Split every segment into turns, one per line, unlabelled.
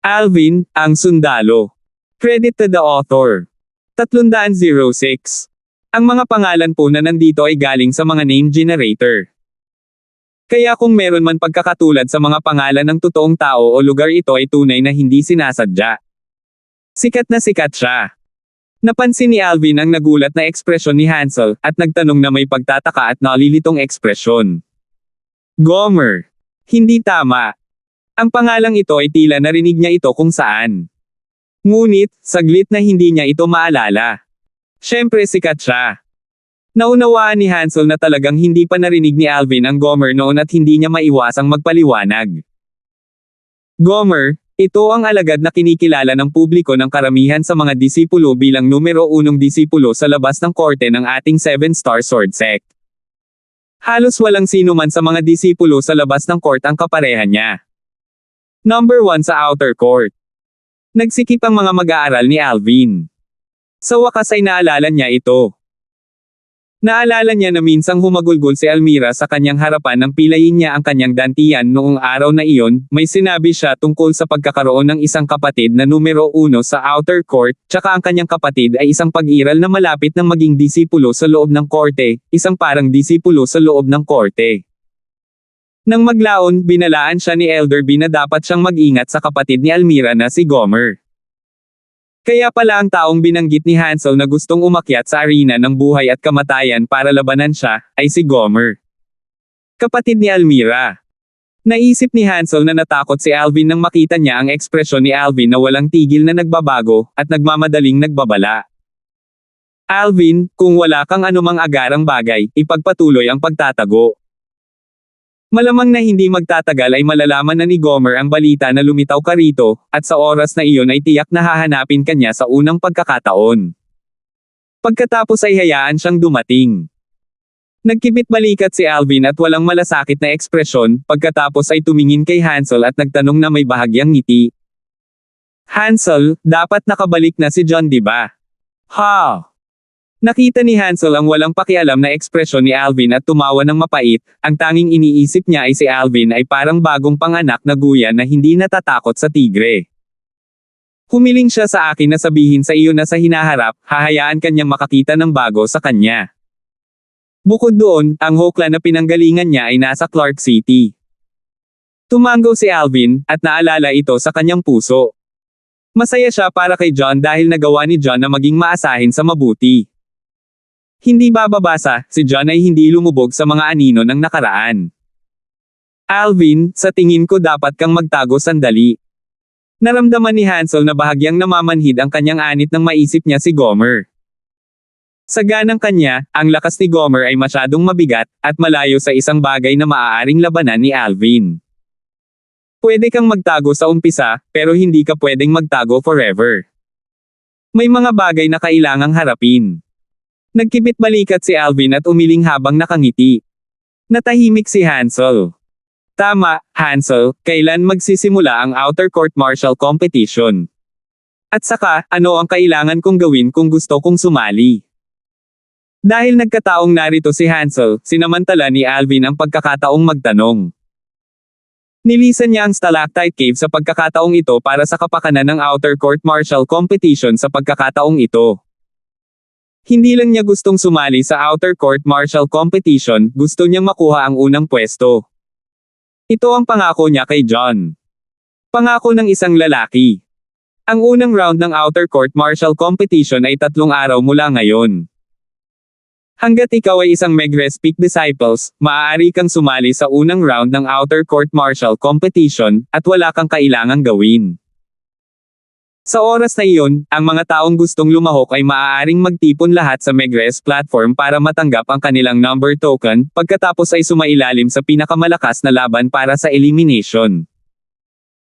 Alvin, ang sundalo. Credit to the author. 306. Ang mga pangalan po na nandito ay galing sa mga name generator. Kaya kung meron man pagkakatulad sa mga pangalan ng totoong tao o lugar, ito ay tunay na hindi sinasadya. Sikat na sikat siya. Napansin ni Alvin ang nagulat na ekspresyon ni Hansel, at nagtanong na may pagtataka at nalilitong ekspresyon. Gomer. Hindi tama. Ang pangalang ito ay tila narinig niya ito kung saan. Ngunit, saglit na hindi niya ito maalala. Siyempre sikat siya. Naunawaan ni Hansel na talagang hindi pa narinig ni Alvin ang Gomer noon at hindi niya maiwasang magpaliwanag. Gomer, ito ang alagad na kinikilala ng publiko ng karamihan sa mga disipulo bilang numero 1 disipulo sa labas ng korte ng ating 7-star sword sect. Halos walang sino man sa mga disipulo sa labas ng court ang kapareha niya. Number 1 sa outer court. Nagsikip ang mga mag-aaral ni Alvin. Sa wakas ay naalala niya ito. Naalala niya na minsang humagulgol si Almira sa kanyang harapan nang pilayin niya ang kanyang dantian noong araw na iyon. May sinabi siya tungkol sa pagkakaroon ng isang kapatid na numero 1 sa outer court, tsaka ang kanyang kapatid ay isang pag-iral na malapit ng maging disipulo sa loob ng korte, isang parang disipulo sa loob ng korte. Nang maglaon, binalaan siya ni Elder B na dapat siyang mag-ingat sa kapatid ni Almira na si Gomer. Kaya pala ang taong binanggit ni Hansel na gustong umakyat sa arena ng buhay at kamatayan para labanan siya, ay si Gomer. Kapatid ni Almira. Naisip ni Hansel na natakot si Alvin nang makita niya ang ekspresyon ni Alvin na walang tigil na nagbabago, at nagmamadaling nagbabala. Alvin, kung wala kang anumang agarang bagay, ipagpatuloy ang pagtatago. Malamang na hindi magtatagal ay malalaman na ni Gomer ang balita na lumitaw ka rito, at sa oras na iyon ay tiyak na hahanapin kanya sa unang pagkakataon. Pagkatapos ay hayaan siyang dumating. Nagkibit balikat si Alvin at walang malasakit na ekspresyon, pagkatapos ay tumingin kay Hansel at nagtanong na may bahagyang ngiti. Hansel, dapat nakabalik na si John, diba? Ha! Nakita ni Hansel ang walang pakialam na ekspresyon ni Alvin at tumawa ng mapait. Ang tanging iniisip niya ay si Alvin ay parang bagong panganak na guya na hindi natatakot sa tigre. Humiling siya sa akin na sabihin sa iyo na sa hinaharap, hahayaan kanyang makakita ng bago sa kanya. Bukod doon, ang hokla na pinanggalingan niya ay nasa Clark City. Tumango si Alvin, at naalala ito sa kanyang puso. Masaya siya para kay John dahil nagawa ni John na maging maasahin sa mabuti. Hindi bababasa, si John ay hindi lumubog sa mga anino ng nakaraan. Alvin, sa tingin ko dapat kang magtago sandali. Naramdaman ni Hansel na bahagyang namamanhid ang kanyang anit nang maisip niya si Gomer. Sa ganang kanya, ang lakas ni Gomer ay masyadong mabigat, at malayo sa isang bagay na maaaring labanan ni Alvin. Pwede kang magtago sa umpisa, pero hindi ka pwedeng magtago forever. May mga bagay na kailangang harapin. Nagkibit balikat si Alvin at umiling habang nakangiti. Natahimik si Hansel. Tama, Hansel, kailan magsisimula ang outer court martial competition? At saka, ano ang kailangan kong gawin kung gusto kong sumali? Dahil nagkataong narito si Hansel, sinamantala ni Alvin ang pagkakataong magtanong. Nilisan niya ang stalactite cave sa pagkakataong ito para sa kapakanan ng outer court martial competition sa pagkakataong ito. Hindi lang niya gustong sumali sa outer court martial competition, gusto niyang makuha ang unang pwesto. Ito ang pangako niya kay John. Pangako ng isang lalaki. Ang unang round ng outer court martial competition ay 3 araw mula ngayon. Hanggat ikaw ay isang Megrez Peak Disciples, maaari kang sumali sa unang round ng outer court martial competition, at wala kang kailangang gawin. Sa oras na iyon, ang mga taong gustong lumahok ay maaaring magtipon lahat sa Megrez platform para matanggap ang kanilang number token, pagkatapos ay sumailalim sa pinakamalakas na laban para sa elimination.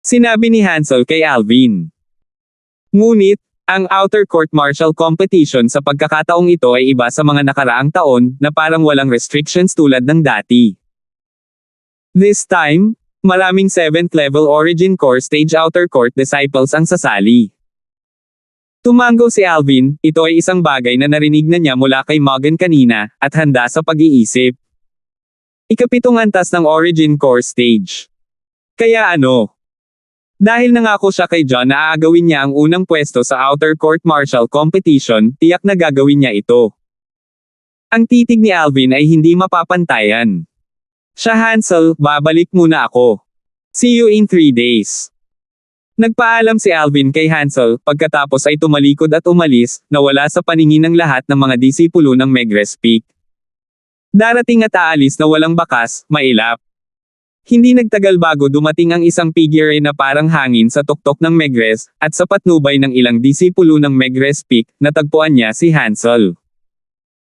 Sinabi ni Hansel kay Alvin. Ngunit, ang outer court martial competition sa pagkakataong ito ay iba sa mga nakaraang taon, na parang walang restrictions tulad ng dati. This time, maraming 7th level Origin Core Stage Outer Court Disciples ang sasali. Tumango si Alvin, ito ay isang bagay na narinig na niya mula kay Morgan kanina, at handa sa pag-iisip. Ikapitong antas ng Origin Core Stage. Kaya ano? Dahil nangako siya kay John na aagawin niya ang unang pwesto sa Outer Court Martial Competition, tiyak na gagawin niya ito. Ang titig ni Alvin ay hindi mapapantayan. Siya Hansel, babalik muna ako. See you in 3 days. Nagpaalam si Alvin kay Hansel, pagkatapos ay tumalikod at umalis, nawala sa paningin ng lahat ng mga disipulo ng Megrez Peak. Darating at aalis na walang bakas, mailap. Hindi nagtagal bago dumating ang isang figure na parang hangin sa tuktok ng Megrez, at sa patnubay ng ilang disipulo ng Megrez Peak, natagpuan niya si Hansel.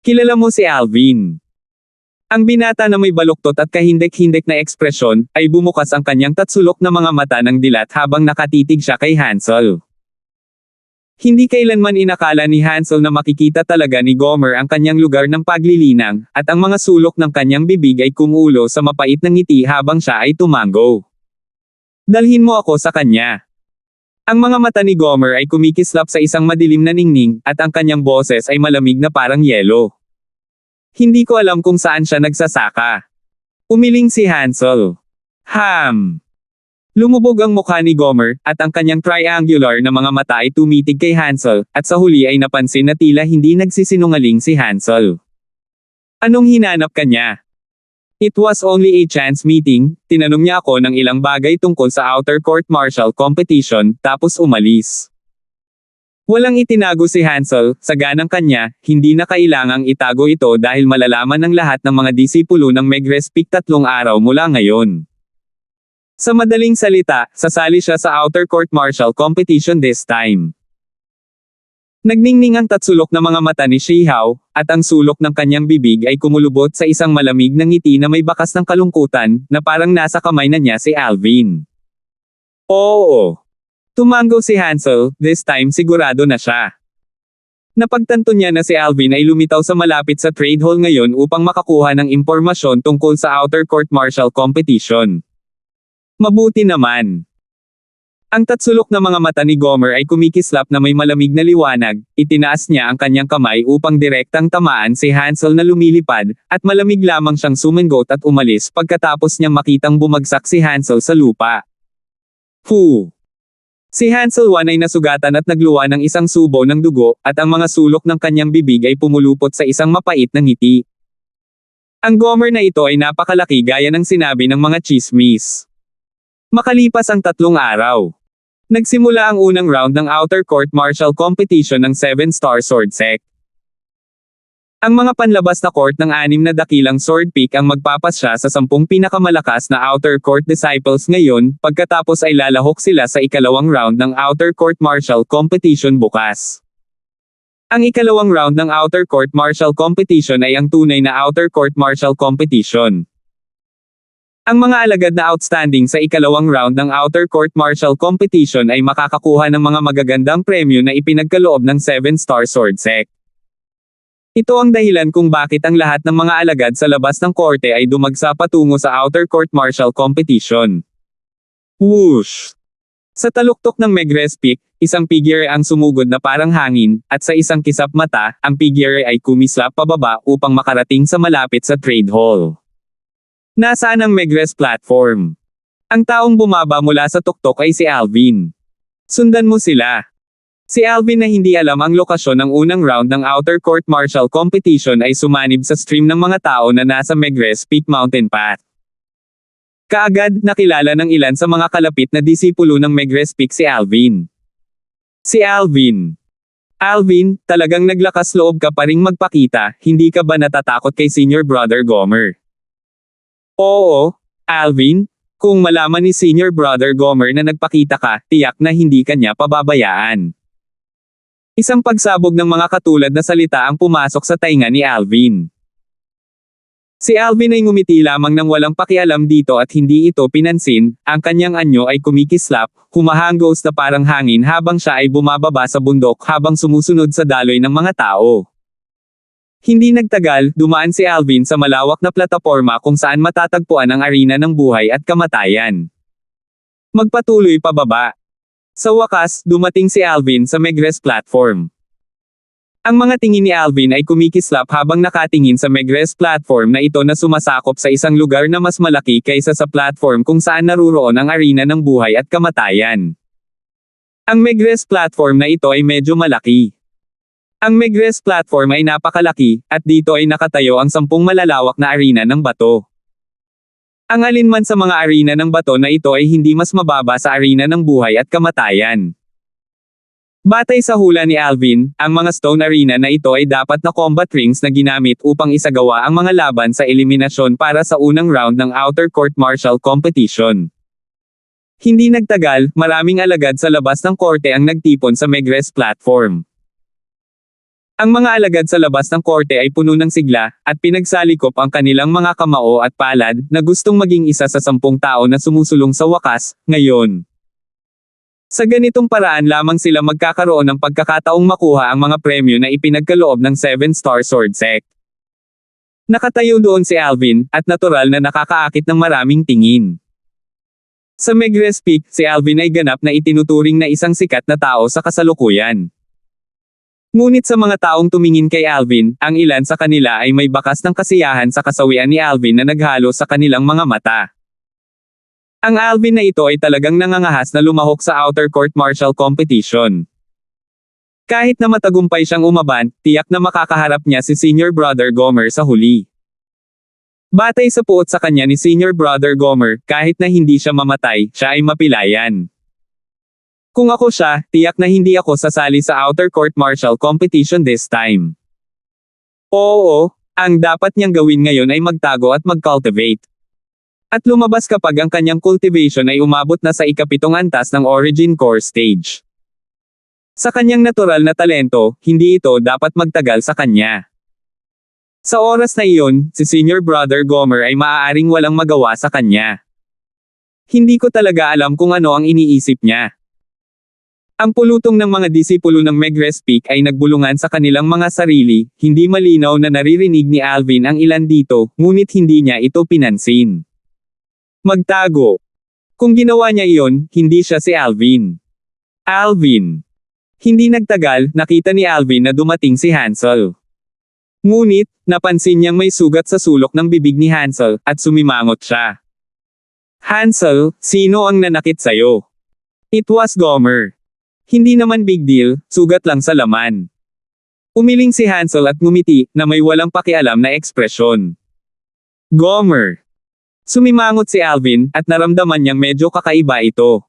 Kilala mo si Alvin? Ang binata na may baluktot at kahindek-hindek na ekspresyon, ay bumukas ang kanyang tatsulok na mga mata ng dilat habang nakatitig siya kay Hansel. Hindi kailanman inakala ni Hansel na makikita talaga ni Gomer ang kanyang lugar ng paglilinang, at ang mga sulok ng kanyang bibig ay kumulo sa mapait na ngiti habang siya ay tumango. Dalhin mo ako sa kanya. Ang mga mata ni Gomer ay kumikislap sa isang madilim na ningning, at ang kanyang boses ay malamig na parang yelo. Hindi ko alam kung saan siya nagsasaka. Umiling si Hansel. Lumubog ang mukha ni Gomer, at ang kanyang triangular na mga mata ay tumitig kay Hansel, at sa huli ay napansin na tila hindi nagsisinungaling si Hansel. Anong hinanap kanya? It was only a chance meeting, tinanong niya ako ng ilang bagay tungkol sa Outer Court Martial Competition, tapos umalis. Walang itinago si Hansel, sa ganang kanya, hindi na kailangang itago ito dahil malalaman ng lahat ng mga disipulo ng Megrez Peak 3 araw mula ngayon. Sa madaling salita, sasali siya sa Outer Court Martial Competition this time. Nagningning ang tatsulok na mga mata ni Shihao, at ang sulok ng kanyang bibig ay kumulubot sa isang malamig na ngiti na may bakas ng kalungkutan, na parang nasa kamay na niya si Alvin. Oo. Tumango si Hansel, this time sigurado na siya. Napagtanto niya na si Alvin ay lumitaw sa malapit sa trade hall ngayon upang makakuha ng impormasyon tungkol sa Outer Court Martial Competition. Mabuti naman. Ang tatsulok na mga mata ni Gomer ay kumikislap na may malamig na liwanag, itinaas niya ang kanyang kamay upang direktang tamaan si Hansel na lumilipad, at malamig lamang siyang sumangot at umalis pagkatapos niyang makitang bumagsak si Hansel sa lupa. Si Hansel ay nasugatan at nagluwa ng isang subo ng dugo, at ang mga sulok ng kanyang bibig ay pumulupot sa isang mapait na ngiti. Ang Gomer na ito ay napakalaki gaya ng sinabi ng mga chismis. Makalipas ang 3 araw. Nagsimula ang unang round ng Outer Court Martial Competition ng 7-star Sword Sect. Ang mga panlabas na court ng 6 na dakilang Sword Peak ang magpapasya sa 10 pinakamalakas na Outer Court Disciples ngayon, pagkatapos ay lalahok sila sa ikalawang round ng Outer Court Martial Competition bukas. Ang ikalawang round ng Outer Court Martial Competition ay ang tunay na Outer Court Martial Competition. Ang mga alagad na outstanding sa ikalawang round ng Outer Court Martial Competition ay makakakuha ng mga magagandang premyo na ipinagkaloob ng 7-star Sword Sect. Ito ang dahilan kung bakit ang lahat ng mga alagad sa labas ng korte ay dumagsa patungo sa Outer Court Martial Competition. Whoosh! Sa taluktok ng Megrez Peak, isang figure ang sumugod na parang hangin, at sa isang kisap mata, ang figure ay kumislap pababa upang makarating sa malapit sa trade hall. Nasaan ang Megrez platform? Ang taong bumaba mula sa tuktok ay si Alvin. Sundan mo sila. Si Alvin na hindi alam ang lokasyon ng unang round ng Outer Court Martial Competition ay sumanib sa stream ng mga tao na nasa Megrez Peak Mountain Path. Kaagad, nakilala ng ilan sa mga kalapit na disipulo ng Megrez Peak si Alvin. Si Alvin. Alvin, talagang naglakas loob ka pa ring magpakita, hindi ka ba natatakot kay Senior Brother Gomer? Oo, Alvin, kung malaman ni Senior Brother Gomer na nagpakita ka, tiyak na hindi ka niya pababayaan. Isang pagsabog ng mga katulad na salita ang pumasok sa tainga ni Alvin. Si Alvin ay ngumiti lamang ng walang pakialam dito at hindi ito pinansin, ang kanyang anyo ay kumikislap, humahanggos na parang hangin habang siya ay bumababa sa bundok habang sumusunod sa daloy ng mga tao. Hindi nagtagal, dumaan si Alvin sa malawak na plataporma kung saan matatagpuan ang arena ng buhay at kamatayan. Magpatuloy pababa. Sa wakas, dumating si Alvin sa Megrez platform. Ang mga tingin ni Alvin ay kumikislap habang nakatingin sa Megrez platform na ito na sumasakop sa isang lugar na mas malaki kaysa sa platform kung saan naruroon ang arena ng buhay at kamatayan. Ang Megrez platform na ito ay medyo malaki. Ang Megrez platform ay napakalaki, at dito ay nakatayo ang 10 malalawak na arena ng bato. Ang alinman sa mga arena ng bato na ito ay hindi mas mababa sa arena ng buhay at kamatayan. Batay sa hula ni Alvin, ang mga stone arena na ito ay dapat na combat rings na ginamit upang isagawa ang mga laban sa eliminasyon para sa unang round ng Outer Court Martial Competition. Hindi nagtagal, maraming alagad sa labas ng korte ang nagtipon sa Megrez platform. Ang mga alagad sa labas ng korte ay puno ng sigla, at pinagsalikop ang kanilang mga kamao at palad, na gustong maging isa sa 10 tao na sumusulong sa wakas, ngayon. Sa ganitong paraan lamang sila magkakaroon ng pagkakataong makuha ang mga premyo na ipinagkaloob ng 7-star sword sect. Nakatayo doon si Alvin, at natural na nakakaakit ng maraming tingin. Sa Megrez Peak, si Alvin ay ganap na itinuturing na isang sikat na tao sa kasalukuyan. Ngunit sa mga taong tumingin kay Alvin, ang ilan sa kanila ay may bakas ng kasiyahan sa kasawian ni Alvin na naghalo sa kanilang mga mata. Ang Alvin na ito ay talagang nangangahas na lumahok sa Outer Court Martial Competition. Kahit na matagumpay siyang umaban, tiyak na makakaharap niya si Senior Brother Gomer sa huli. Batay sa puot sa kanya ni Senior Brother Gomer, kahit na hindi siya mamatay, siya ay mapilayan. Kung ako siya, tiyak na hindi ako sasali sa Outer Court Martial Competition this time. Oo, ang dapat niyang gawin ngayon ay magtago at mag-cultivate. At lumabas kapag ang kanyang cultivation ay umabot na sa ika-7 antas ng Origin Core Stage. Sa kanyang natural na talento, hindi ito dapat magtagal sa kanya. Sa oras na iyon, si Senior Brother Gomer ay maaaring walang magawa sa kanya. Hindi ko talaga alam kung ano ang iniisip niya. Ang pulutong ng mga disipulo ng Megrez Peak ay nagbulungan sa kanilang mga sarili, hindi malinaw na naririnig ni Alvin ang ilan dito, ngunit hindi niya ito pinansin. Magtago. Kung ginawa niya iyon, hindi siya si Alvin. Alvin. Hindi nagtagal, nakita ni Alvin na dumating si Hansel. Ngunit, napansin niyang may sugat sa sulok ng bibig ni Hansel, at sumimangot siya. Hansel, sino ang nanakit sa'yo? It was Gomer. Hindi naman big deal, sugat lang sa laman. Umiling si Hansel at ngumiti, na may walang pakialam na ekspresyon. Gomer. Sumimangot si Alvin, at naramdaman niyang medyo kakaiba ito.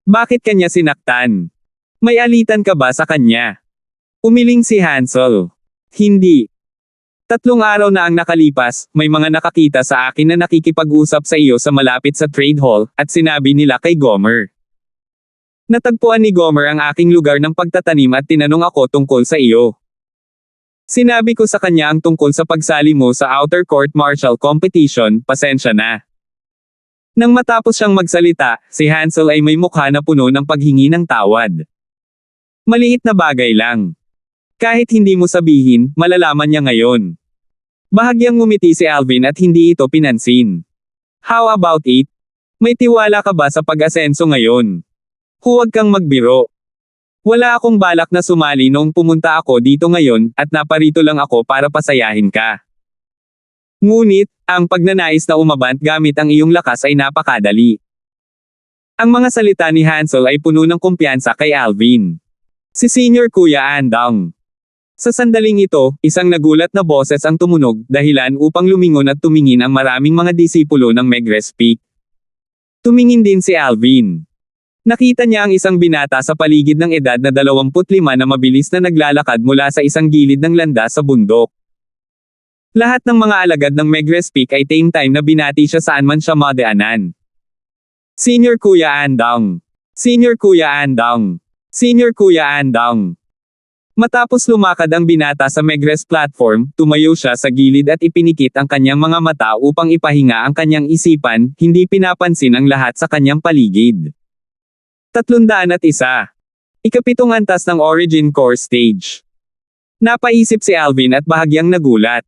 Bakit kanya sinaktan? May alitan ka ba sa kanya? Umiling si Hansel. Hindi. 3 araw na ang nakalipas, may mga nakakita sa akin na nakikipag-usap sa iyo sa malapit sa trade hall, at sinabi nila kay Gomer. Natagpuan ni Gomer ang aking lugar ng pagtatanim at tinanong ako tungkol sa iyo. Sinabi ko sa kanya ang tungkol sa pagsali mo sa Outer Court Martial Competition, pasensya na. Nang matapos siyang magsalita, si Hansel ay may mukha na puno ng paghingi ng tawad. Maliit na bagay lang. Kahit hindi mo sabihin, malalaman niya ngayon. Bahagyang ngumiti si Alvin at hindi ito pinansin. How about it? May tiwala ka ba sa pag-asenso ngayon? Huwag kang magbiro. Wala akong balak na sumali noong pumunta ako dito ngayon, at naparito lang ako para pasayahin ka. Ngunit, ang pagnanais na umabant gamit ang iyong lakas ay napakadali. Ang mga salita ni Hansel ay puno ng kumpiyansa kay Alvin. Si Senior Kuya Andong. Sa sandaling ito, isang nagulat na boses ang tumunog, dahilan upang lumingon at tumingin ang maraming mga disipulo ng Megrez Peak. Tumingin din si Alvin. Nakita niya ang isang binata sa paligid ng edad na 25 na mabilis na naglalakad mula sa isang gilid ng landas sa bundok. Lahat ng mga alagad ng Megrez Peak ay same time na binati siya saan man siya madaanan. Senior Kuya Andong. Senior Kuya Andong. Senior Kuya Andong. Matapos lumakad ang binata sa Megrez platform, tumayo siya sa gilid at ipinikit ang kanyang mga mata upang ipahinga ang kanyang isipan, hindi pinapansin ang lahat sa kanyang paligid. 301. Ika-7 antas ng Origin Core Stage. Napaisip si Alvin at bahagyang nagulat.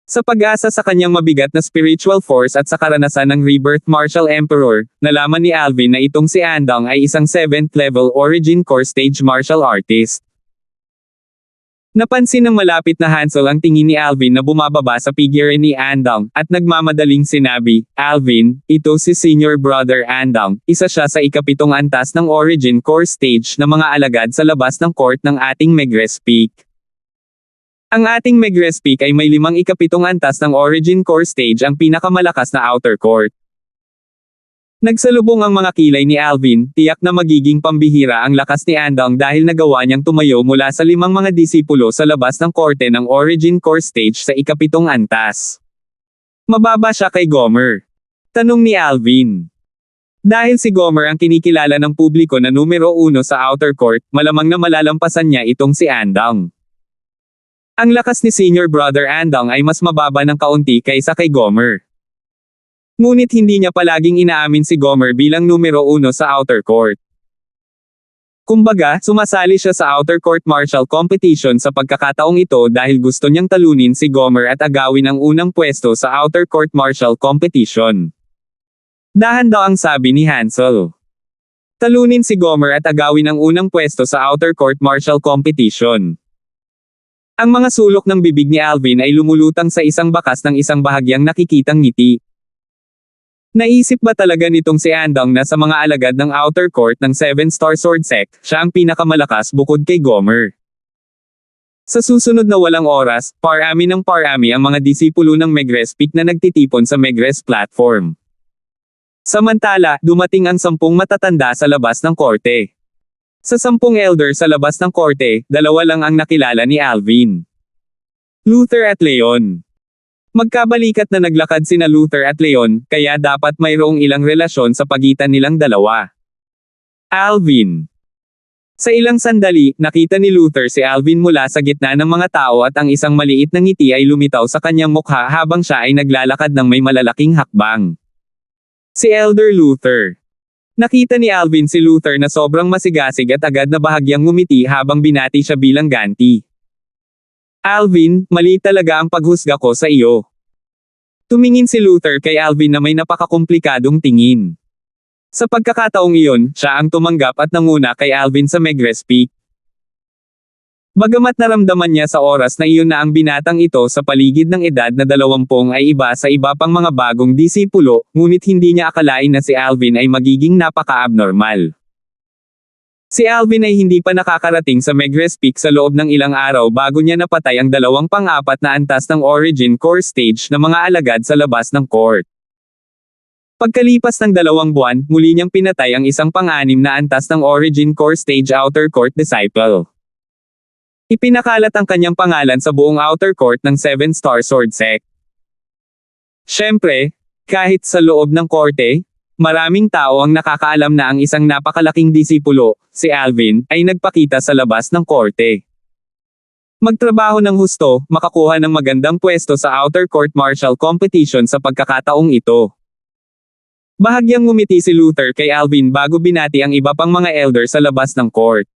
Sa pag-asa sa kanyang mabigat na spiritual force at sa karanasan ng Rebirth Martial Emperor, nalaman ni Alvin na itong si Andong ay isang 7th level Origin Core Stage martial artist. Napansin ng malapit na Hansel ang tingin ni Alvin na bumababa sa figure ni Andong, at nagmamadaling sinabi, "Alvin, ito si Senior Brother Andong, isa siya sa ikapitong antas ng Origin Core Stage na mga alagad sa labas ng court ng ating Megrez Peak." Ang ating Megrez Peak ay may 5 ikapitong antas ng Origin Core Stage, ang pinakamalakas na outer court. Nagsalubong ang mga kilay ni Alvin, tiyak na magiging pambihira ang lakas ni Andong dahil nagawa niyang tumayo mula sa 5 mga disipulo sa labas ng korte ng Origin Core Stage sa ikapitong antas. Mababa siya kay Gomer? Tanong ni Alvin. Dahil si Gomer ang kinikilala ng publiko na numero 1 sa outer court, malamang na malalampasan niya itong si Andong. Ang lakas ni Senior Brother Andong ay mas mababa ng kaunti kaysa kay Gomer. Ngunit hindi niya palaging inaamin si Gomer bilang numero 1 sa outer court. Kumbaga, sumasali siya sa outer court martial competition sa pagkakataong ito dahil gusto niyang talunin si Gomer at agawin ang unang pwesto sa outer court martial competition. Dahan daw ang sabi ni Hansel. Talunin si Gomer at agawin ang unang pwesto sa outer court martial competition. Ang mga sulok ng bibig ni Alvin ay lumulutang sa isang bakas ng isang bahagyang nakikitang ngiti. Naisip ba talaga nitong si Andong na sa mga alagad ng outer court ng 7-star sword sect, siya ang pinakamalakas bukod kay Gomer? Sa susunod na walang oras, parami ng parami ang mga disipulo ng Megrez Peak na nagtitipon sa Megrez platform. Samantala, dumating ang 10 matatanda sa labas ng korte. Sa 10 elder sa labas ng korte, 2 lang ang nakilala ni Alvin. Luther at Leon. Magkabalikat na naglakad sina Luther at Leon, kaya dapat mayroong ilang relasyon sa pagitan nilang dalawa. Alvin. Sa ilang sandali, nakita ni Luther si Alvin mula sa gitna ng mga tao at ang isang maliit na ngiti ay lumitaw sa kanyang mukha habang siya ay naglalakad ng may malalaking hakbang. Si Elder Luther. Nakita ni Alvin si Luther na sobrang masigasig at agad na bahagyang ngumiti habang binati siya bilang ganti. Alvin, mali talaga ang paghusga ko sa iyo. Tumingin si Luther kay Alvin na may napakakomplikadong tingin. Sa pagkakataong iyon, siya ang tumanggap at nanguna kay Alvin sa Megrez Peak. Bagamat naramdaman niya sa oras na iyon na ang binatang ito sa paligid ng edad na 20 ay iba sa iba pang mga bagong disipulo, ngunit hindi niya akalain na si Alvin ay magiging napaka-abnormal. Si Alvin ay hindi pa nakakarating sa Megrez Peak sa loob ng ilang araw bago niya napatay ang 2 pang-4 na antas ng Origin Core Stage na mga alagad sa labas ng court. Pagkalipas ng 2 buwan, muli niyang pinatay ang isang pang-6 na antas ng Origin Core Stage Outer Court Disciple. Ipinakalat ang kanyang pangalan sa buong outer court ng 7-star sword sect. Siyempre, kahit sa loob ng korte, maraming tao ang nakakaalam na ang isang napakalaking disipulo, si Alvin, ay nagpakita sa labas ng korte. Magtrabaho ng husto, makakuha ng magandang pwesto sa outer court martial competition sa pagkakataong ito. Bahagyang ngumiti si Luther kay Alvin bago binati ang iba pang mga elder sa labas ng court.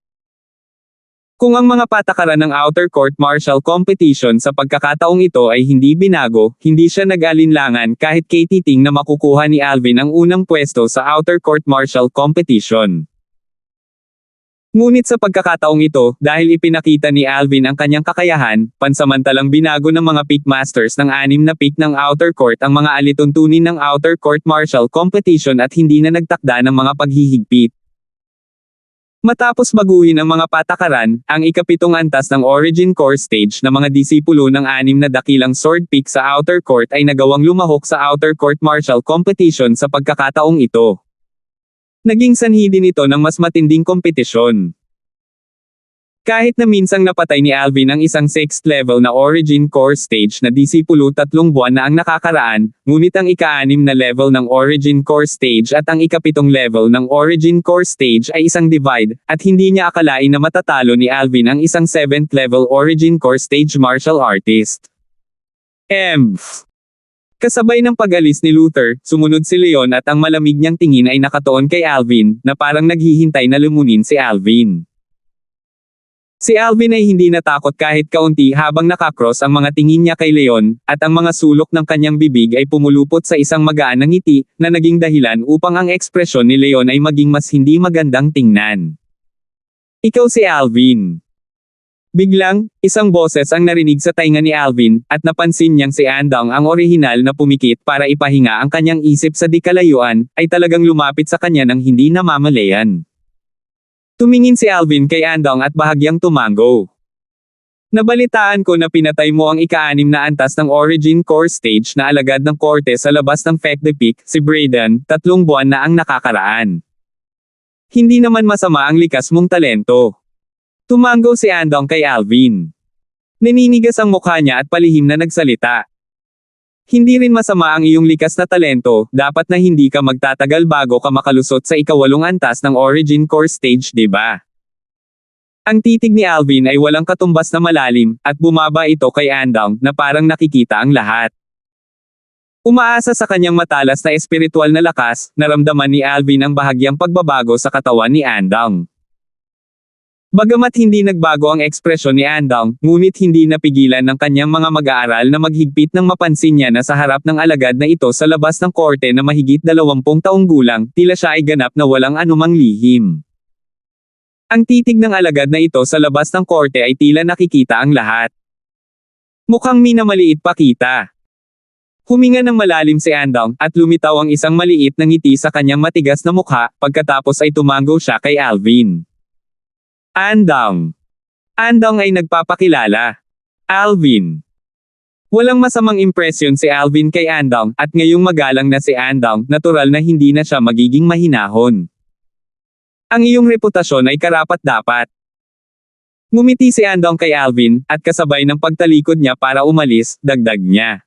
Kung ang mga patakaran ng outer court martial competition sa pagkakataong ito ay hindi binago, hindi siya nag-alinlangan kahit kay titing na makukuha ni Alvin ang unang pwesto sa outer court martial competition. Ngunit sa pagkakataong ito, dahil ipinakita ni Alvin ang kanyang kakayahan, pansamantalang binago ng mga peak masters ng 6 na peak ng outer court ang mga alituntunin ng outer court martial competition at hindi na nagtakda ng mga paghihigpit. Matapos baguhin ang mga patakaran, ang ikapitong antas ng Origin Core Stage na mga disipulo ng 6 na dakilang sword peak sa outer court ay nagawang lumahok sa outer court martial competition sa pagkakataong ito. Naging sanhi din ito ng mas matinding kompetisyon. Kahit na minsang napatay ni Alvin ang isang 6th level na Origin Core Stage na disipulo 3 buwan na ang nakakaraan, ngunit ang ika-6 na level ng Origin Core Stage at ang ika-7 level ng Origin Core Stage ay isang divide, at hindi niya akalain na matatalo ni Alvin ang isang 7th level Origin Core Stage martial artist. Kasabay ng pag-alis ni Luther, sumunod si Leon at ang malamig niyang tingin ay nakatuon kay Alvin, na parang naghihintay na lumunin si Alvin. Si Alvin ay hindi natakot kahit kaunti habang nakakross ang mga tingin niya kay Leon, at ang mga sulok ng kanyang bibig ay pumulupot sa isang magaan na ngiti, na naging dahilan upang ang ekspresyon ni Leon ay maging mas hindi magandang tingnan. Ikaw si Alvin. Biglang, isang boses ang narinig sa tainga ni Alvin, at napansin niyang si Andong ang orihinal na pumikit para ipahinga ang kanyang isip sa di kalayuan, ay talagang lumapit sa kanya ng hindi namamalayan. Tumingin si Alvin kay Andong at bahagyang tumango. Nabalitaan ko na pinatay mo ang ika-6 na antas ng Origin Core Stage na alagad ng korte sa labas ng Fek de Peak, si Brayden, 3 buwan na ang nakakaraan. Hindi naman masama ang likas mong talento. Tumango si Andong kay Alvin. Naninigas ang mukha niya at palihim na nagsalita. Hindi rin masama ang iyong likas na talento, dapat na hindi ka magtatagal bago ka makalusot sa ika-8 antas ng Origin Core Stage, diba? Ang titig ni Alvin ay walang katumbas na malalim, at bumaba ito kay Andong na parang nakikita ang lahat. Umaasa sa kanyang matalas na espiritual na lakas, naramdaman ni Alvin ang bahagyang pagbabago sa katawan ni Andong. Bagamat hindi nagbago ang ekspresyon ni Andong, ngunit hindi napigilan ng kanyang mga mag-aaral na maghigpit nang mapansin niya na sa harap ng alagad na ito sa labas ng korte na mahigit 20 taong gulang, tila siya ay ganap na walang anumang lihim. Ang titig ng alagad na ito sa labas ng korte ay tila nakikita ang lahat. Mukhang minamaliit pa kita. Huminga ng malalim si Andong, at lumitaw ang isang maliit na ngiti sa kanyang matigas na mukha, pagkatapos ay tumango siya kay Alvin. Andong. Andong ay nagpapakilala. Alvin. Walang masamang impresyon si Alvin kay Andong, at ngayong magalang na si Andong, natural na hindi na siya magiging mahinahon. Ang iyong reputasyon ay karapat-dapat. Ngumiti si Andong kay Alvin, at kasabay ng pagtalikod niya para umalis, dagdag niya.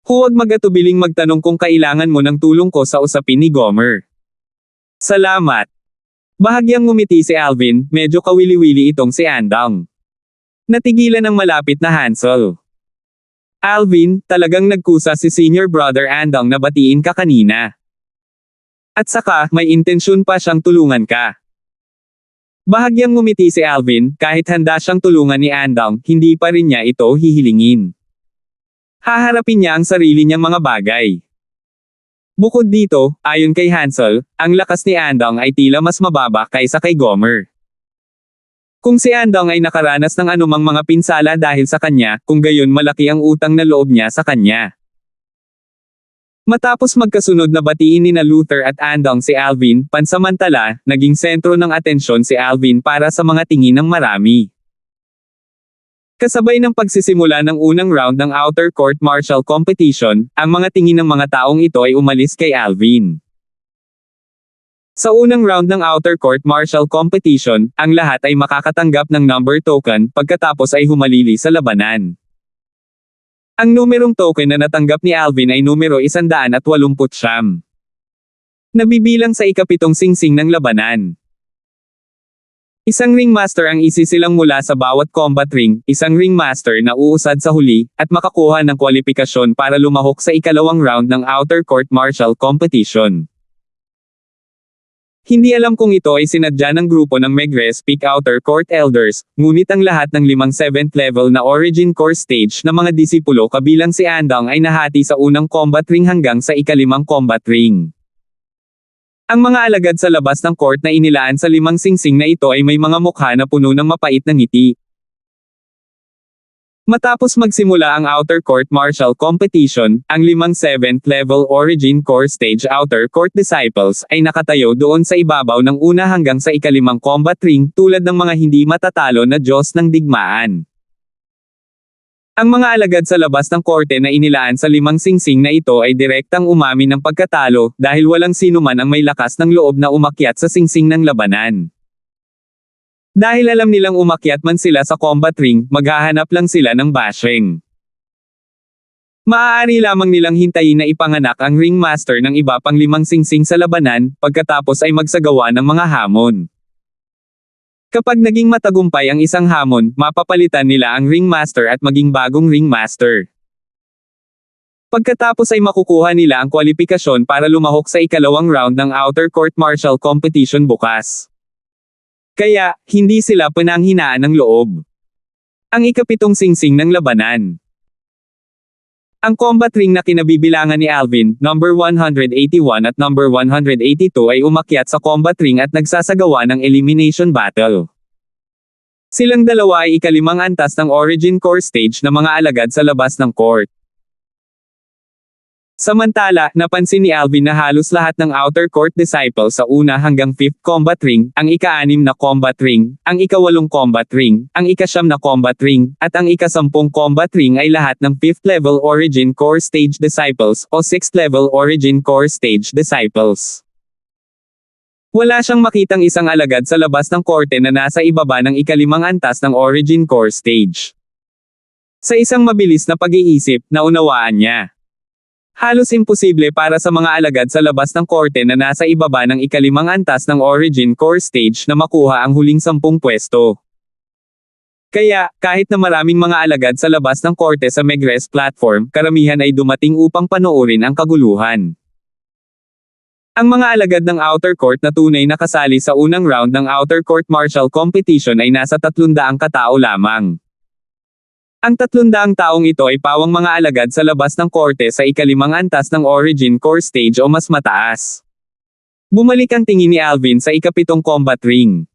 Huwag mag-atubiling magtanong kung kailangan mo ng tulong ko sa usapin ni Gomer. Salamat. Bahagyang ngumiti si Alvin, medyo kawili-wili itong si Andong. Natigilan ang malapit na Hansel. Alvin, talagang nagkusa si senior brother Andong na batiin ka kanina. At saka, may intensyon pa siyang tulungan ka. Bahagyang ngumiti si Alvin, kahit handa siyang tulungan ni Andong, hindi pa rin niya ito hihilingin. Haharapin niya ang sarili niyang mga bagay. Bukod dito, ayon kay Hansel, ang lakas ni Andong ay tila mas mababa kaysa kay Gomer. Kung si Andong ay nakaranas ng anumang mga pinsala dahil sa kanya, kung gayon malaki ang utang na loob niya sa kanya. Matapos magkasunod na batiin ni Luther at Andong si Alvin, pansamantala, naging sentro ng atensyon si Alvin para sa mga tingin ng marami. Kasabay ng pagsisimula ng unang round ng Outer Court Martial Competition, ang mga tingin ng mga taong ito ay umalis kay Alvin. Sa unang round ng Outer Court Martial Competition, ang lahat ay makakatanggap ng number token, pagkatapos ay humalili sa labanan. Ang numerong token na natanggap ni Alvin ay numero 189. Nabibilang sa ika-7 singsing ng labanan. Isang ringmaster ang isisilang mula sa bawat combat ring, isang ringmaster na uusad sa huli, at makakuha ng kwalipikasyon para lumahok sa ikalawang round ng Outer Court Martial Competition. Hindi alam kung ito ay sinadya ng grupo ng Megres Peak Outer Court Elders, ngunit ang lahat ng 5 7th level na Origin Core Stage na mga disipulo kabilang si Andong ay nahati sa unang combat ring hanggang sa ika-5 combat ring. Ang mga alagad sa labas ng court na inilaan sa 5 singsing na ito ay may mga mukha na puno ng mapait na ngiti. Matapos magsimula ang Outer Court Martial Competition, ang 5 7th level Origin Core Stage Outer Court Disciples ay nakatayo doon sa ibabaw ng una hanggang sa ika-5 combat ring tulad ng mga hindi matatalo na Diyos ng digmaan. Ang mga alagad sa labas ng korte na inilaan sa 5 singsing na ito ay direktang umamin ng pagkatalo dahil walang sino man ang may lakas ng loob na umakyat sa singsing ng labanan. Dahil alam nilang umakyat man sila sa combat ring, maghahanap lang sila ng bashing. Maaari lamang nilang hintayin na ipanganak ang ringmaster ng iba pang 5 singsing sa labanan, pagkatapos ay magsagawa ng mga hamon. Kapag naging matagumpay ang isang hamon, mapapalitan nila ang ringmaster at maging bagong ringmaster. Pagkatapos ay makukuha nila ang kwalipikasyon para lumahok sa ikalawang round ng Outer Court Martial Competition bukas. Kaya, hindi sila pinanghinaan ng loob. Ang ika-7 singsing ng labanan. Ang combat ring na kinabibilangan ni Alvin, number 181 at number 182 ay umakyat sa combat ring at nagsasagawa ng elimination battle. Silang dalawa ay ikalimang antas ng Origin Core Stage na mga alagad sa labas ng court. Samantala, napansin ni Alvin na halos lahat ng Outer Court Disciples sa una hanggang 5th Combat Ring, ang ika-6 na Combat Ring, ang ika-8 Combat Ring, ang ika-9 na Combat Ring, at ang ika-10 Combat Ring ay lahat ng 5th Level Origin Core Stage Disciples o 6th Level Origin Core Stage Disciples. Wala siyang makitang isang alagad sa labas ng korte na nasa ibaba ng ikalimang antas ng Origin Core Stage. Sa isang mabilis na pag-iisip, naunawaan niya. Halos imposible para sa mga alagad sa labas ng korte na nasa ibaba ng ikalimang antas ng Origin Core Stage na makuha ang huling 10 pwesto. Kaya, kahit na maraming mga alagad sa labas ng korte sa Megrez platform, karamihan ay dumating upang panoorin ang kaguluhan. Ang mga alagad ng Outer Court na tunay na kasali sa unang round ng Outer Court Martial Competition ay nasa 300 katao lamang. Ang 300 taong ito ay pawang mga alagad sa labas ng korte sa ikalimang antas ng Origin Core Stage o mas mataas. Bumalik ang tingin ni Alvin sa ika-7 Combat Ring.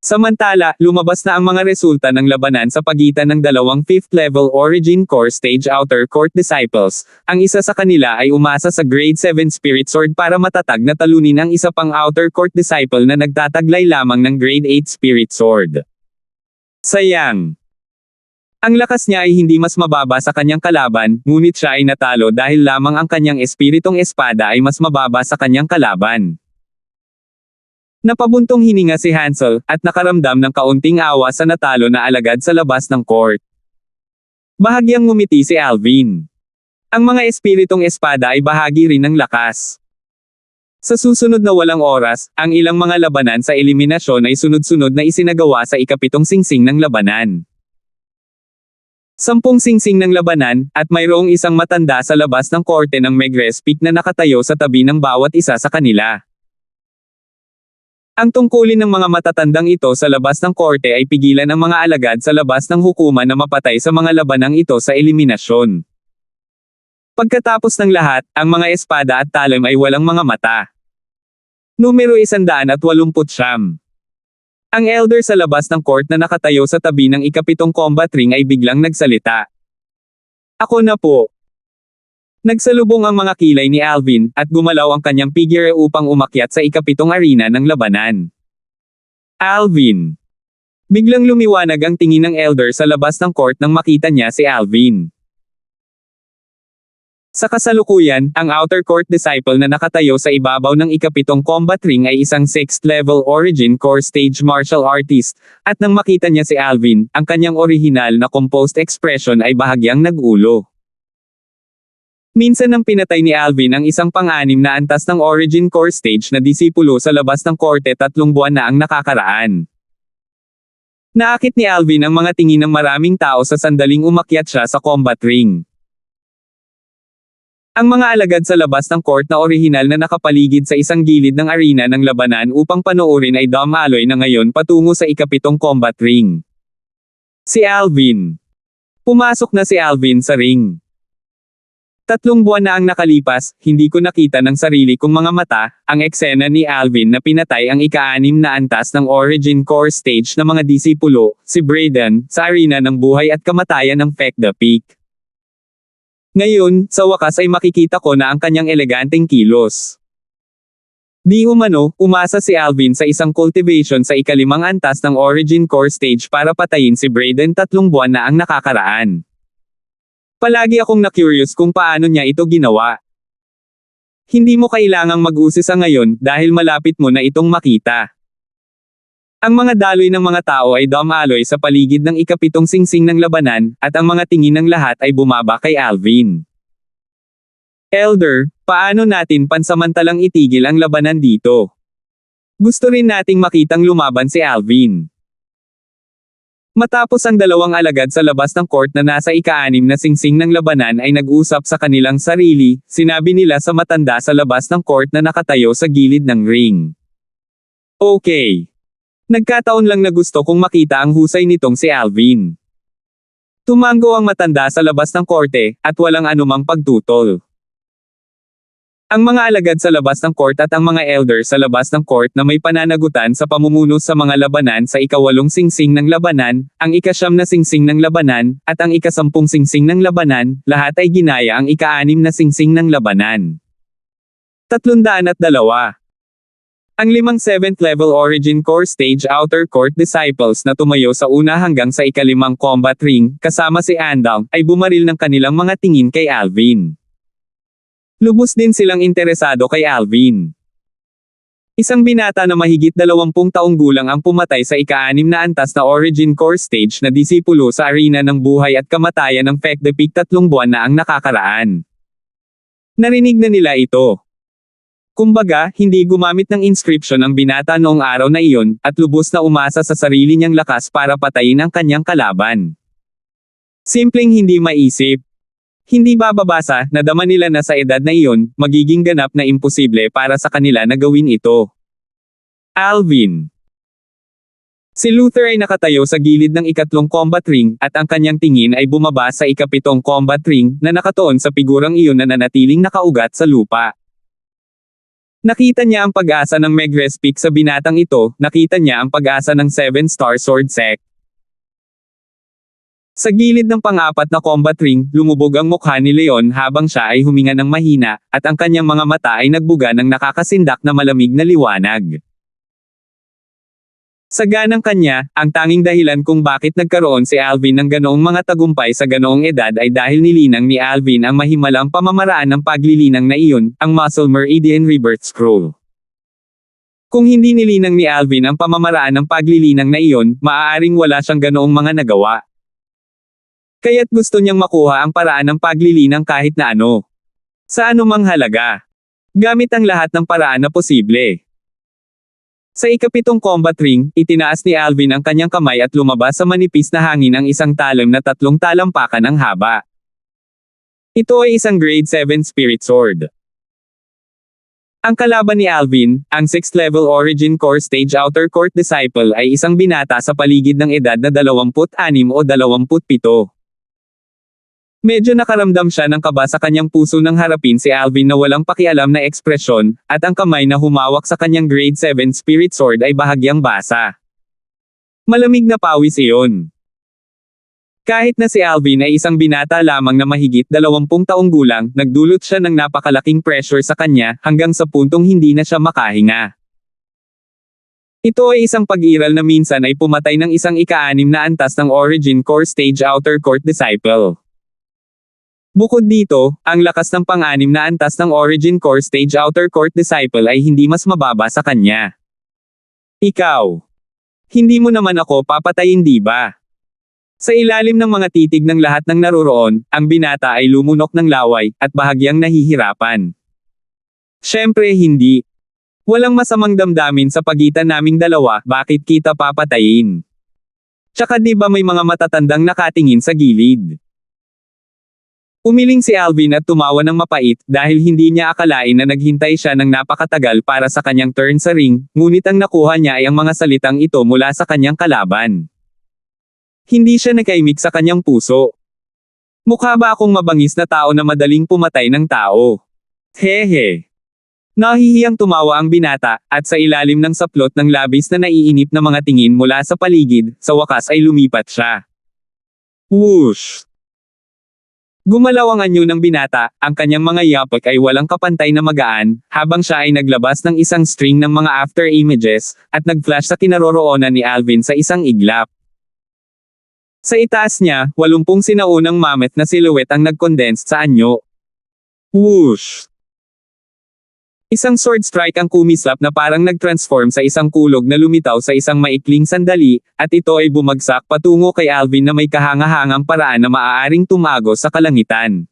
Samantala, lumabas na ang mga resulta ng labanan sa pagitan ng dalawang 5th Level Origin Core Stage Outer Court Disciples. Ang isa sa kanila ay umasa sa Grade 7 Spirit Sword para matatag na talunin ang isa pang Outer Court Disciple na nagtataglay lamang ng Grade 8 Spirit Sword. Sayang. Ang lakas niya ay hindi mas mababa sa kanyang kalaban, ngunit siya ay natalo dahil lamang ang kanyang espiritong espada ay mas mababa sa kanyang kalaban. Napabuntong hininga si Hansel, at nakaramdam ng kaunting awa sa natalo na alagad sa labas ng court. Bahagyang ngumiti si Alvin. Ang mga espiritong espada ay bahagi rin ng lakas. Sa susunod na walang oras, ang ilang mga labanan sa eliminasyon ay sunod-sunod na isinagawa sa ika-7 singsing ng labanan. 10 singsing ng labanan, at mayroong isang matanda sa labas ng korte ng Megrez Peak na nakatayo sa tabi ng bawat isa sa kanila. Ang tungkulin ng mga matatandang ito sa labas ng korte ay pigilan ang mga alagad sa labas ng hukuman na mapatay sa mga labanang ito sa eliminasyon. Pagkatapos ng lahat, ang mga espada at talim ay walang mga mata. Numero 189. Ang elder sa labas ng court na nakatayo sa tabi ng ika-7 combat ring ay biglang nagsalita. Ako na po. Nagsalubong ang mga kilay ni Alvin, at gumalaw ang kanyang figure upang umakyat sa ika-7 arena ng labanan. Alvin. Biglang lumiwanag ang tingin ng elder sa labas ng court nang makita niya si Alvin. Sa kasalukuyan, ang Outer Court Disciple na nakatayo sa ibabaw ng ika-7 combat ring ay isang 6th level Origin Core Stage martial artist, at nang makita niya si Alvin, ang kanyang orihinal na composed expression ay bahagyang nag-ulo. Minsan nang pinatay ni Alvin ang isang pang-6 na antas ng Origin Core Stage na disipulo sa labas ng korte 3 buwan na ang nakakaraan. Naakit ni Alvin ang mga tingin ng maraming tao sa sandaling umakyat siya sa combat ring. Ang mga alagad sa labas ng court na orihinal na nakapaligid sa isang gilid ng arena ng labanan upang panoorin ay dumaloy na ngayon patungo sa ika-7 combat ring. Si Alvin. Pumasok na si Alvin sa ring. 3 buwan na ang nakalipas, hindi ko nakita ng sarili kong mga mata, ang eksena ni Alvin na pinatay ang ika-6 na antas ng Origin Core Stage na mga disipulo, si Braden, sa arena ng buhay at kamatayan ng Fek the Peak. Ngayon, sa wakas ay makikita ko na ang kanyang eleganteng kilos. Di umano, umasa si Alvin sa isang cultivation sa ika-5 antas ng Origin Core Stage para patayin si Braden 3 buwan na ang nakakaraan. Palagi akong na-curious kung paano niya ito ginawa. Hindi mo kailangang mag-usisa ngayon dahil malapit mo na itong makita. Ang mga daloy ng mga tao ay dumaloy sa paligid ng ika-7 singsing ng labanan, at ang mga tingin ng lahat ay bumaba kay Alvin. Elder, paano natin pansamantalang itigil ang labanan dito? Gusto rin nating makitang lumaban si Alvin. Matapos ang dalawang alagad sa labas ng court na nasa ika-6 na singsing ng labanan ay nag-usap sa kanilang sarili, sinabi nila sa matanda sa labas ng court na nakatayo sa gilid ng ring. Okay. Nagkataon lang na gusto kong makita ang husay nitong si Alvin. Tumango ang matanda sa labas ng korte, at walang anumang pagtutol. Ang mga alagad sa labas ng court at ang mga elder sa labas ng court na may pananagutan sa pamumuno sa mga labanan sa ika-8 singsing ng labanan, ang ika-9 na singsing ng labanan, at ang ika-10 singsing ng labanan, lahat ay ginaya ang ika-6 na singsing ng labanan. 302. Ang 5 7th level Origin Core Stage Outer Court Disciples na tumayo sa una hanggang sa ika-5 combat ring, kasama si Andal, ay bumaril ng kanilang mga tingin kay Alvin. Lubos din silang interesado kay Alvin. Isang binata na mahigit 20 taong gulang ang pumatay sa ika-6 na antas na Origin Core Stage na disipulo sa arena ng buhay at kamatayan ng Fekdepik 3 buwan na ang nakakaraan. Narinig na nila ito. Kumbaga, hindi gumamit ng inscription ang binata noong araw na iyon, at lubos na umasa sa sarili niyang lakas para patayin ang kanyang kalaban. Simpleng hindi maisip. Hindi bababasa, nadama nila na sa edad na iyon, magiging ganap na imposible para sa kanila na gawin ito. Alvin. Si Luther ay nakatayo sa gilid ng ika-3 combat ring, at ang kanyang tingin ay bumaba sa ika-7 combat ring, na nakatuon sa figurang iyon na nanatiling nakaugat sa lupa. Nakita niya ang pag-asa ng Megrez Peak sa binatang ito, nakita niya ang pag-asa ng 7-star sword sect. Sa gilid ng pang-apat na combat ring, lumubog ang mukha ni Leon habang siya ay huminga ng mahina, at ang kanyang mga mata ay nagbuga ng nakakasindak na malamig na liwanag. Sa ganang kanya, ang tanging dahilan kung bakit nagkaroon si Alvin ng ganoong mga tagumpay sa ganoong edad ay dahil nilinang ni Alvin ang mahimalang pamamaraan ng paglilinang na iyon, ang Muscle Meridian Rebirth Scroll. Kung hindi nilinang ni Alvin ang pamamaraan ng paglilinang na iyon, maaaring wala siyang ganoong mga nagawa. Kaya't gusto niyang makuha ang paraan ng paglilinang kahit na ano. Sa anumang halaga. Gamit ang lahat ng paraan na posible. Sa ika-7 combat ring, itinaas ni Alvin ang kanyang kamay at lumabas sa manipis na hangin ang isang talim na 3 talampakan ang haba. Ito ay isang grade 7 spirit sword. Ang kalaban ni Alvin, ang 6th level Origin Core Stage Outer Court Disciple ay isang binata sa paligid ng edad na 26 o 27. Medyo nakaramdam siya ng kaba sa kanyang puso nang harapin si Alvin na walang pakialam na ekspresyon, at ang kamay na humawak sa kanyang grade 7 spirit sword ay bahagyang basa. Malamig na pawis iyon. Kahit na si Alvin ay isang binata lamang na mahigit 20 taong gulang, nagdulot siya ng napakalaking pressure sa kanya, hanggang sa puntong hindi na siya makahinga. Ito ay isang pag-iral na minsan ay pumatay ng isang ika-6 na antas ng Origin Core Stage Outer Court Disciple. Bukod dito, ang lakas ng pang-6 na antas ng Origin Core Stage Outer Court Disciple ay hindi mas mababa sa kanya. Ikaw. Hindi mo naman ako papatayin, di ba? Sa ilalim ng mga titig ng lahat ng naroroon, ang binata ay lumunok ng laway, at bahagyang nahihirapan. Siyempre hindi. Walang masamang damdamin sa pagitan naming dalawa, bakit kita papatayin? Tsaka di ba may mga matatandang nakatingin sa gilid? Umiling si Alvin at tumawa ng mapait, dahil hindi niya akalain na naghintay siya ng napakatagal para sa kanyang turn sa ring, ngunit ang nakuha niya ay ang mga salitang ito mula sa kanyang kalaban. Hindi siya nakaimik sa kanyang puso. Mukha ba akong mabangis na tao na madaling pumatay ng tao? Hehe. Nahihiyang tumawa ang binata, at sa ilalim ng saplot ng labis na naiinip na mga tingin mula sa paligid, sa wakas ay lumipat siya. Whoosh! Gumalaw ang anyo ng binata, ang kanyang mga yapak ay walang kapantay na magaan, habang siya ay naglabas ng isang string ng mga after images, at nag-flash sa kinaroroonan ni Alvin sa isang iglap. Sa itaas niya, 80 sinaunang mammoth na silhouette ang nag-condense sa anyo. Whoosh! Isang sword strike ang kumislap na parang nag-transform sa isang kulog na lumitaw sa isang maikling sandali, at ito ay bumagsak patungo kay Alvin na may kahangahangang paraan na maaaring tumago sa kalangitan.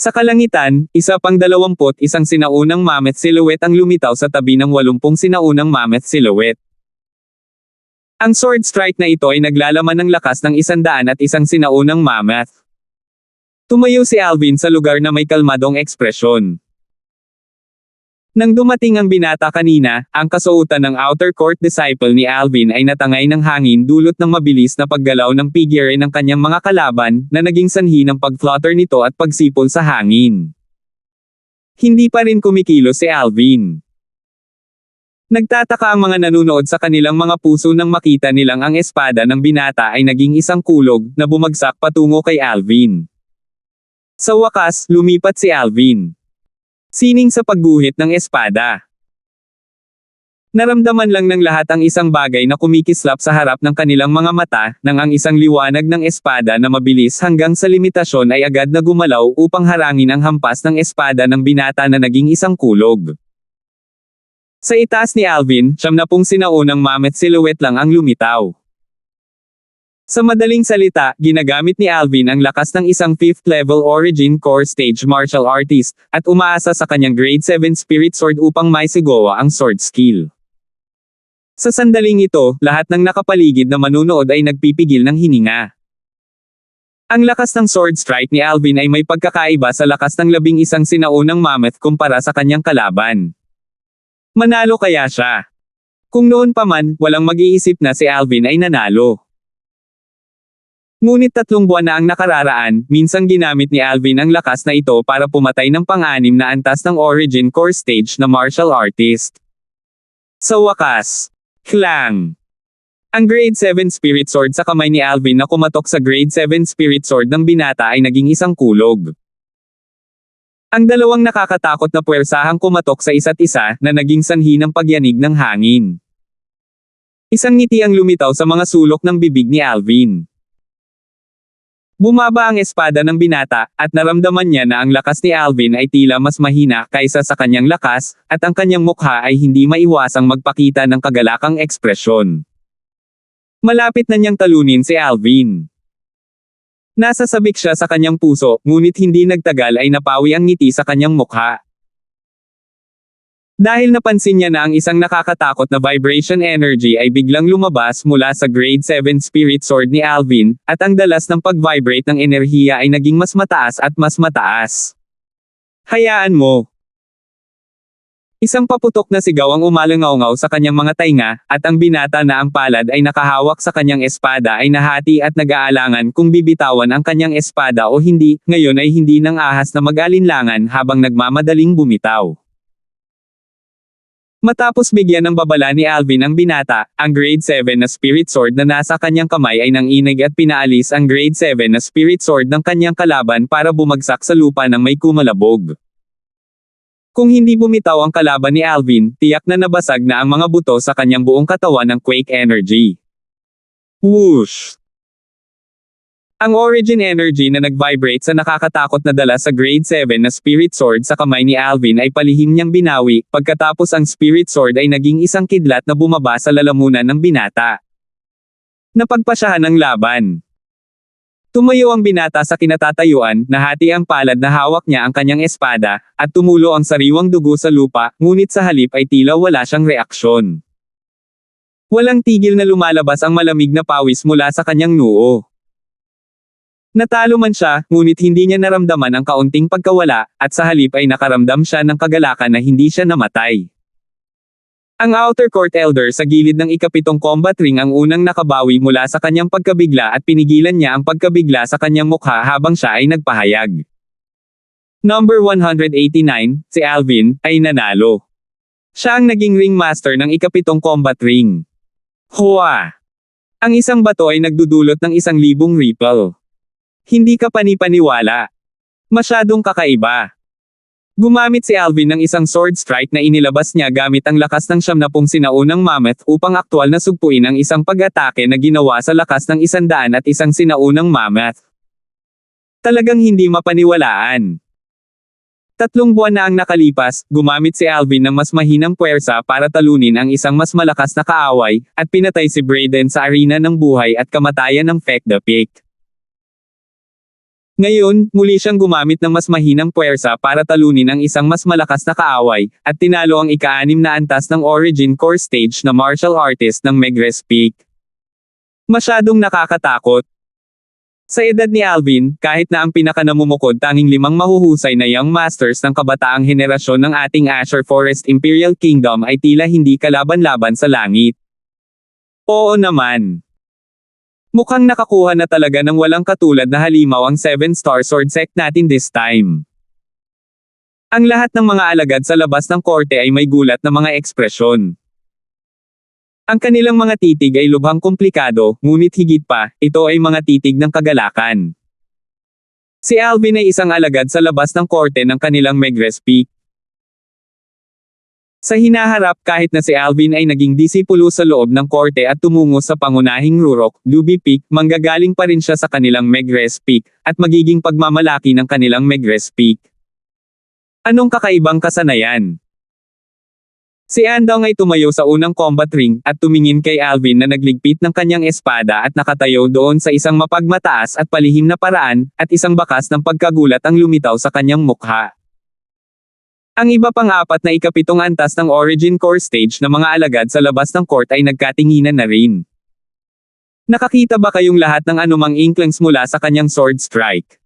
Sa kalangitan, isa pang 21 sinaunang mammoth silhouette ang lumitaw sa tabi ng 80 sinaunang mammoth silhouette. Ang sword strike na ito ay naglalaman ng lakas ng 101 sinaunang mammoth. Tumayo si Alvin sa lugar na may kalmadong ekspresyon. Nang dumating ang binata kanina, ang kasuotan ng outer court disciple ni Alvin ay natangay ng hangin dulot ng mabilis na paggalaw ng figure ng kanyang mga kalaban, na naging sanhi ng pag-flutter nito at pagsipol sa hangin. Hindi pa rin kumikilos si Alvin. Nagtataka ang mga nanunood sa kanilang mga puso nang makita nilang ang espada ng binata ay naging isang kulog na bumagsak patungo kay Alvin. Sa wakas, lumipat si Alvin. Sining sa pagguhit ng espada. Naramdaman lang ng lahat ang isang bagay na kumikislap sa harap ng kanilang mga mata, nang ang isang liwanag ng espada na mabilis hanggang sa limitasyon ay agad na gumalaw upang harangin ang hampas ng espada ng binata na naging isang kulog. Sa itaas ni Alvin, 70 sinaunang mammoth silhouette lang ang lumitaw. Sa madaling salita, ginagamit ni Alvin ang lakas ng isang 5th level origin core stage martial artist, at umaasa sa kanyang grade 7 spirit sword upang maisigawa ang sword skill. Sa sandaling ito, lahat ng nakapaligid na manunood ay nagpipigil ng hininga. Ang lakas ng sword strike ni Alvin ay may pagkakaiba sa lakas ng 11 sinaunang mammoth kumpara sa kanyang kalaban. Manalo kaya siya? Kung noon pa man, walang mag-iisip na si Alvin ay nanalo. Ngunit 3 buwan na ang nakararaan, minsang ginamit ni Alvin ang lakas na ito para pumatay ng pang-6 na antas ng origin core stage na martial artist. Sa wakas, clang! Ang grade 7 spirit sword sa kamay ni Alvin na kumatok sa grade 7 spirit sword ng binata ay naging isang kulog. Ang dalawang nakakatakot na puwersahang kumatok sa isa't isa na naging sanhi ng pagyanig ng hangin. Isang ngiti ang lumitaw sa mga sulok ng bibig ni Alvin. Bumaba ang espada ng binata, at naramdaman niya na ang lakas ni Alvin ay tila mas mahina kaysa sa kanyang lakas, at ang kanyang mukha ay hindi maiwasang magpakita ng kagalakang ekspresyon. Malapit na niyang talunin si Alvin. Nasasabik siya sa kanyang puso, ngunit hindi nagtagal ay napawi ang ngiti sa kanyang mukha. Dahil napansin niya na ang isang nakakatakot na vibration energy ay biglang lumabas mula sa grade 7 spirit sword ni Alvin, at ang dalas ng pag-vibrate ng enerhiya ay naging mas mataas at mas mataas. Hayaan mo. Isang paputok na sigaw ang umalangaw-ngaw sa kanyang mga tainga, at ang binata na ang palad ay nakahawak sa kanyang espada ay nahati at nag-aalangan kung bibitawan ang kanyang espada o hindi. Ngayon ay hindi nang ahas na mag-alinlangan habang nagmamadaling bumitaw. Matapos bigyan ng babala ni Alvin ang binata, ang grade 7 na spirit sword na nasa kanyang kamay ay nanginig at pinaalis ang grade 7 na spirit sword ng kanyang kalaban para bumagsak sa lupa ng may kumalabog. Kung hindi bumitaw ang kalaban ni Alvin, tiyak na nabasag na ang mga buto sa kanyang buong katawan ng quake energy. Whoosh! Ang origin energy na nag-vibrate sa nakakatakot na dala sa grade 7 na spirit sword sa kamay ni Alvin ay palihim niyang binawi, pagkatapos ang spirit sword ay naging isang kidlat na bumaba sa lalamunan ng binata. Napagpasyahan ang laban. Tumayo ang binata sa kinatatayuan, nahati ang palad na hawak niya ang kanyang espada, at tumulo ang sariwang dugo sa lupa, ngunit sa halip ay tila wala siyang reaksyon. Walang tigil na lumalabas ang malamig na pawis mula sa kanyang noo. Natalo man siya, ngunit hindi niya naramdaman ang kaunting pagkawala, at sa halip ay nakaramdam siya ng kagalakan na hindi siya namatay. Ang Outer Court Elder sa gilid ng ika-7 combat ring ang unang nakabawi mula sa kanyang pagkabigla at pinigilan niya ang pagkabigla sa kanyang mukha habang siya ay nagpahayag. Number 189, si Alvin, ay nanalo. Siya ang naging ringmaster ng ika-7 combat ring. Hua! Ang isang bato ay nagdudulot ng 1,000 ripple. Hindi ka panipaniwala. Masyadong kakaiba. Gumamit si Alvin ng isang sword strike na inilabas niya gamit ang lakas ng 70 sinaunang mammoth upang aktwal na sugpuin ang isang pag-atake na ginawa sa lakas ng 101 sinaunang mammoth. Talagang hindi mapaniwalaan. 3 buwan na ang nakalipas, gumamit si Alvin ng mas mahinang puwersa para talunin ang isang mas malakas na kaaway, at pinatay si Brayden sa arena ng buhay at kamatayan ng Feck the Pick. Ngayon, muli siyang gumamit ng mas mahinang puwersa para talunin ang isang mas malakas na kaaway, at tinalo ang ika-6 na antas ng origin core stage na martial artist ng Megrez Peak. Masyadong nakakatakot. Sa edad ni Alvin, kahit na ang pinakanamumukod tanging 5 mahuhusay na young masters ng kabataang henerasyon ng ating Azure Forest Imperial Kingdom ay tila hindi kalaban-laban sa langit. Oo naman. Mukhang nakakuha na talaga ng walang katulad na halimaw ang 7-star sword sect natin this time. Ang lahat ng mga alagad sa labas ng korte ay may gulat na mga ekspresyon. Ang kanilang mga titig ay lubhang komplikado, ngunit higit pa, ito ay mga titig ng kagalakan. Si Alvin ay isang alagad sa labas ng korte ng kanilang Megrez Peak. Sa hinaharap kahit na si Alvin ay naging disipulo sa loob ng korte at tumungo sa pangunahing Rurok, Luby Peak, manggagaling pa rin siya sa kanilang Megrez Peak, at magiging pagmamalaki ng kanilang Megrez Peak. Anong kakaibang kasanayan? Si Andong ay tumayo sa unang combat ring, at tumingin kay Alvin na nagligpit ng kanyang espada at nakatayo doon sa isang mapagmataas at palihim na paraan, at isang bakas ng pagkagulat ang lumitaw sa kanyang mukha. Ang iba pang apat na ikapitong antas ng Origin Core Stage na mga alagad sa labas ng court ay nagkatinginan na rin. Nakakita ba kayong lahat ng anumang inklings mula sa kanyang sword strike?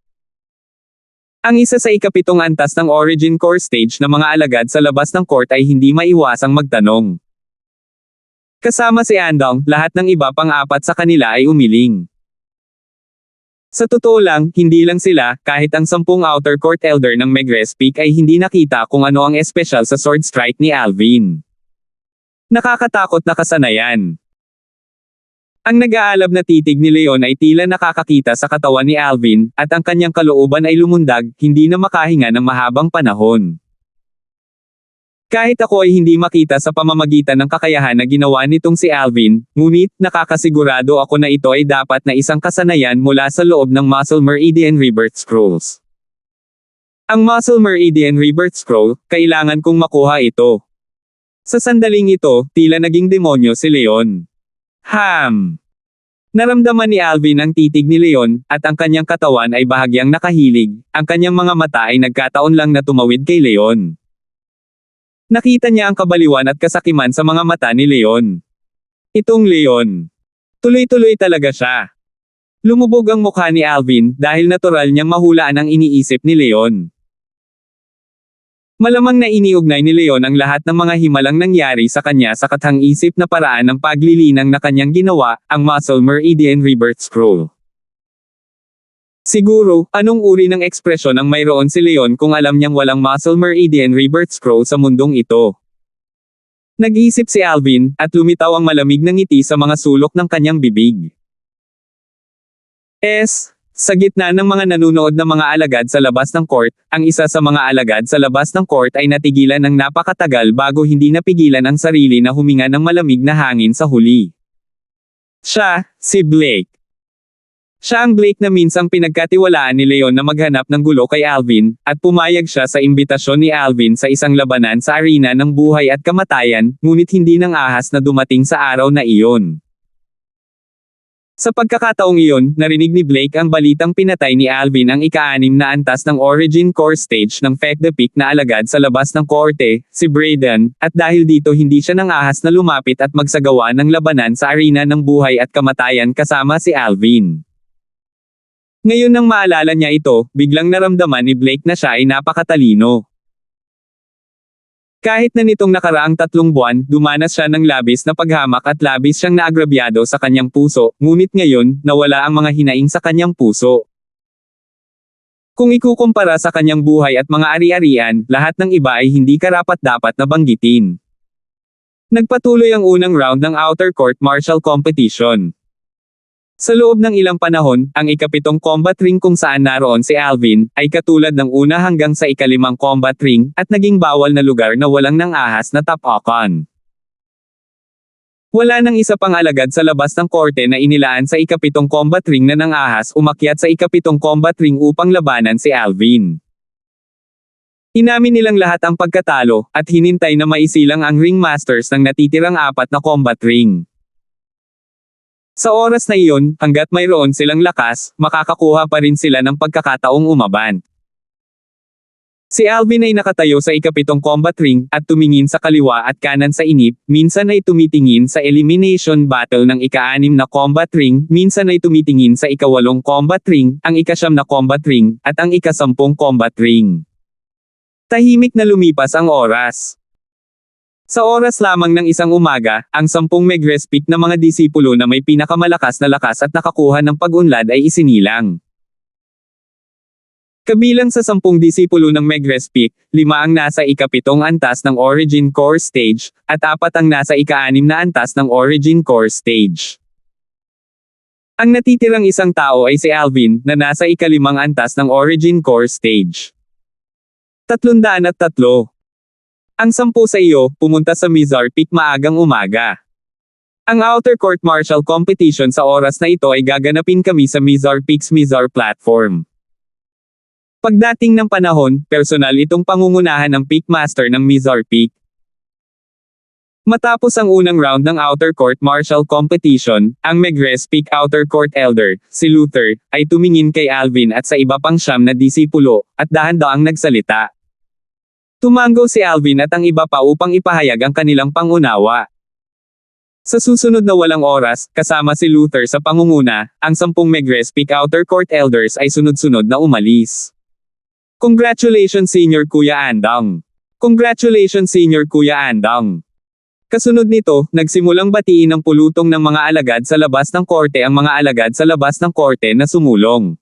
Ang isa sa ikapitong antas ng Origin Core Stage na mga alagad sa labas ng court ay hindi maiwasang magtanong. Kasama si Andong, lahat ng iba pang apat sa kanila ay umiling. Sa totoo lang, hindi lang sila, kahit ang 10 Outer Court Elder ng Megrez Peak ay hindi nakita kung ano ang espesyal sa sword strike ni Alvin. Nakakatakot na kasanayan. Ang nag-aalab na titig ni Leon ay tila nakakakita sa katawan ni Alvin, at ang kanyang kalooban ay lumundag, hindi na makahinga ng mahabang panahon. Kahit ako ay hindi makita sa pamamagitan ng kakayahan na ginawa nitong si Alvin, ngunit, nakakasigurado ako na ito ay dapat na isang kasanayan mula sa loob ng Muscle Meridian Rebirth Scrolls. Ang Muscle Meridian Rebirth Scroll, kailangan kong makuha ito. Sa sandaling ito, tila naging demonyo si Leon. Naramdaman ni Alvin ang titig ni Leon, at ang kanyang katawan ay bahagyang nakahilig, ang kanyang mga mata ay nagkataon lang na tumawid kay Leon. Nakita niya ang kabaliwan at kasakiman sa mga mata ni Leon. Itong Leon. Tuloy-tuloy talaga siya. Lumubog ang mukha ni Alvin dahil natural niyang mahulaan ang iniisip ni Leon. Malamang na iniugnay ni Leon ang lahat ng mga himalang nangyari sa kanya sa kathang-isip na paraan ng paglilinang na kanyang ginawa, ang Muscle Meridian Rebirth Scroll. Siguro, anong uri ng ekspresyon ang mayroon si Leon kung alam niyang walang Muscle Meridian Rebirth Scroll sa mundong ito? Nag-iisip si Alvin, at lumitaw ang malamig na ngiti sa mga sulok ng kanyang bibig. Sa gitna ng mga nanunood na mga alagad sa labas ng court, ang isa sa mga alagad sa labas ng court ay natigilan ng napakatagal bago hindi napigilan ang sarili na huminga ng malamig na hangin sa huli. Siya, si Blake. Siya ang Blake na minsang pinagkatiwalaan ni Leon na maghanap ng gulo kay Alvin, at pumayag siya sa imbitasyon ni Alvin sa isang labanan sa arena ng buhay at kamatayan, ngunit hindi nang ahas na dumating sa araw na iyon. Sa pagkakataong iyon, narinig ni Blake ang balitang pinatay ni Alvin ang ika-6 na antas ng Origin Core Stage ng Feck the Peak na alagad sa labas ng korte, si Braden, at dahil dito hindi siya nang ahas na lumapit at magsagawa ng labanan sa arena ng buhay at kamatayan kasama si Alvin. Ngayon nang maalala niya ito, biglang naramdaman ni Blake na siya ay napakatalino. Kahit na nitong nakaraang 3 buwan, dumanas siya ng labis na paghamak at labis siyang naagrabyado sa kanyang puso, ngunit ngayon, nawala ang mga hinaing sa kanyang puso. Kung ikukumpara sa kanyang buhay at mga ari-arian, lahat ng iba ay hindi karapat-dapat na banggitin. Nagpatuloy ang unang round ng Outer Court Martial Competition. Sa loob ng ilang panahon, ang ikapitong combat ring kung saan naroon si Alvin, ay katulad ng una hanggang sa ika-5 combat ring, at naging bawal na lugar na walang nang ahas na tapakan. Wala nang isa pang alagad sa labas ng korte na inilaan sa ikapitong combat ring na nang ahas umakyat sa ikapitong combat ring upang labanan si Alvin. Inamin nilang lahat ang pagkatalo, at hinintay na maisilang ang ringmasters ng natitirang 4 na combat ring. Sa oras na iyon, hanggat mayroon silang lakas, makakakuha pa rin sila ng pagkakataong umaban. Si Alvin ay nakatayo sa ikapitong combat ring, at tumingin sa kaliwa at kanan sa inip, minsan ay tumitingin sa elimination battle ng ika-6 na combat ring, minsan ay tumitingin sa ika-8 combat ring, ang ika-9 na combat ring, at ang ika-10 combat ring. Tahimik na lumipas ang oras. Sa oras lamang ng isang umaga, ang 10 Megrez Peak na mga disipulo na may pinakamalakas na lakas at nakakuha ng pag-unlad ay isinilang. Kabilang sa 10 disipulo ng Megrez Peak, 5 ang nasa ika-7 antas ng Origin Core Stage, at 4 ang nasa ika-6 na antas ng Origin Core Stage. Ang natitirang isang tao ay si Alvin, na nasa ika-5 antas ng Origin Core Stage. 303. Ang 10 sa iyo, pumunta sa Mizar Peak maagang umaga. Ang Outer Court Martial Competition sa oras na ito ay gaganapin kami sa Mizar Peak's Mizar Platform. Pagdating ng panahon, personal itong pangungunahan ng Peak Master ng Mizar Peak. Matapos ang unang round ng Outer Court Martial Competition, ang Megrez Peak Outer Court Elder, si Luther, ay tumingin kay Alvin at sa iba pang 9 na disipulo, at dahan-daang nagsalita. Tumango si Alvin at ang iba pa upang ipahayag ang kanilang pangunawa. Sa susunod na walang oras, kasama si Luther sa pangunguna, ang 10 Megrez Peak Outer Court Elders ay sunod-sunod na umalis. Congratulations Senior Kuya Andong! Congratulations Senior Kuya Andong! Kasunod nito, nagsimulang batiin ng pulutong ng mga alagad sa labas ng korte ang mga alagad sa labas ng korte na sumulong.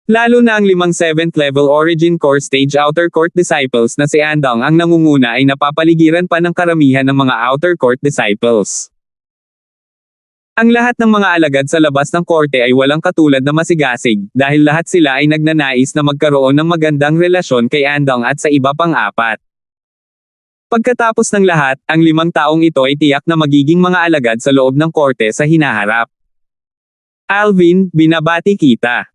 Lalo na ang 5 7th level Origin Core Stage Outer Court Disciples na si Andong ang nangunguna ay napapaligiran pa ng karamihan ng mga Outer Court Disciples. Ang lahat ng mga alagad sa labas ng korte ay walang katulad na masigasig, dahil lahat sila ay nagnanais na magkaroon ng magandang relasyon kay Andong at sa iba pang 4. Pagkatapos ng lahat, ang 5 taong ito ay tiyak na magiging mga alagad sa loob ng korte sa hinaharap. Alvin, binabati kita.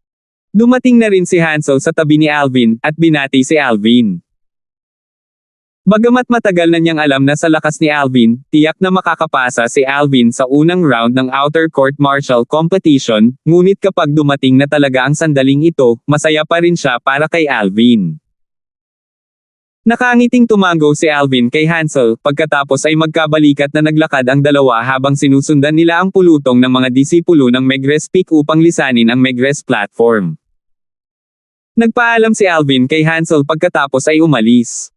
Dumating na rin si Hansel sa tabi ni Alvin, at binati si Alvin. Bagamat matagal na niyang alam na sa lakas ni Alvin, tiyak na makakapasa si Alvin sa unang round ng Outer Court Martial Competition, ngunit kapag dumating na talaga ang sandaling ito, masaya pa rin siya para kay Alvin. Nakangiting tumango si Alvin kay Hansel, pagkatapos ay magkabalikat na naglakad ang dalawa habang sinusundan nila ang pulutong ng mga disipulo ng Megrez Peak upang lisanin ang Megrez Platform. Nagpaalam si Alvin kay Hansel pagkatapos ay umalis.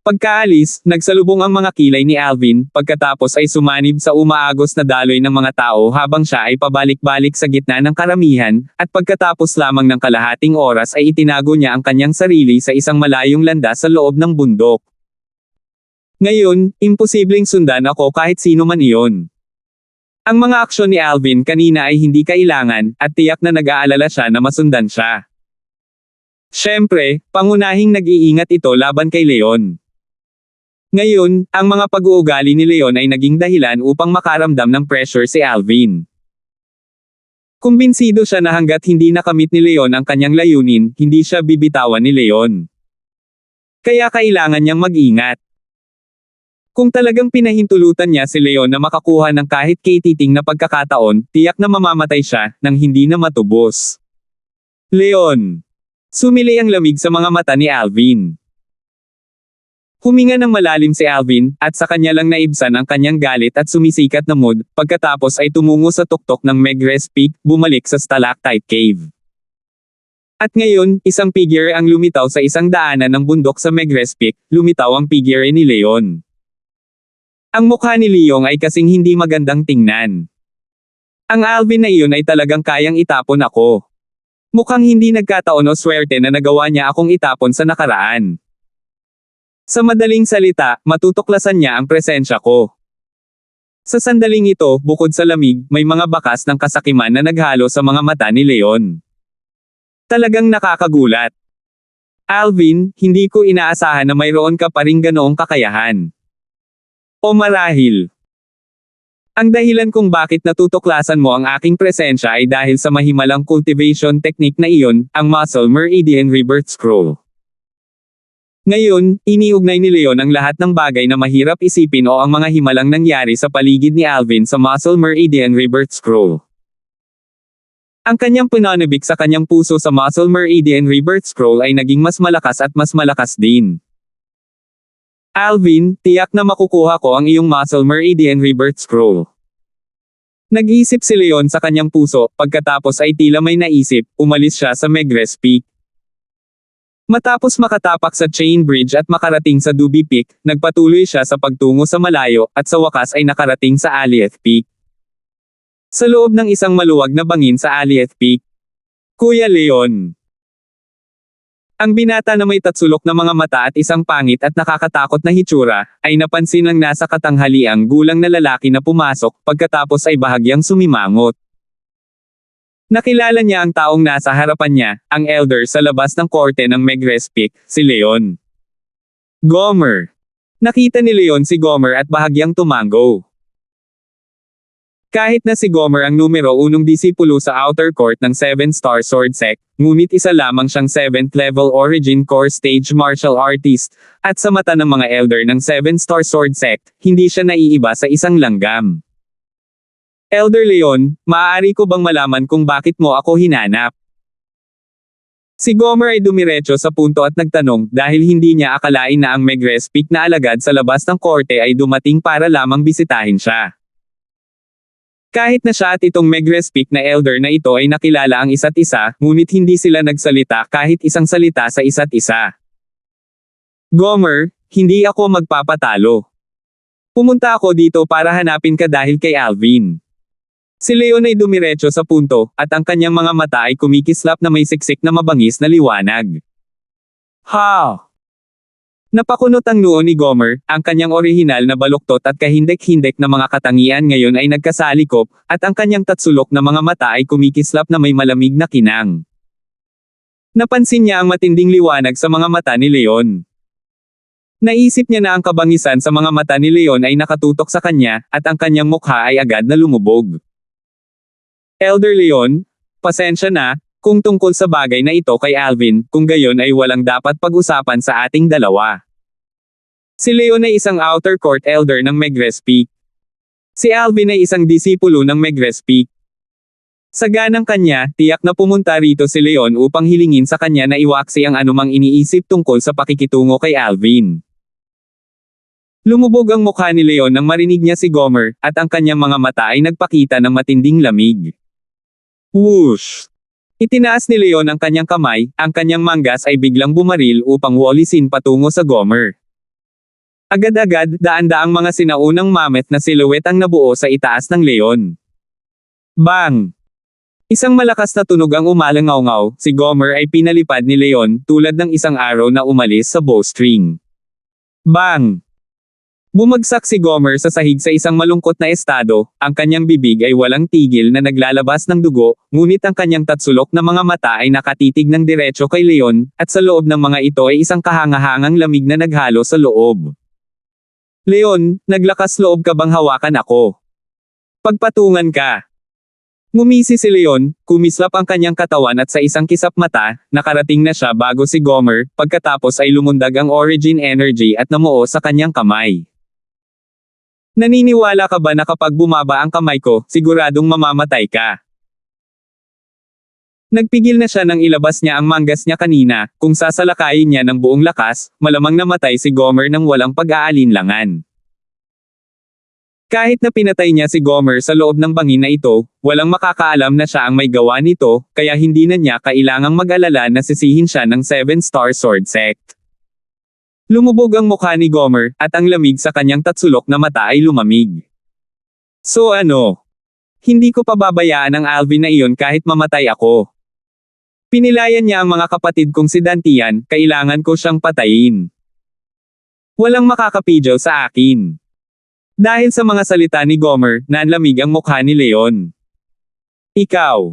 Pagkaalis, nagsalubong ang mga kilay ni Alvin, pagkatapos ay sumanib sa umaagos na daloy ng mga tao habang siya ay pabalik-balik sa gitna ng karamihan, at pagkatapos lamang ng kalahating oras ay itinago niya ang kanyang sarili sa isang malayong landas sa loob ng bundok. Ngayon, imposibleng sundan ako kahit sino man iyon. Ang mga aksyon ni Alvin kanina ay hindi kailangan, at tiyak na nag-aalala siya na masundan siya. Siyempre, pangunahing nag-iingat ito laban kay Leon. Ngayon, ang mga pag-uugali ni Leon ay naging dahilan upang makaramdam ng pressure si Alvin. Kumbinsido siya na hanggat hindi nakamit ni Leon ang kanyang layunin, hindi siya bibitawan ni Leon. Kaya kailangan niyang mag-ingat. Kung talagang pinahintulutan niya si Leon na makakuha ng kahit katiting na pagkakataon, tiyak na mamamatay siya, nang hindi na matubos. Leon! Sumili ang lamig sa mga mata ni Alvin. Huminga ng malalim si Alvin, at sa kanya lang naibsan ang kanyang galit at sumisikat na mood, pagkatapos ay tumungo sa tuktok ng Megrez Peak, bumalik sa Stalactite Cave. At ngayon, isang figure ang lumitaw sa isang daanan ng bundok sa Megrez Peak, lumitaw ang figure ni Leon. Ang mukha ni Leon ay kasing hindi magandang tingnan. Ang Alvin na iyon ay talagang kayang itapon ako. Mukhang hindi nagkataon o swerte na nagawa niya akong itapon sa nakaraan. Sa madaling salita, matutuklasan niya ang presensya ko. Sa sandaling ito, bukod sa lamig, may mga bakas ng kasakiman na naghalo sa mga mata ni Leon. Talagang nakakagulat. Alvin, hindi ko inaasahan na mayroon ka pa ring ganoong kakayahan. O marahil, ang dahilan kung bakit natutuklasan mo ang aking presensya ay dahil sa mahimalang cultivation technique na iyon, ang Muscle Meridian Rebirth Scroll. Ngayon, iniugnay ni Leon ang lahat ng bagay na mahirap isipin o ang mga himalang nangyari sa paligid ni Alvin sa Muscle Meridian Rebirth Scroll. Ang kanyang pinanibik sa kanyang puso sa Muscle Meridian Rebirth Scroll ay naging mas malakas at mas malakas din. Alvin, tiyak na makukuha ko ang iyong Muscle Meridian Rebirth Scroll. Nag-iisip si Leon sa kanyang puso, pagkatapos ay tila may naisip, umalis siya sa Megrez Peak. Matapos makatapak sa Chain Bridge at makarating sa Duby Peak, nagpatuloy siya sa pagtungo sa malayo, at sa wakas ay nakarating sa Alieth Peak. Sa loob ng isang maluwag na bangin sa Alieth Peak, Kuya Leon. Ang binata na may tatsulok na mga mata at isang pangit at nakakatakot na hitsura, ay napansin ng nasa katanghaliang gulang na lalaki na pumasok, pagkatapos ay bahagyang sumimangot. Nakilala niya ang taong nasa harapan niya, ang elder sa labas ng korte ng Megrespik, si Leon. Gomer. Nakita ni Leon si Gomer at bahagyang tumango. Kahit na si Gomer ang numero 1 disipulo sa outer court ng 7-star sword sect, ngunit isa lamang siyang 7th level origin core stage martial artist, at sa mata ng mga elder ng 7-star sword sect, hindi siya naiiba sa isang langgam. Elder Leon, maaari ko bang malaman kung bakit mo ako hinanap? Si Gomer ay dumiretso sa punto at nagtanong dahil hindi niya akalain na ang Megrespik na alagad sa labas ng korte ay dumating para lamang bisitahin siya. Kahit na siya at itong Megrespik na elder na ito ay nakilala ang isa't isa, ngunit hindi sila nagsalita kahit isang salita sa isa't isa. Gomer, hindi ako magpapatalo. Pumunta ako dito para hanapin ka dahil kay Alvin. Si Leon ay dumiretso sa punto, at ang kanyang mga mata ay kumikislap na may siksik na mabangis na liwanag. Ha! Napakunot ang noo ni Gomer, ang kanyang orihinal na baluktot at kahindek-hindek na mga katangian ngayon ay nagkasalikop, at ang kanyang tatsulok na mga mata ay kumikislap na may malamig na kinang. Napansin niya ang matinding liwanag sa mga mata ni Leon. Naisip niya na ang kabangisan sa mga mata ni Leon ay nakatutok sa kanya, at ang kanyang mukha ay agad na lumubog. Elder Leon, pasensya na, kung tungkol sa bagay na ito kay Alvin, kung gayon ay walang dapat pag-usapan sa ating dalawa. Si Leon ay isang outer court elder ng Megrespik. Si Alvin ay isang disipulo ng Megrespik. Sa ganang kanya, tiyak na pumunta rito si Leon upang hilingin sa kanya na iwaksi ang anumang iniisip tungkol sa pakikitungo kay Alvin. Lumubog ang mukha ni Leon nang marinig niya si Gomer, at ang kanyang mga mata ay nagpakita ng matinding lamig. Whoosh! Itinaas ni Leon ang kanyang kamay, ang kanyang manggas ay biglang bumaril upang walisin patungo sa Gomer. Agad-agad, daan-daang mga sinaunang mammoth na silhouette ang nabuo sa itaas ng Leon. Bang! Isang malakas na tunog ang umalangaw-ngaw, si Gomer ay pinalipad ni Leon tulad ng isang arrow na umalis sa bowstring. Bang! Bumagsak si Gomer sa sahig sa isang malungkot na estado, ang kanyang bibig ay walang tigil na naglalabas ng dugo, ngunit ang kanyang tatsulok na mga mata ay nakatitig ng diretso kay Leon, at sa loob ng mga ito ay isang kahangahangang lamig na naghalo sa loob. Leon, naglakas loob ka bang hawakan ako? Pagpatungan ka. Ngumisi si Leon, kumislap ang kanyang katawan at sa isang kisap mata, nakarating na siya bago si Gomer, pagkatapos ay lumundag ang origin energy at namuo sa kanyang kamay. Naniniwala ka ba na kapag bumaba ang kamay ko, siguradong mamamatay ka? Nagpigil na siya nang ilabas niya ang manggas niya kanina, kung sasalakayin niya ng buong lakas, malamang namatay si Gomer nang walang pag-aalinlangan. Kahit na pinatay niya si Gomer sa loob ng bangin na ito, walang makakaalam na siya ang may gawa nito, kaya hindi na niya kailangang mag-alala na sisihin siya ng 7-star sword sect. Lumubog ang mukha ni Gomer, at ang lamig sa kanyang tatsulok na mata ay lumamig. So ano? Hindi ko pababayaan ang Alvin na iyon kahit mamatay ako. Pinilayan niya ang mga kapatid kong si Dantian, kailangan ko siyang patayin. Walang makakapidyo sa akin. Dahil sa mga salita ni Gomer, nanlamig ang mukha ni Leon. Ikaw.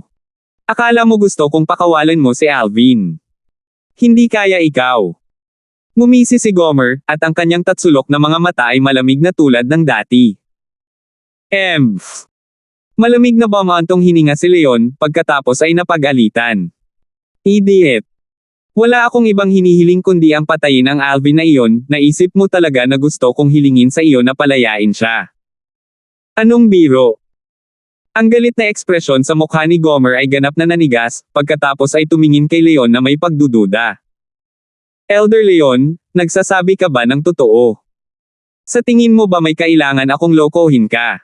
Akala mo gusto kong pakawalan mo si Alvin. Hindi kaya ikaw. Ngumisi si Gomer, at ang kanyang tatsulok na mga mata ay malamig na tulad ng dati. Emph! Malamig na bumantong hininga si Leon, pagkatapos ay napag-alitan. Idiot! Wala akong ibang hinihiling kundi ang patayin ang Alvin na iyon, naisip mo talaga na gusto kong hilingin sa iyo na palayain siya. Anong biro? Ang galit na ekspresyon sa mukha ni Gomer ay ganap na nanigas, pagkatapos ay tumingin kay Leon na may pagdududa. Elder Leon, nagsasabi ka ba ng totoo? Sa tingin mo ba may kailangan akong lokohin ka?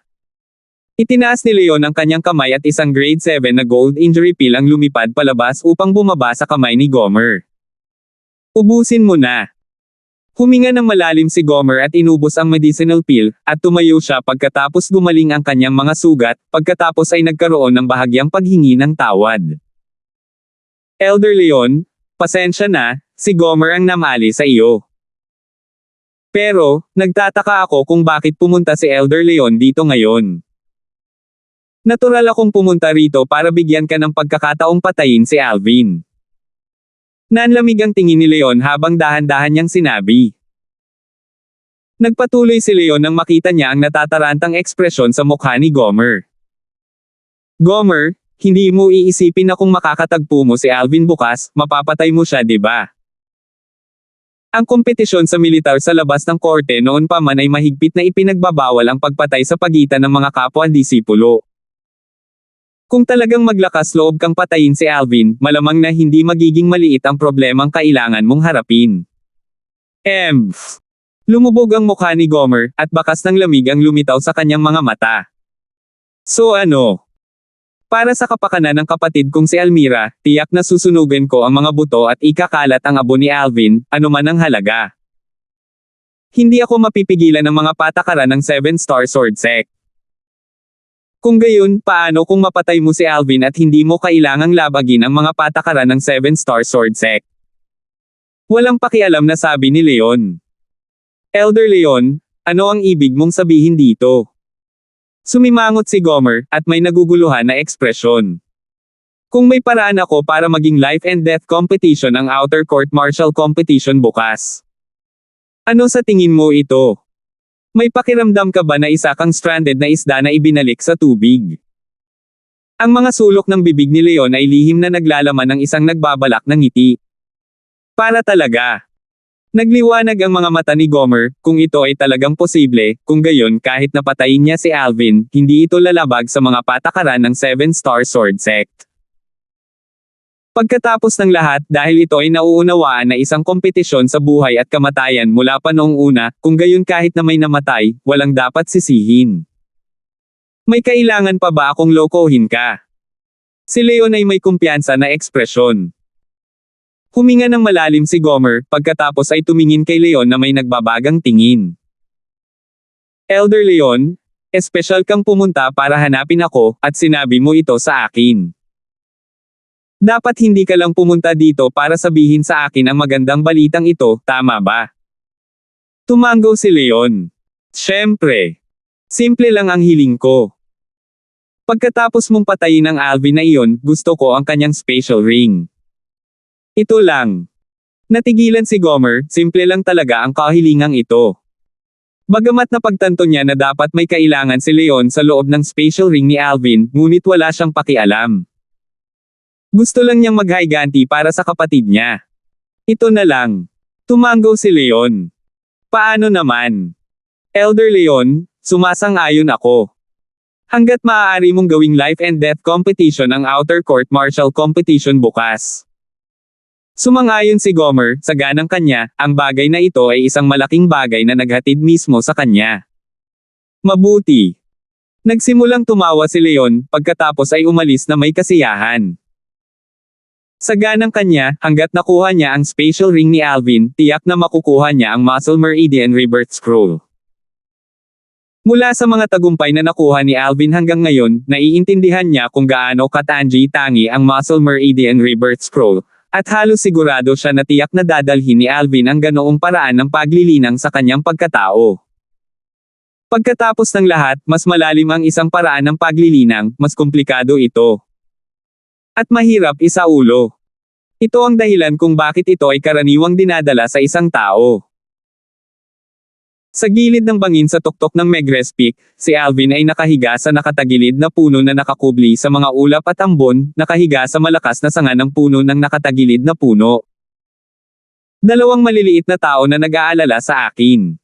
Itinaas ni Leon ang kanyang kamay at isang grade 7 na gold injury pill ang lumipad palabas upang bumaba sa kamay ni Gomer. Ubusin mo na. Huminga ng malalim si Gomer at inubos ang medicinal pill, at tumayo siya pagkatapos gumaling ang kanyang mga sugat, pagkatapos ay nagkaroon ng bahagyang paghingi ng tawad. Elder Leon, pasensya na, si Gomer ang namali sa iyo. Pero, nagtataka ako kung bakit pumunta si Elder Leon dito ngayon. Natural akong pumunta rito para bigyan ka ng pagkakataong patayin si Alvin. Nanlamig ang tingin ni Leon habang dahan-dahan niyang sinabi. Nagpatuloy si Leon nang makita niya ang natatarantang ekspresyon sa mukha ni Gomer. Gomer, hindi mo iisipin na kung makakatagpo mo si Alvin bukas, mapapatay mo siya, di ba? Ang kompetisyon sa militar sa labas ng korte noon pa man ay mahigpit na ipinagbabawal ang pagpatay sa pagitan ng mga kapwa-disipulo. Kung talagang maglakas loob kang patayin si Alvin, malamang na hindi magiging maliit ang problemang kailangan mong harapin. Lumubog ang mukha ni Gomer, at bakas ng lamig ang lumitaw sa kanyang mga mata. So ano? Para sa kapakanan ng kapatid kong si Almira, tiyak na susunugin ko ang mga buto at ikakalat ang abo ni Alvin, anuman ang halaga. Hindi ako mapipigilan ng mga patakaran ng 7-Star Sword Sect. Kung gayon, paano kung mapatay mo si Alvin at hindi mo kailangang labagin ang mga patakaran ng 7-Star Sword Sect? Walang pakialam na sabi ni Leon. Elder Leon, ano ang ibig mong sabihin dito? Sumimangot si Gomer, at may naguguluhan na ekspresyon. Kung may paraan ako para maging life and death competition ang outer court martial competition bukas. Ano sa tingin mo ito? May pakiramdam ka ba na isa kang stranded na isda na ibinalik sa tubig? Ang mga sulok ng bibig ni Leon ay lihim na naglalaman ng isang nagbabalak ng ngiti. Para talaga. Nagliwanag ang mga mata ni Gomer, kung ito ay talagang posible, kung gayon kahit napatayin niya si Alvin, hindi ito lalabag sa mga patakaran ng 7-Star Sword Sect. Pagkatapos ng lahat, dahil ito ay nauunawaan na isang kompetisyon sa buhay at kamatayan mula pa noong una, kung gayon kahit na may namatay, walang dapat sisihin. May kailangan pa ba akong lokohin ka? Si Leon ay may kumpiyansa na ekspresyon. Huminga ng malalim si Gomer, pagkatapos ay tumingin kay Leon na may nagbabagang tingin. Elder Leon, espesyal kang pumunta para hanapin ako, at sinabi mo ito sa akin. Dapat hindi ka lang pumunta dito para sabihin sa akin ang magandang balitang ito, tama ba? Tumango si Leon. Siyempre. Simple lang ang hiling ko. Pagkatapos mong patayin ang Alvin na iyon, gusto ko ang kanyang special ring. Ito lang. Natigilan si Gomer, simple lang talaga ang kahilingang ito. Bagamat napagtanto niya na dapat may kailangan si Leon sa loob ng special ring ni Alvin, ngunit wala siyang pakialam. Gusto lang niyang maghayganti para sa kapatid niya. Ito na lang. Tumango si Leon. Paano naman? Elder Leon, sumasang-ayon ako. Hanggat maaari mong gawing life and death competition ang outer court martial competition bukas. Sumang-ayon si Gomer, sa ganang kanya, ang bagay na ito ay isang malaking bagay na naghatid mismo sa kanya. Mabuti. Nagsimulang tumawa si Leon, pagkatapos ay umalis na may kasiyahan. Sa ganang kanya, hanggat nakuha niya ang special ring ni Alvin, tiyak na makukuha niya ang Muscle Meridian Rebirth Scroll. Mula sa mga tagumpay na nakuha ni Alvin hanggang ngayon, naiintindihan niya kung gaano katangi-tangi ang Muscle Meridian Rebirth Scroll. At halos sigurado siya na tiyak na dadalhin ni Alvin ang ganoong paraan ng paglilinang sa kanyang pagkatao. Pagkatapos ng lahat, mas malalim ang isang paraan ng paglilinang, mas komplikado ito. At mahirap isaulo. Ito ang dahilan kung bakit ito ay karaniwang dinadala sa isang tao. Sa gilid ng bangin sa tuktok ng Megrez Peak, si Alvin ay nakahiga sa nakatagilid na puno na nakakubli sa mga ulap at ambon, nakahiga sa malakas na sanga ng puno ng nakatagilid na puno. Dalawang maliliit na tao na nag-aalala sa akin.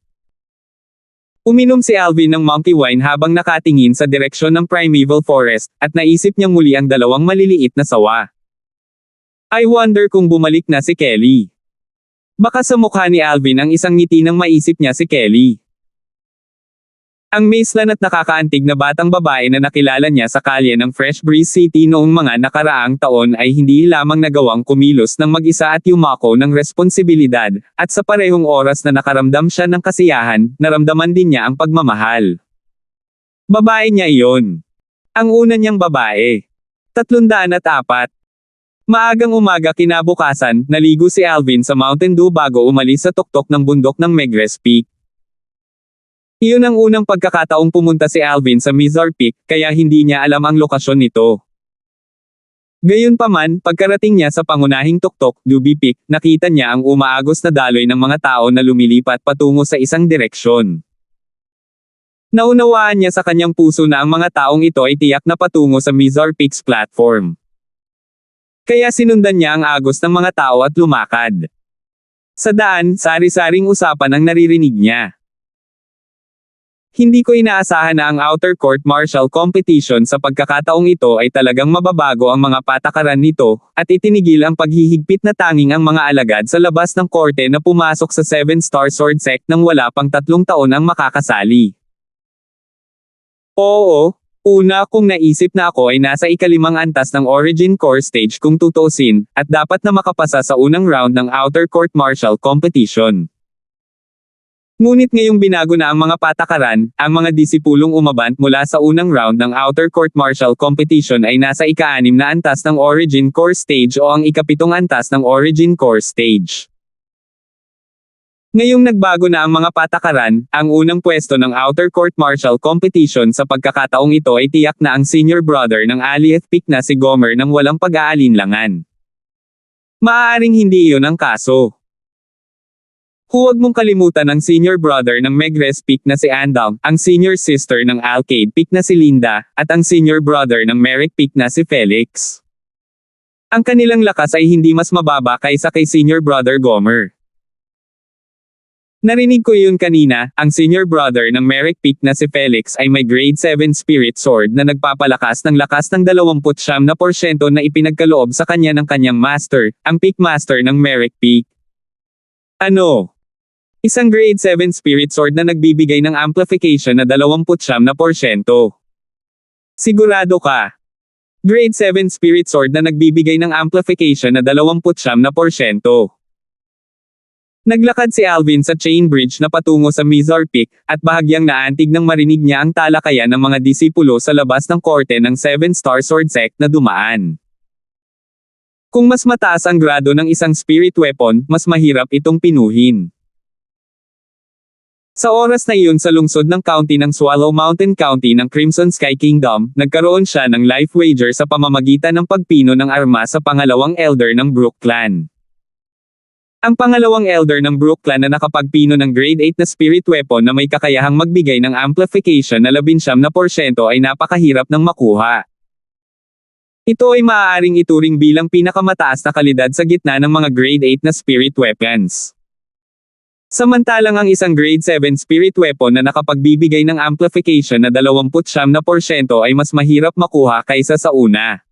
Uminom si Alvin ng monkey wine habang nakatingin sa direksyon ng primeval forest, at naisip niyang muli ang dalawang maliliit na sawa. I wonder kung bumalik na si Kelly. Baka sa mukha ni Alvin ang isang ngiti nang maisip niya si Kelly. Ang maislan at nakakaantig na batang babae na nakilala niya sa kalye ng Fresh Breeze City noong mga nakaraang taon ay hindi lamang nagawang kumilos ng mag-isa at yumako ng responsibilidad, at sa parehong oras na nakaramdam siya ng kasiyahan, naramdaman din niya ang pagmamahal. Babae niya iyon. Ang una niyang babae. 304. Maagang umaga kinabukasan, naligo si Alvin sa Mountain Dew bago umalis sa tuktok ng bundok ng Megrez Peak. Iyon ang unang pagkakataong pumunta si Alvin sa Mizar Peak, kaya hindi niya alam ang lokasyon nito. Gayunpaman, pagkarating niya sa pangunahing tuktok, Luby Peak, nakita niya ang umaagos na daloy ng mga tao na lumilipat patungo sa isang direksyon. Naunawaan niya sa kanyang puso na ang mga taong ito ay tiyak na patungo sa Mizar Peak's platform. Kaya sinundan niya ang agos ng mga tao at lumakad. Sa daan, sari-saring usapan ang naririnig niya. Hindi ko inaasahan na ang outer court martial competition sa pagkakataong ito ay talagang mababago ang mga patakaran nito, at itinigil ang paghihigpit na tanging ang mga alagad sa labas ng korte na pumasok sa 7-star sword sect nang wala pang 3 taon ang makakasali. Oo. Una kung naisip na ako ay nasa ika-5 antas ng Origin Core Stage kung tutuusin, at dapat na makapasa sa unang round ng Outer Court Martial Competition. Ngunit ngayong binago na ang mga patakaran, ang mga disipulong umabant mula sa unang round ng Outer Court Martial Competition ay nasa ika-6 na antas ng Origin Core Stage o ang ika-7 antas ng Origin Core Stage. Ngayong nagbago na ang mga patakaran, ang unang pwesto ng Outer Court Martial Competition sa pagkakataong ito ay tiyak na ang senior brother ng Alieth Peak na si Gomer nang walang pag-aalinlangan. Maaaring hindi iyon ang kaso. Huwag mong kalimutan ang senior brother ng Megrez Peak na si Andam, ang senior sister ng Alcade Peak na si Linda, at ang senior brother ng Merrick Peak na si Felix. Ang kanilang lakas ay hindi mas mababa kaysa kay senior brother Gomer. Narinig ko iyon kanina, ang senior brother ng Merrick Peak na si Felix ay may grade 7 spirit sword na nagpapalakas ng lakas ng 29% na ipinagkaloob sa kanya ng kanyang master, ang Peak Master ng Merrick Peak. Ano? Isang grade 7 spirit sword na nagbibigay ng amplification na 29%. Sigurado ka? Grade 7 spirit sword na nagbibigay ng amplification na 29%. Naglakad si Alvin sa chain bridge na patungo sa Mizar Peak, at bahagyang naantig nang marinig niya ang talakayan ng mga disipulo sa labas ng korte ng 7-star sword sect na dumaan. Kung mas mataas ang grado ng isang spirit weapon, mas mahirap itong pinuhin. Sa oras na iyon sa lungsod ng county ng Swallow Mountain County ng Crimson Sky Kingdom, nagkaroon siya ng life wager sa pamamagitan ng pagpino ng armas sa pangalawang elder ng Brook Clan. Ang pangalawang elder ng Brook Clan na nakapagpino ng grade 8 na spirit weapon na may kakayahang magbigay ng amplification na 19% ay napakahirap ng makuha. Ito ay maaaring ituring bilang pinakamataas na kalidad sa gitna ng mga grade 8 na spirit weapons. Samantalang ang isang grade 7 spirit weapon na nakapagbibigay ng amplification na 29% ay mas mahirap makuha kaysa sa una.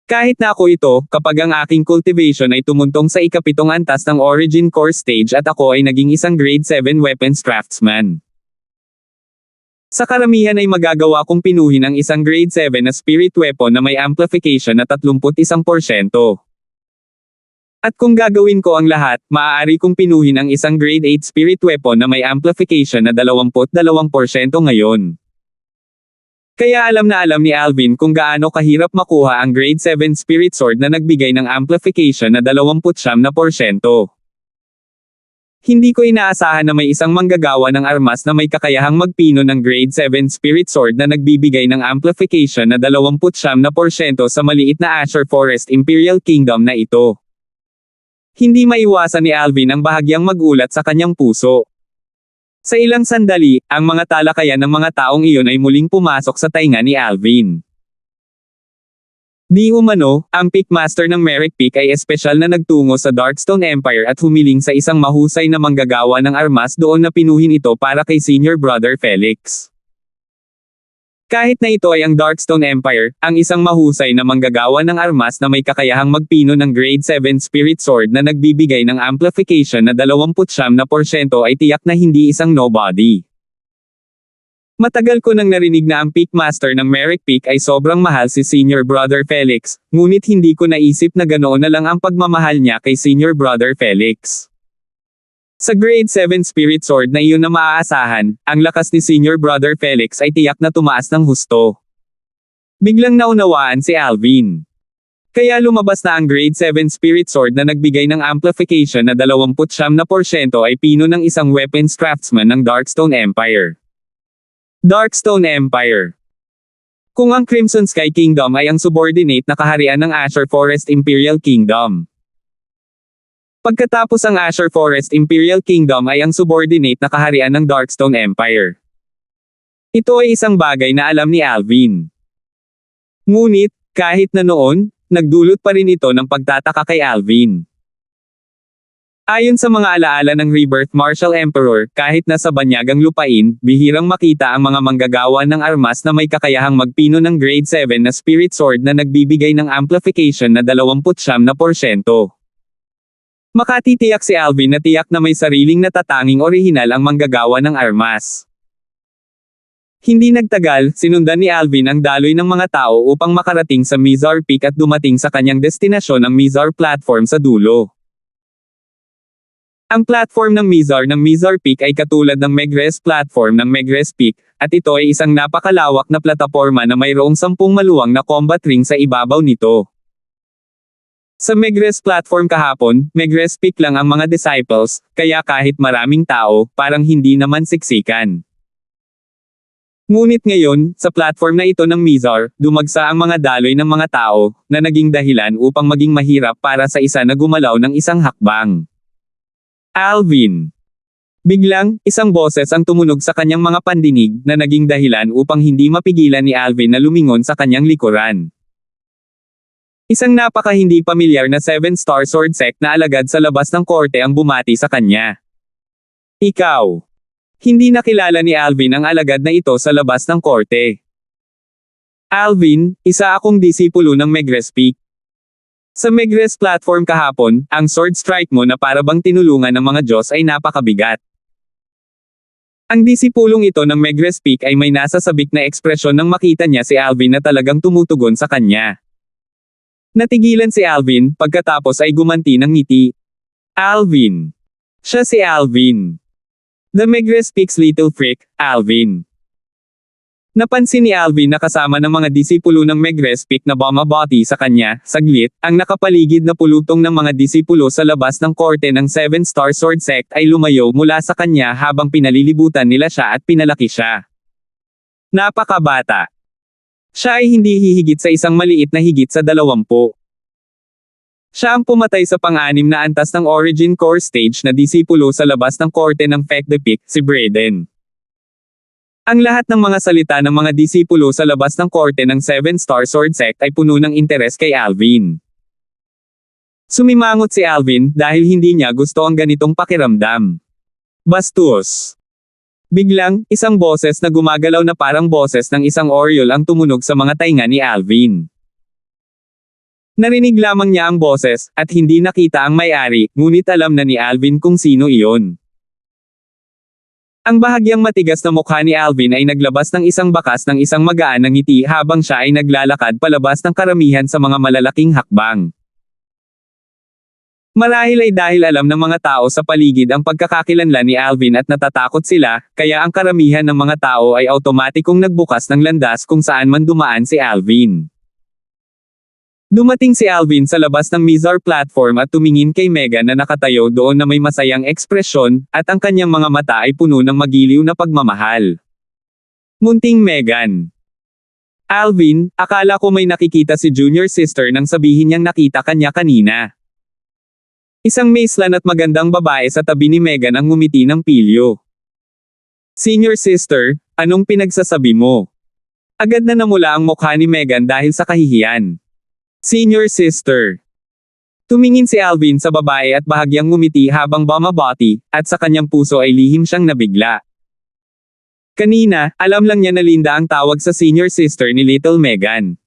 Kahit na ako ito, kapag ang aking cultivation ay tumuntong sa ika-7 antas ng Origin Core Stage at ako ay naging isang grade 7 weapons craftsman. Sa karamihan ay magagawa kong pinuhin ang isang grade 7 na spirit weapon na may amplification na 31%. At kung gagawin ko ang lahat, maaari kong pinuhin ang isang grade 8 spirit weapon na may amplification na 22% ngayon. Kaya alam na alam ni Alvin kung gaano kahirap makuha ang grade 7 spirit sword na nagbigay ng amplification na 29%. Hindi ko inaasahan na may isang manggagawa ng armas na may kakayahang magpino ng grade 7 spirit sword na nagbibigay ng amplification na 29% sa maliit na Asher Forest Imperial Kingdom na ito. Hindi maiwasan ni Alvin ang bahagyang magulat sa kanyang puso. Sa ilang sandali, ang mga talakayan ng mga taong iyon ay muling pumasok sa tainga ni Alvin. Di umano, ang Peak Master ng Merrick Peak ay espesyal na nagtungo sa Darkstone Empire at humiling sa isang mahusay na manggagawa ng armas doon na pinuhin ito para kay senior brother Felix. Kahit na ito ay ang Darkstone Empire, ang isang mahusay na manggagawa ng armas na may kakayahang magpino ng grade 7 spirit sword na nagbibigay ng amplification na 29% ay tiyak na hindi isang nobody. Matagal ko nang narinig na ang Peak Master ng Merrick Peak ay sobrang mahal si senior brother Felix, ngunit hindi ko naisip na ganoon na lang ang pagmamahal niya kay senior brother Felix. Sa grade 7 spirit sword na iyon na maaasahan, ang lakas ni senior brother Felix ay tiyak na tumaas ng husto. Biglang naunawaan si Alvin. Kaya lumabas na ang Grade 7 Spirit Sword na nagbigay ng amplification na 29% ay pino ng isang weapons craftsman ng Darkstone Empire. Darkstone Empire. Kung ang Crimson Sky Kingdom ay ang subordinate na kaharian ng Azure Forest Imperial Kingdom. Pagkatapos ang Azure Forest Imperial Kingdom ay ang subordinate na kaharian ng Darkstone Empire. Ito ay isang bagay na alam ni Alvin. Ngunit, kahit na noon, nagdulot pa rin ito ng pagtataka kay Alvin. Ayon sa mga alaala ng Rebirth Martial Emperor, kahit nasa banyagang lupain, bihirang makita ang mga manggagawa ng armas na may kakayahang magpino ng Grade 7 na Spirit Sword na nagbibigay ng amplification na 29%. Makatitiyak si Alvin na tiyak na may sariling natatanging orihinal ang manggagawa ng armas. Hindi nagtagal, sinundan ni Alvin ang daloy ng mga tao upang makarating sa Mizar Peak at dumating sa kanyang destinasyon ang Mizar Platform sa dulo. Ang platform ng Mizar Peak ay katulad ng Megrez Platform ng Megrez Peak, at ito ay isang napakalawak na plataporma na mayroong 10 maluwang na combat ring sa ibabaw nito. Sa Megrez Platform kahapon, Megrez Peak lang ang mga disciples, kaya kahit maraming tao, parang hindi naman siksikan. Ngunit ngayon, sa platform na ito ng Mizar, dumagsa ang mga daloy ng mga tao, na naging dahilan upang maging mahirap para sa isa na gumalaw ng isang hakbang. Alvin. Biglang, isang boses ang tumunog sa kanyang mga pandinig, na naging dahilan upang hindi mapigilan ni Alvin na lumingon sa kanyang likuran. Isang napaka-hindi pamilyar na 7-star sword sect na alagad sa labas ng korte ang bumati sa kanya. Ikaw. Hindi nakilala ni Alvin ang alagad na ito sa labas ng korte. Alvin, isa akong disipulo ng Megrez Peak. Sa Megrez Platform kahapon, ang sword strike mo na parabang tinulungan ng mga Diyos ay napakabigat. Ang disipulong ito ng Megrez Peak ay may nasasabik na ekspresyon nang makita niya si Alvin na talagang tumutugon sa kanya. Natigilan si Alvin, pagkatapos ay gumanti ng ngiti. Alvin. Siya si Alvin. The Megrez Peak's little freak, Alvin. Napansin ni Alvin na kasama ng mga disipulo ng Megrez Peak na bumabati sa kanya, saglit, ang nakapaligid na pulutong ng mga disipulo sa labas ng korte ng 7-star sword sect ay lumayo mula sa kanya habang pinalilibutan nila siya at pinalaki siya. Napakabata. Siya ay hindi hihigit sa isang maliit na higit sa 20. Siya ang pumatay sa pang-anim na antas ng Origin Core Stage na disipulo sa labas ng korte ng Fek the Peak, si Braden. Ang lahat ng mga salita ng mga disipulo sa labas ng korte ng 7-star sword sect ay puno ng interes kay Alvin. Sumimangot si Alvin dahil hindi niya gusto ang ganitong pakiramdam. Bastos. Biglang, isang boses na gumagalaw na parang boses ng isang oriole ang tumunog sa mga tainga ni Alvin. Narinig lamang niya ang boses, at hindi nakita ang may-ari, ngunit alam na ni Alvin kung sino iyon. Ang bahagyang matigas na mukha ni Alvin ay naglabas ng isang bakas ng isang magaan na ngiti habang siya ay naglalakad palabas ng karamihan sa mga malalaking hakbang. Marahil ay dahil alam ng mga tao sa paligid ang pagkakakilanlan ni Alvin at natatakot sila, kaya ang karamihan ng mga tao ay automatikong nagbukas ng landas kung saan man dumaan si Alvin. Dumating si Alvin sa labas ng Mizar Platform at tumingin kay Megan na nakatayo doon na may masayang ekspresyon, at ang kanyang mga mata ay puno ng magiliw na pagmamahal. Munting Megan. Alvin, akala ko may nakikita si junior sister nang sabihin niyang nakita kanya kanina. Isang maislan at magandang babae sa tabi ni Megan ang ngumiti ng pilyo. Senior sister, anong pinagsasabi mo? Agad na namula ang mukha ni Megan dahil sa kahihiyan. Senior sister. Tumingin si Alvin sa babae at bahagyang ngumiti habang bumabati, at sa kanyang puso ay lihim siyang nabigla. Kanina, alam lang niya na Linda ang tawag sa senior sister ni Little Megan.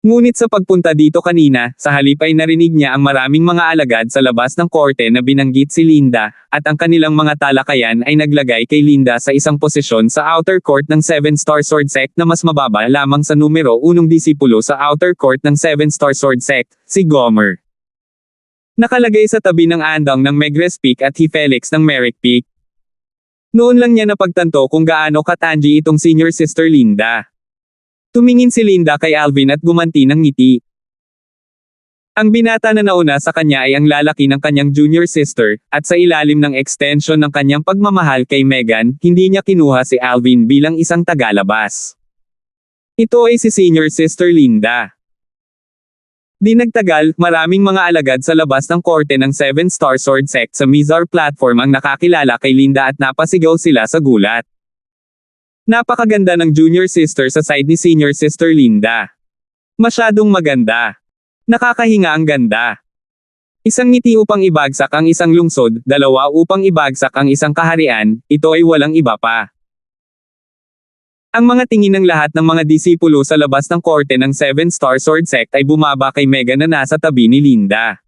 Ngunit sa pagpunta dito kanina, sa halip ay narinig niya ang maraming mga alagad sa labas ng korte na binanggit si Linda, at ang kanilang mga talakayan ay naglagay kay Linda sa isang posisyon sa outer court ng 7-star sword sect na mas mababa lamang sa numero 1 disipulo sa outer court ng 7-star sword sect, si Gomer. Nakalagay sa tabi ng andang ng Megrez Peak at Felix ng Merrick Peak. Noon lang niya napagtanto kung gaano katangi itong senior sister Linda. Tumingin si Linda kay Alvin at gumanti ng ngiti. Ang binata na nauna sa kanya ay ang lalaki ng kanyang junior sister, at sa ilalim ng extension ng kanyang pagmamahal kay Megan, hindi niya kinuha si Alvin bilang isang tagalabas. Ito ay si senior sister Linda. Di nagtagal, maraming mga alagad sa labas ng korte ng Seven Star Sword Sect sa Mizar platform ang nakakilala kay Linda at napasigaw sila sa gulat. Napakaganda ng junior sister sa side ni senior sister Linda. Masyadong maganda. Nakakahinga ang ganda. Isang ngiti upang ibagsak ang isang lungsod, dalawa upang ibagsak ang isang kaharian, ito ay walang iba pa. Ang mga tingin ng lahat ng mga disipulo sa labas ng korte ng Seven Star Sword Sect ay bumaba kay Megan na nasa tabi ni Linda.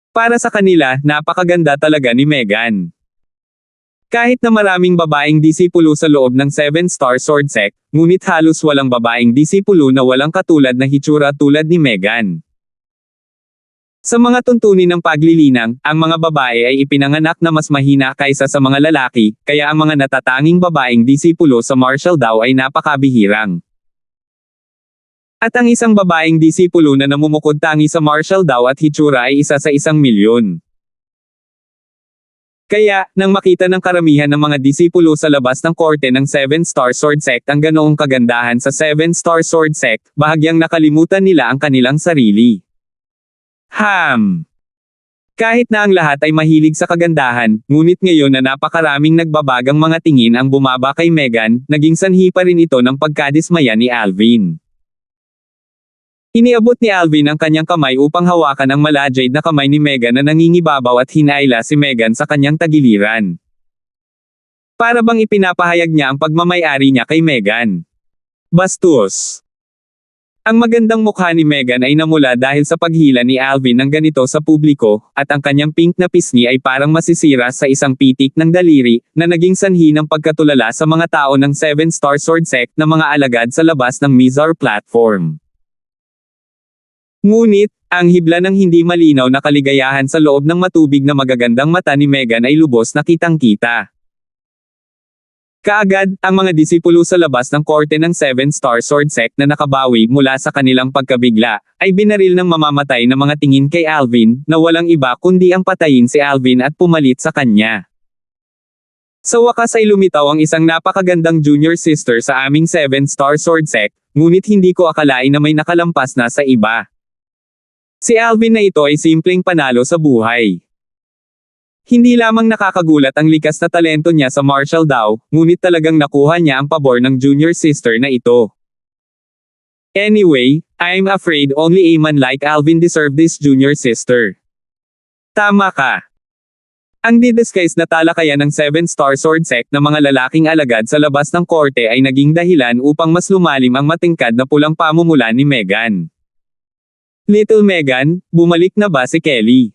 Para sa kanila, napakaganda talaga ni Megan. Kahit na maraming babaeng disipulo sa loob ng Seven Star Sword Sect, ngunit halos walang babaeng disipulo na walang katulad na hitsura tulad ni Megan. Sa mga tuntunin ng paglilinang, ang mga babae ay ipinanganak na mas mahina kaysa sa mga lalaki, kaya ang mga natatanging babaeng disipulo sa martial daw ay napakabihirang. At ang isang babaeng disipulo na namumukod tangi sa martial daw at hitsura ay isa sa 1,000,000. Kaya, nang makita ng karamihan ng mga disipulo sa labas ng korte ng Seven Star Sword Sect ang ganoong kagandahan sa Seven Star Sword Sect, bahagyang nakalimutan nila ang kanilang sarili. Kahit na ang lahat ay mahilig sa kagandahan, ngunit ngayon na napakaraming nagbabagang mga tingin ang bumaba kay Megan, naging sanhi pa rin ito ng pagkadismaya ni Alvin. Iniabot ni Alvin ang kanyang kamay upang hawakan ang malajade na kamay ni Megan na nangingibabaw at hinaila si Megan sa kanyang tagiliran. Para bang ipinapahayag niya ang pagmamay-ari niya kay Megan. Bastos. Ang magandang mukha ni Megan ay namula dahil sa paghila ni Alvin ng ganito sa publiko, at ang kanyang pink na pisngi ay parang masisira sa isang pitik ng daliri, na naging sanhi ng pagkatulala sa mga tao ng Seven Star Sword Sect na mga alagad sa labas ng Mizar platform. Ngunit, ang hibla ng hindi malinaw na kaligayahan sa loob ng matubig na magagandang mata ni Megan ay lubos na kitang-kita. Kaagad, ang mga disipulo sa labas ng korte ng Seven Star Sword Sect na nakabawi mula sa kanilang pagkabigla, ay binaril ng mamamatay na mga tingin kay Alvin, na walang iba kundi ang patayin si Alvin at pumalit sa kanya. Sa wakas ay lumitaw ang isang napakagandang junior sister sa aming Seven Star Sword Sect, ngunit hindi ko akalain na may nakalampas na sa iba. Si Alvin na ito ay simpleng panalo sa buhay. Hindi lamang nakakagulat ang likas na talento niya sa martial daw, ngunit talagang nakuha niya ang pabor ng junior sister na ito. Anyway, I'm afraid only a man like Alvin deserve this junior sister. Tama ka. Ang didisguise na talakayan ng Seven Star Sword Sect na mga lalaking alagad sa labas ng korte ay naging dahilan upang mas lumalim ang matingkad na pulang pamumula ni Megan. Little Megan, bumalik na ba si Kelly?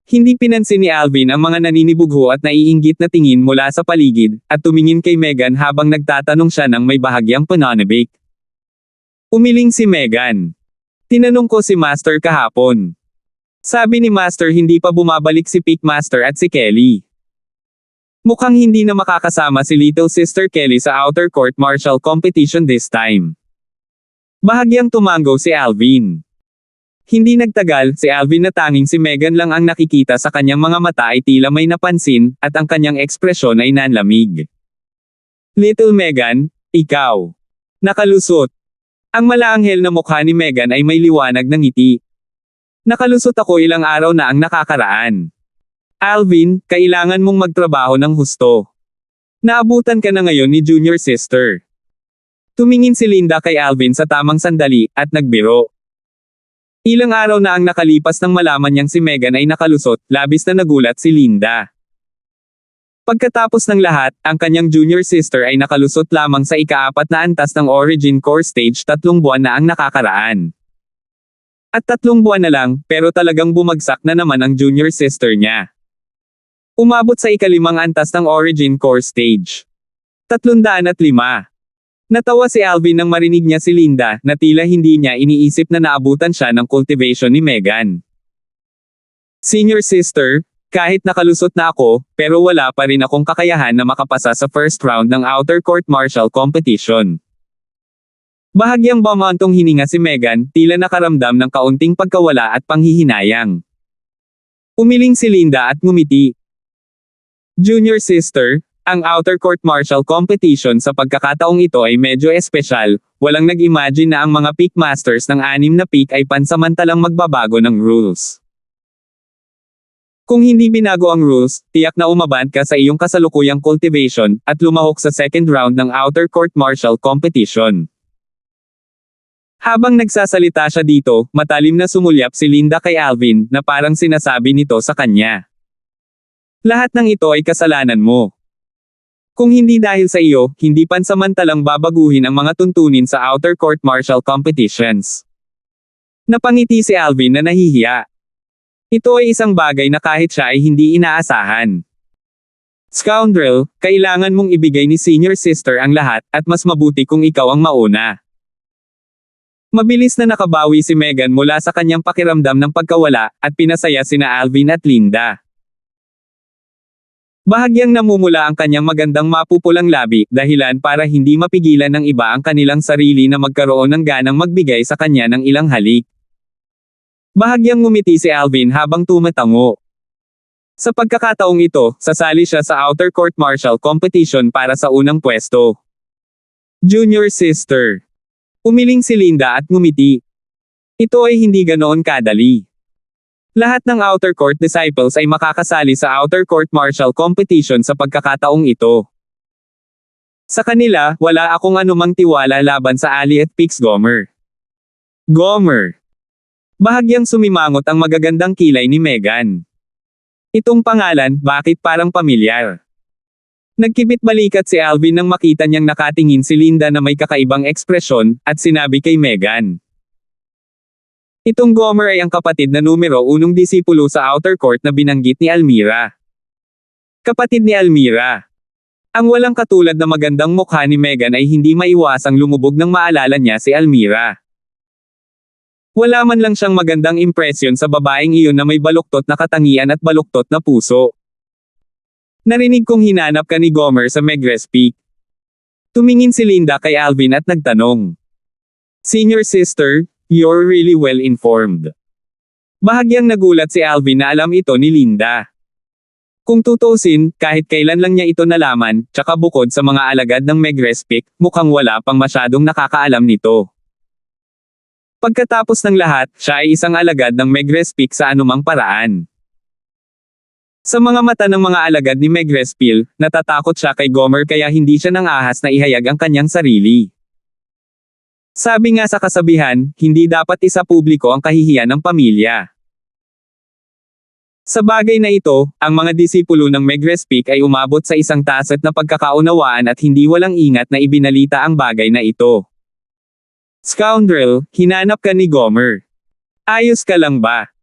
Hindi pinansin ni Alvin ang mga naninibugho at naiinggit na tingin mula sa paligid, at tumingin kay Megan habang nagtatanong siya ng may bahagyang pananabik. Umiling si Megan. Tinanong ko si Master kahapon. Sabi ni Master hindi pa bumabalik si Pickmaster at si Kelly. Mukhang hindi na makakasama si Little Sister Kelly sa outer court martial competition this time. Bahagyang tumango si Alvin. Hindi nagtagal, si Alvin na tanging si Megan lang ang nakikita sa kanyang mga mata ay tila may napansin, at ang kanyang ekspresyon ay nanlamig. Little Megan, ikaw. Nakalusot. Ang malaanghel na mukha ni Megan ay may liwanag ng ngiti. Nakalusot ako ilang araw na ang nakakaraan. Alvin, kailangan mong magtrabaho ng husto. Naabutan ka na ngayon ni junior sister. Tumingin si Linda kay Alvin sa tamang sandali, at nagbiro. Ilang araw na ang nakalipas nang malaman niyang si Megan ay nakalusot, labis na nagulat si Linda. Pagkatapos ng lahat, ang kanyang junior sister ay nakalusot lamang sa ika-4 na antas ng Origin Core Stage 3 buwan na ang nakakaraan. At 3 buwan na lang, pero talagang bumagsak na naman ang junior sister niya. Umabot sa ika-5 antas ng Origin Core Stage. 305. Natawa si Alvin nang marinig niya si Linda, na tila hindi niya iniisip na naabutan siya ng cultivation ni Megan. Senior sister, kahit nakalusot na ako, pero wala pa rin akong kakayahan na makapasa sa first round ng outer court martial competition. Bahagyang bumantong hininga si Megan, tila nakaramdam ng kaunting pagkawala at panghihinayang. Umiling si Linda at ngumiti. Junior sister, ang outer court martial competition sa pagkakataong ito ay medyo espesyal, walang nag-imagine na ang mga peak masters ng 6 na peak ay pansamantalang magbabago ng rules. Kung hindi binago ang rules, tiyak na umabant ka sa iyong kasalukuyang cultivation, at lumahok sa second round ng outer court martial competition. Habang nagsasalita siya dito, matalim na sumulyap si Linda kay Alvin, na parang sinasabi nito sa kanya. Lahat ng ito ay kasalanan mo. Kung hindi dahil sa iyo, hindi pansamantalang babaguhin ang mga tuntunin sa outer court martial competitions. Napangiti si Alvin na nahihiya. Ito ay isang bagay na kahit siya ay hindi inaasahan. Scoundrel, kailangan mong ibigay ni senior sister ang lahat, at mas mabuti kung ikaw ang mauna. Mabilis na nakabawi si Megan mula sa kanyang pakiramdam ng pagkawala, at pinasaya sina Alvin at Linda. Bahagyang namumula ang kanyang magandang mapupulang labi, dahilan para hindi mapigilan ng iba ang kanilang sarili na magkaroon ng ganang magbigay sa kanya ng ilang halik. Bahagyang ngumiti si Alvin habang tumatango. Sa pagkakataong ito, sasali siya sa outer court martial competition para sa unang pwesto. Junior sister. Umiling si Linda at ngumiti. Ito ay hindi ganoon kadali. Lahat ng outer court disciples ay makakasali sa outer court martial competition sa pagkakataong ito. Sa kanila, wala akong anumang tiwala laban sa Ali at Pix Gomer. Gomer. Bahagyang sumimangot ang magagandang kilay ni Megan. Itong pangalan, bakit parang pamilyar? Nagkibit balikat si Alvin nang makita niyang nakatingin si Linda na may kakaibang ekspresyon, at sinabi kay Megan. Itong Gomer ay ang kapatid na numero 1 disipulo sa outer court na binanggit ni Almira. Kapatid ni Almira. Ang walang katulad na magandang mukha ni Megan ay hindi maiwasang lumubog nang maalala niya si Almira. Wala man lang siyang magandang impresyon sa babaeng iyon na may baluktot na katangian at baluktot na puso. Narinig kong hinanap ka ni Gomer sa Megrez Peak. Tumingin si Linda kay Alvin at nagtanong. Senior sister, you're really well informed. Bahagyang nagulat si Alvin na alam ito ni Linda. Kung tutusin, kahit kailan lang niya ito nalaman, tsaka bukod sa mga alagad ng Megrez Peak, mukhang wala pang masyadong nakakaalam nito. Pagkatapos ng lahat, siya ay isang alagad ng Megrez Peak sa anumang paraan. Sa mga mata ng mga alagad ni Megrez Peak, natatakot siya kay Gomer kaya hindi siya nang ahas na ihayag ang kanyang sarili. Sabi nga sa kasabihan, hindi dapat isa publiko ang kahihiyan ng pamilya. Sa bagay na ito, ang mga disipulo ng Megrez Peak ay umabot sa isang tacit na pagkakaunawaan at hindi walang ingat na ibinalita ang bagay na ito. Scoundrel, hinanap ka ni Gomer. Ayos ka lang ba?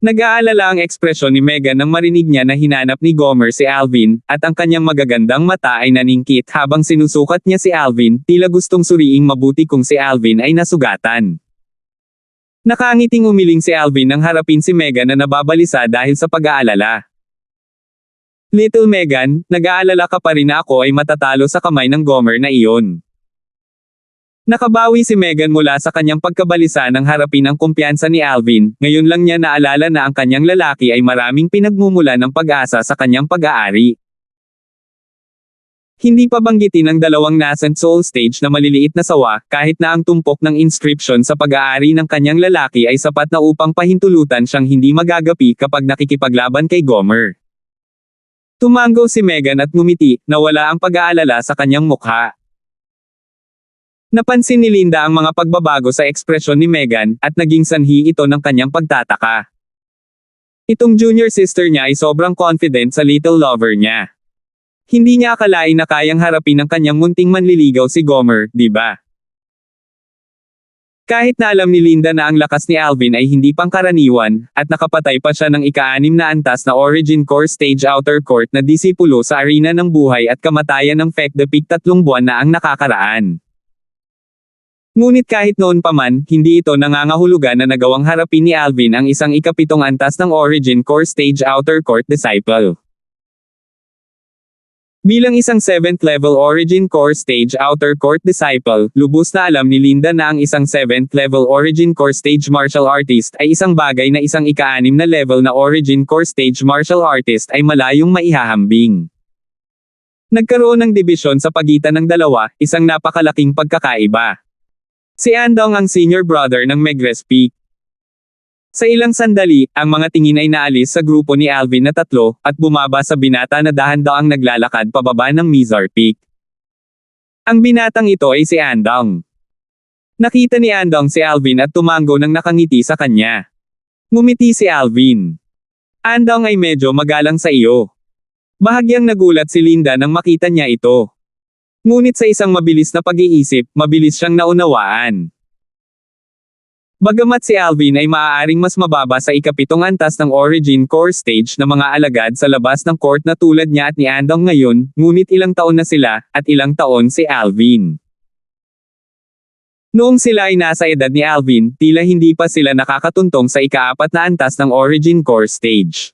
Nag-aalala ang ekspresyon ni Megan nang marinig niya na hinanap ni Gomer si Alvin, at ang kanyang magagandang mata ay naningkit habang sinusukat niya si Alvin, tila gustong suriing mabuti kung si Alvin ay nasugatan. Nakangiting umiling si Alvin nang harapin si Megan na nababalisa dahil sa pag-aalala. Little Megan, nag-aalala ka pa rin na ako ay matatalo sa kamay ng Gomer na iyon. Nakabawi si Megan mula sa kanyang pagkabalisa nang harapin ang kumpiyansa ni Alvin, ngayon lang niya naalala na ang kanyang lalaki ay maraming pinagmumula ng pag-asa sa kanyang pag-aari. Hindi pa banggitin ang dalawang nascent soul stage na maliliit na sawa, kahit na ang tumpok ng inscription sa pag-aari ng kanyang lalaki ay sapat na upang pahintulutan siyang hindi magagapi kapag nakikipaglaban kay Gomer. Tumango si Megan at ngumiti, nawala ang pag-aalala sa kanyang mukha. Napansin ni Linda ang mga pagbabago sa ekspresyon ni Megan, at naging sanhi ito ng kanyang pagtataka. Itong junior sister niya ay sobrang confident sa little lover niya. Hindi niya akalain na kayang harapin ng kanyang munting manliligaw si Gomer, di ba? Kahit na alam ni Linda na ang lakas ni Alvin ay hindi pangkaraniwan, at nakapatay pa siya ng ika-6 na antas na Origin Core Stage Outer Court na disipulo sa arena ng buhay at kamatayan ng Fek the Peak 3 buwan na ang nakakaraan. Ngunit kahit noon pa man, hindi ito nangangahulugan na nagawang harapin ni Alvin ang isang ika-7 antas ng Origin Core Stage Outer Court disciple. Bilang isang 7th level Origin Core Stage Outer Court Disciple, lubos na alam ni Linda na ang isang 7th level Origin Core Stage Martial Artist ay isang bagay na isang ika-6 na level na Origin Core Stage Martial Artist ay malayong maihahambing. Nagkaroon ng dibisyon sa pagitan ng dalawa, isang napakalaking pagkakaiba. Si Andong ang senior brother ng Megrez Peak. Sa ilang sandali, ang mga tingin ay naalis sa grupo ni Alvin na tatlo, at bumaba sa binata na dahan-daang naglalakad pababa ng Mizar Peak. Ang binatang ito ay si Andong. Nakita ni Andong si Alvin at tumango nang nakangiti sa kanya. Ngumiti si Alvin. Andong ay medyo magalang sa iyo. Bahagyang nagulat si Linda nang makita niya ito. Ngunit sa isang mabilis na pag-iisip, mabilis siyang naunawaan. Bagamat si Alvin ay maaaring mas mababa sa ikapitong antas ng Origin Core Stage na mga alagad sa labas ng court na tulad niya at ni Andong ngayon, ngunit ilang taon na sila, at ilang taon si Alvin. Noong sila ay nasa edad ni Alvin, tila hindi pa sila nakakatuntong sa ika-4 na antas ng Origin Core Stage.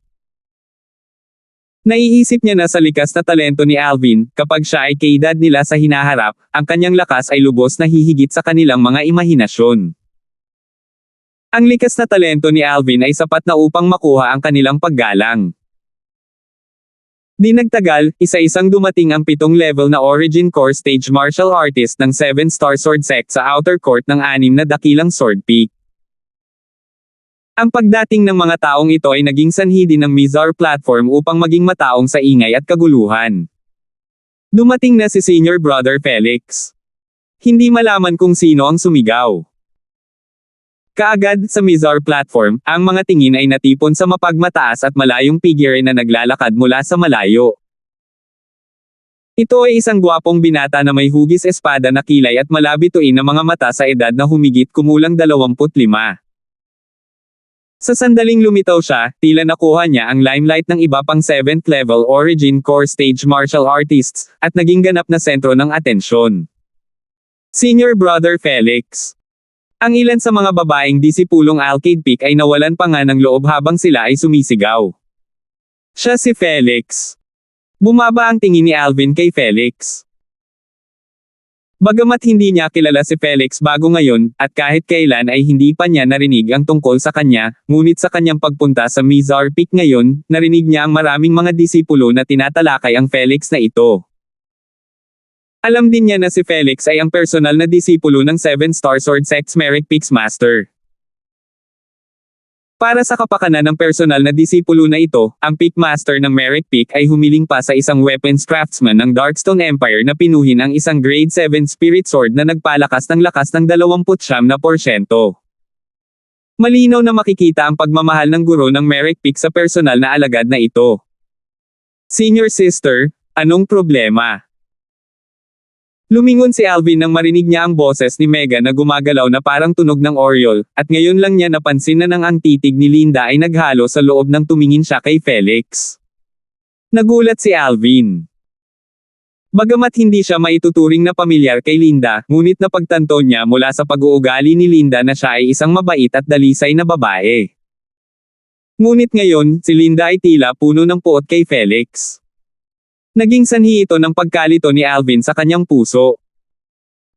Naiisip niya na sa likas na talento ni Alvin, kapag siya ay kaedad nila sa hinaharap, ang kanyang lakas ay lubos na hihigit sa kanilang mga imahinasyon. Ang likas na talento ni Alvin ay sapat na upang makuha ang kanilang paggalang. Di nagtagal, isa-isang dumating ang 7 level na Origin Core Stage Martial Artist ng 7-star Sword Sect sa outer court ng 6 na dakilang Sword Peak. Ang pagdating ng mga taong ito ay naging sanhi din ng Mizar platform upang maging mataong sa ingay at kaguluhan. Dumating na si Senior Brother Felix. Hindi malaman kung sino ang sumigaw. Kaagad, sa Mizar platform, ang mga tingin ay natipon sa mapagmataas at malayong figure na naglalakad mula sa malayo. Ito ay isang gwapong binata na may hugis espada na kilay at malabituin na mga mata sa edad na humigit kumulang 25. Sa sandaling lumitaw siya, tila nakuha niya ang limelight ng iba pang 7th level Origin Core Stage Martial Artists, at naging ganap na sentro ng atensyon. Senior Brother Felix. Ang ilan sa mga babaeng disipulong Alcade Peak ay nawalan pa nga ng loob habang sila ay sumisigaw. Siya si Felix. Bumaba ang tingin ni Alvin kay Felix. Bagamat hindi niya kilala si Felix bago ngayon, at kahit kailan ay hindi pa niya narinig ang tungkol sa kanya, ngunit sa kanyang pagpunta sa Mizar Peak ngayon, narinig niya ang maraming mga disipulo na tinatalakay ang Felix na ito. Alam din niya na si Felix ay ang personal na disipulo ng 7-star Sword Sect's Merrick Peaks Master. Para sa kapakanan ng personal na disipulo na ito, ang Peak Master ng Merrick Peak ay humiling pa sa isang weapons craftsman ng Darkstone Empire na pinuhin ang isang Grade 7 Spirit Sword na nagpalakas ng lakas ng 29%. Malinaw na makikita ang pagmamahal ng guro ng Merrick Peak sa personal na alagad na ito. Senior Sister, anong problema? Lumingon si Alvin nang marinig niya ang boses ni Megan na gumagalaw na parang tunog ng Oriole, at ngayon lang niya napansin na ang titig ni Linda ay naghalo sa loob nang tumingin siya kay Felix. Nagulat si Alvin. Bagamat hindi siya maituturing na pamilyar kay Linda, ngunit napagtanto niya mula sa pag-uugali ni Linda na siya ay isang mabait at dalisay na babae. Ngunit ngayon, si Linda ay tila puno ng puot kay Felix. Naging sanhi ito ng pagkalito ni Alvin sa kanyang puso.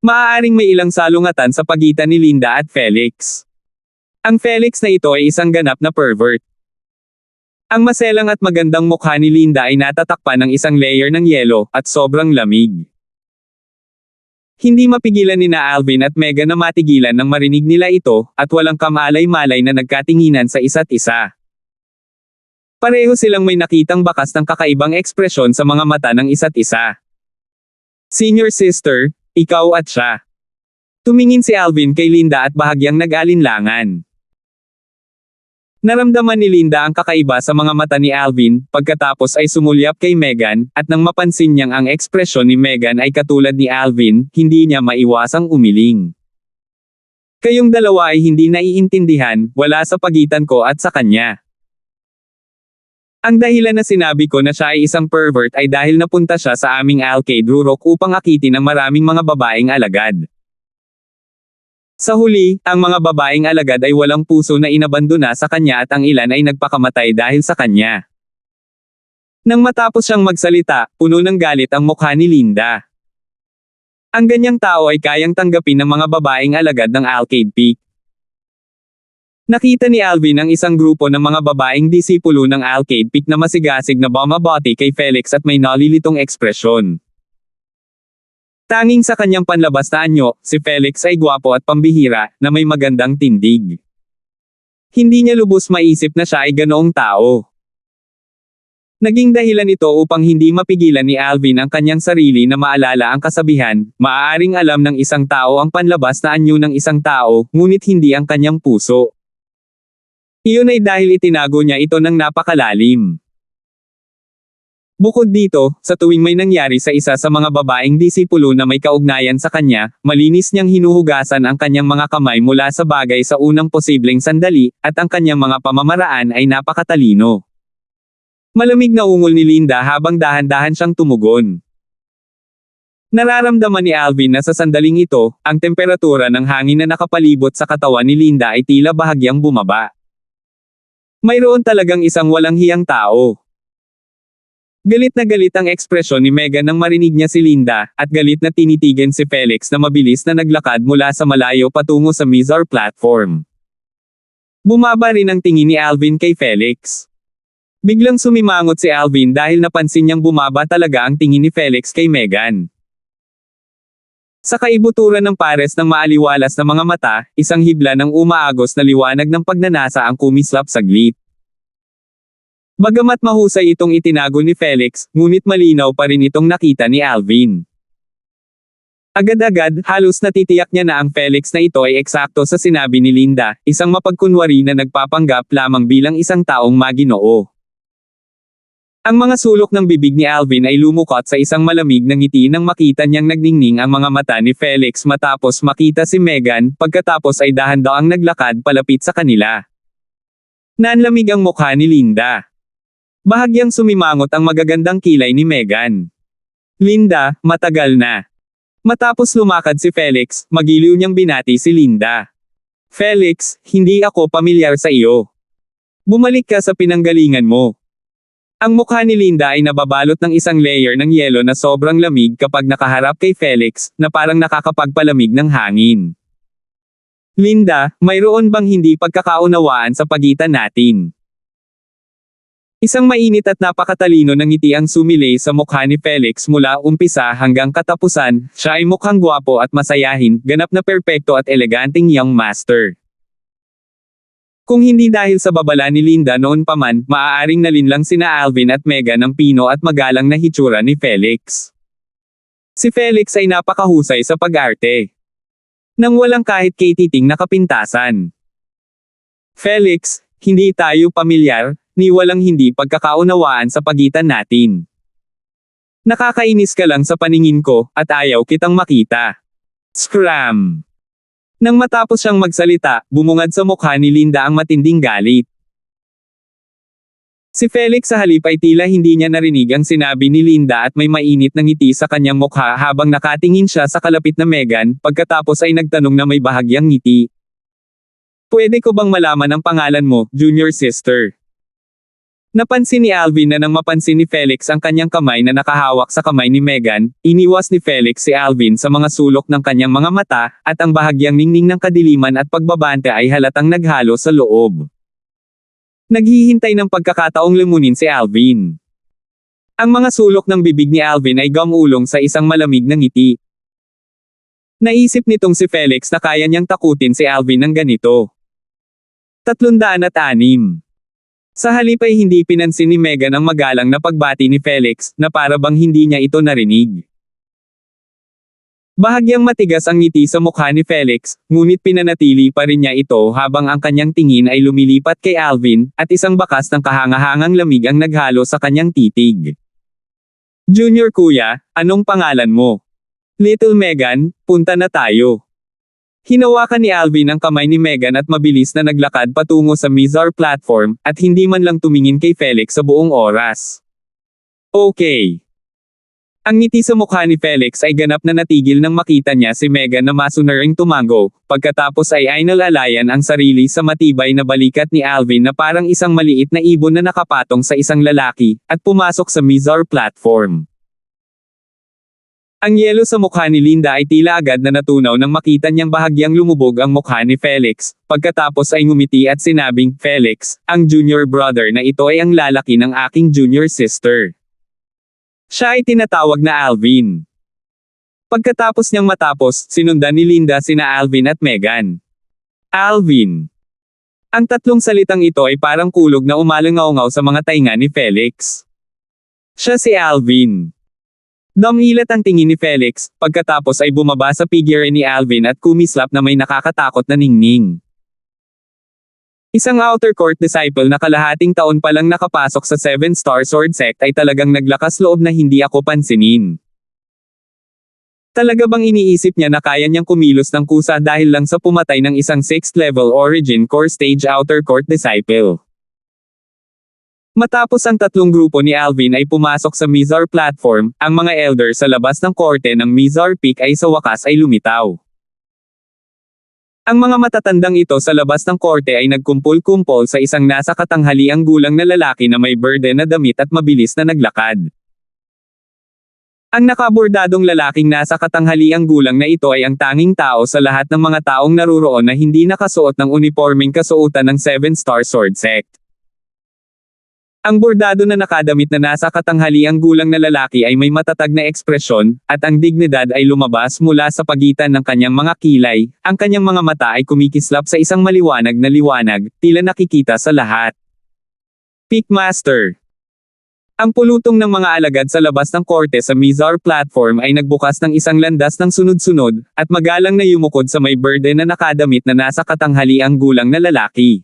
Maaaring may ilang salungatan sa pagitan ni Linda at Felix. Ang Felix na ito ay isang ganap na pervert. Ang maselang at magandang mukha ni Linda ay natatakpan ng isang layer ng yelo, at sobrang lamig. Hindi mapigilan ni na Alvin at Megan na matigilan nang marinig nila ito, at walang kamalay-malay na nagkatinginan sa isa't isa. Pareho silang may nakitang bakas ng kakaibang ekspresyon sa mga mata ng isa't isa. Senior Sister, ikaw at siya. Tumingin si Alvin kay Linda at bahagyang nag-alinlangan. Naramdaman ni Linda ang kakaiba sa mga mata ni Alvin, pagkatapos ay sumulyap kay Megan, at nang mapansin niyang ang ekspresyon ni Megan ay katulad ni Alvin, hindi niya maiwasang umiling. Kayong dalawa ay hindi naiintindihan, wala sa pagitan ko at sa kanya. Ang dahilan na sinabi ko na siya ay isang pervert ay dahil napunta siya sa aming Alcade Rurok upang akitin ang maraming mga babaeng alagad. Sa huli, ang mga babaeng alagad ay walang puso na inabandona sa kanya at ang ilan ay nagpakamatay dahil sa kanya. Nang matapos siyang magsalita, puno ng galit ang mukha ni Linda. Ang ganyang tao ay kayang tanggapin ng mga babaeng alagad ng Arcade Peak. Nakita ni Alvin ang isang grupo ng mga babaeng disipulo ng Arcade Peak na masigasig na bumabati kay Felix at may nalilitong ekspresyon. Tanging sa kanyang panlabas na anyo, si Felix ay gwapo at pambihira, na may magandang tindig. Hindi niya lubos maisip na siya ay ganoong tao. Naging dahilan ito upang hindi mapigilan ni Alvin ang kanyang sarili na maalala ang kasabihan, maaaring alam ng isang tao ang panlabas na anyo ng isang tao, ngunit hindi ang kanyang puso. Iyon ay dahil itinago niya ito ng napakalalim. Bukod dito, sa tuwing may nangyari sa isa sa mga babaeng disipulo na may kaugnayan sa kanya, malinis niyang hinuhugasan ang kanyang mga kamay mula sa bagay sa unang posibleng sandali, at ang kanyang mga pamamaraan ay napakatalino. Malamig na ungol ni Linda habang dahan-dahan siyang tumugon. Nararamdaman ni Alvin na sa sandaling ito, ang temperatura ng hangin na nakapalibot sa katawan ni Linda ay tila bahagyang bumaba. Mayroon talagang isang walang hiyang tao. Galit na galit ang ekspresyon ni Megan nang marinig niya si Linda, at galit na tinitigan si Felix na mabilis na naglakad mula sa malayo patungo sa mizar platform. Bumaba rin ang tingin ni Alvin kay Felix. Biglang sumimangot si Alvin dahil napansin niyang bumaba talaga ang tingin ni Felix kay Megan. Sa kaibuturan ng pares ng maaliwalas na mga mata, isang hibla ng umaagos na liwanag ng pagnanasa ang kumislap saglit. Bagamat mahusay itong itinago ni Felix, ngunit malinaw pa rin itong nakita ni Alvin. Agad-agad, halos natitiyak niya na ang Felix na ito ay eksakto sa sinabi ni Linda, isang mapagkunwari na nagpapanggap lamang bilang isang taong maginoo. Ang mga sulok ng bibig ni Alvin ay lumukot sa isang malamig na ngiti nang makita niyang nagningning ang mga mata ni Felix matapos makita si Megan, pagkatapos ay dahan-dahang naglakad palapit sa kanila. Nanlamig ang mukha ni Linda. Bahagyang sumimangot ang magagandang kilay ni Megan. Linda, matagal na. Matapos lumakad si Felix, magiliw niyang binati si Linda. Felix, hindi ako pamilyar sa iyo. Bumalik ka sa pinanggalingan mo. Ang mukha ni Linda ay nababalot ng isang layer ng yelo na sobrang lamig kapag nakaharap kay Felix, na parang nakakapagpalamig ng hangin. Linda, mayroon bang hindi pagkakaunawaan sa pagitan natin? Isang mainit at napakatalino ng ngiti ang sumilay sa mukha ni Felix mula umpisa hanggang katapusan, siya ay mukhang gwapo at masayahin, ganap na perpekto at eleganteng young master. Kung hindi dahil sa babala ni Linda noon pa man, maaaring nalinlang sina Alvin at Megan ang pino at magalang na hitsura ni Felix. Si Felix ay napakahusay sa pag-arte. Nang walang kahit katiting na kapintasan. Felix, hindi tayo pamilyar, ni walang hindi pagkakaunawaan sa pagitan natin. Nakakainis ka lang sa paningin ko, at ayaw kitang makita. Scram! Nang matapos siyang magsalita, bumungad sa mukha ni Linda ang matinding galit. Si Felix sa halip ay tila hindi niya narinig ang sinabi ni Linda at may mainit na ngiti sa kanyang mukha habang nakatingin siya sa kalapit na Megan, pagkatapos ay nagtanong na may bahagyang ngiti. Pwede ko bang malaman ang pangalan mo, junior sister? Napansin ni Alvin na nang mapansin ni Felix ang kanyang kamay na nakahawak sa kamay ni Megan, iniwas ni Felix si Alvin sa mga sulok ng kanyang mga mata, at ang bahagyang ningning ng kadiliman at pagbabante ay halatang naghalo sa loob. Naghihintay ng pagkakataong lumunin si Alvin. Ang mga sulok ng bibig ni Alvin ay gumulong sa isang malamig na ngiti. Naisip nitong si Felix na kaya niyang takutin si Alvin ng ganito. 306. Sa halip ay hindi pinansin ni Megan ang magalang na pagbati ni Felix, na para bang hindi niya ito narinig. Bahagyang matigas ang ngiti sa mukha ni Felix, ngunit pinanatili pa rin niya ito habang ang kanyang tingin ay lumilipat kay Alvin, at isang bakas ng kahangahangang lamig ang naghalo sa kanyang titig. Junior kuya, anong pangalan mo? Little Megan, punta na tayo. Hinawakan ni Alvin ang kamay ni Megan at mabilis na naglakad patungo sa mizar platform, at hindi man lang tumingin kay Felix sa buong oras. Okay. Ang ngiti sa mukha ni Felix ay ganap na natigil nang makita niya si Megan na masunuring tumango, pagkatapos ay inalalayan ang sarili sa matibay na balikat ni Alvin na parang isang maliit na ibon na nakapatong sa isang lalaki, at pumasok sa mizar platform. Ang yelo sa mukha ni Linda ay tila agad na natunaw nang makita niyang bahagyang lumubog ang mukha ni Felix, pagkatapos ay ngumiti at sinabing, "Felix, ang junior brother na ito ay ang lalaki ng aking junior sister." Siya ay tinatawag na Alvin. Pagkatapos niyang matapos, sinundan ni Linda sina Alvin at Megan. Alvin. Ang tatlong salitang ito ay parang kulog na umalangaw-ngaw sa mga tainga ni Felix. Siya si Alvin. Dumilat ang tingin ni Felix, pagkatapos ay bumaba sa figure ni Alvin at kumislap na may nakakatakot na ningning. Isang outer court disciple na kalahating taon pa lang nakapasok sa 7-star sword sect ay talagang naglakas loob na hindi ako pansinin. Talaga bang iniisip niya na kaya niyang kumilos ng kusa dahil lang sa pumatay ng isang 6th level origin core stage outer court disciple? Matapos ang tatlong grupo ni Alvin ay pumasok sa mizar platform, ang mga elder sa labas ng korte ng mizar peak ay sa wakas ay lumitaw. Ang mga matatandang ito sa labas ng korte ay nagkumpul-kumpol sa isang nasa katanghaliang gulang na lalaki na may berde na damit at mabilis na naglakad. Ang nakabordadong lalaking nasa katanghaliang gulang na ito ay ang tanging tao sa lahat ng mga taong naruroon na hindi nakasuot ng uniforming kasuotan ng 7-star sword sect. Ang bordado na nakadamit na nasa katanghaliang gulang na lalaki ay may matatag na ekspresyon, at ang dignidad ay lumabas mula sa pagitan ng kanyang mga kilay, ang kanyang mga mata ay kumikislap sa isang maliwanag na liwanag, tila nakikita sa lahat. Peakmaster. Ang pulutong ng mga alagad sa labas ng korte sa mizar platform ay nagbukas ng isang landas ng sunod-sunod, at magalang na yumukod sa may berde na nakadamit na nasa katanghaliang gulang na lalaki.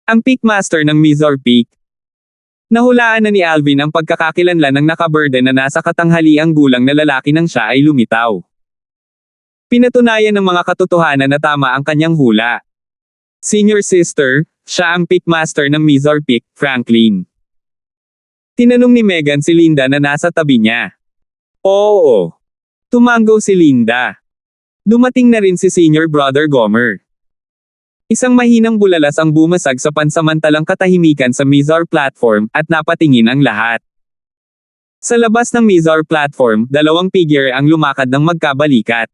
Ang Peakmaster ng Mizar Peak. Nahulaan na ni Alvin ang pagkakakilanlan ng nakaberde na nasa katanghaliang gulang na lalaki nang siya ay lumitaw. Pinatunayan ng mga katotohanan na tama ang kanyang hula. Senior sister, siya ang Peakmaster ng Mizar Peak, Franklin. Tinanong ni Megan si Linda na nasa tabi niya. Oo. Tumango si Linda. Dumating na rin si senior brother Gomer. Isang mahinang bulalas ang bumasag sa pansamantalang katahimikan sa mizar platform, at napatingin ang lahat. Sa labas ng mizar platform, dalawang figure ang lumakad ng magkabalikat.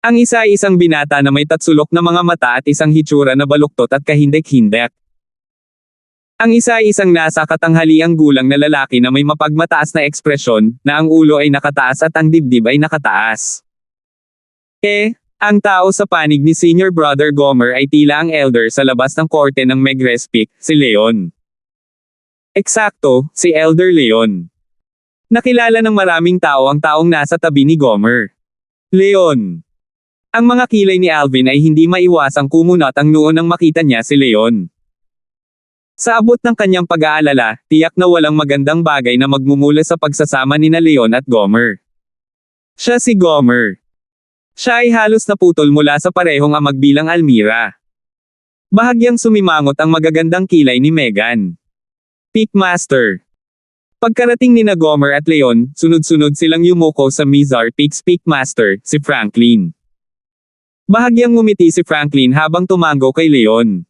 Ang isa ay isang binata na may tatsulok na mga mata at isang hitsura na baluktot at kahindek-hindek. Ang isa ay isang nasa katanghaliang gulang na lalaki na may mapagmataas na ekspresyon, na ang ulo ay nakataas at ang dibdib ay nakataas. Ang tao sa panig ni Senior Brother Gomer ay tila ang elder sa labas ng korte ng Megres Peak, si Leon. Eksakto, si Elder Leon. Nakilala ng maraming tao ang taong nasa tabi ni Gomer. Leon. Ang mga kilay ni Alvin ay hindi maiwasang kumunat ang noo nang makita niya si Leon. Sa abot ng kanyang pag-aalala, tiyak na walang magandang bagay na magmumula sa pagsasama nina Leon at Gomer. Siya si Gomer. Siya ay halos naputol mula sa parehong amag bilang Almira. Bahagyang sumimangot ang magagandang kilay ni Megan. Peakmaster. Pagkarating nina Gomer at Leon, sunod-sunod silang yumuko sa Mizar Peak's Peakmaster, si Franklin. Bahagyang ngumiti si Franklin habang tumango kay Leon.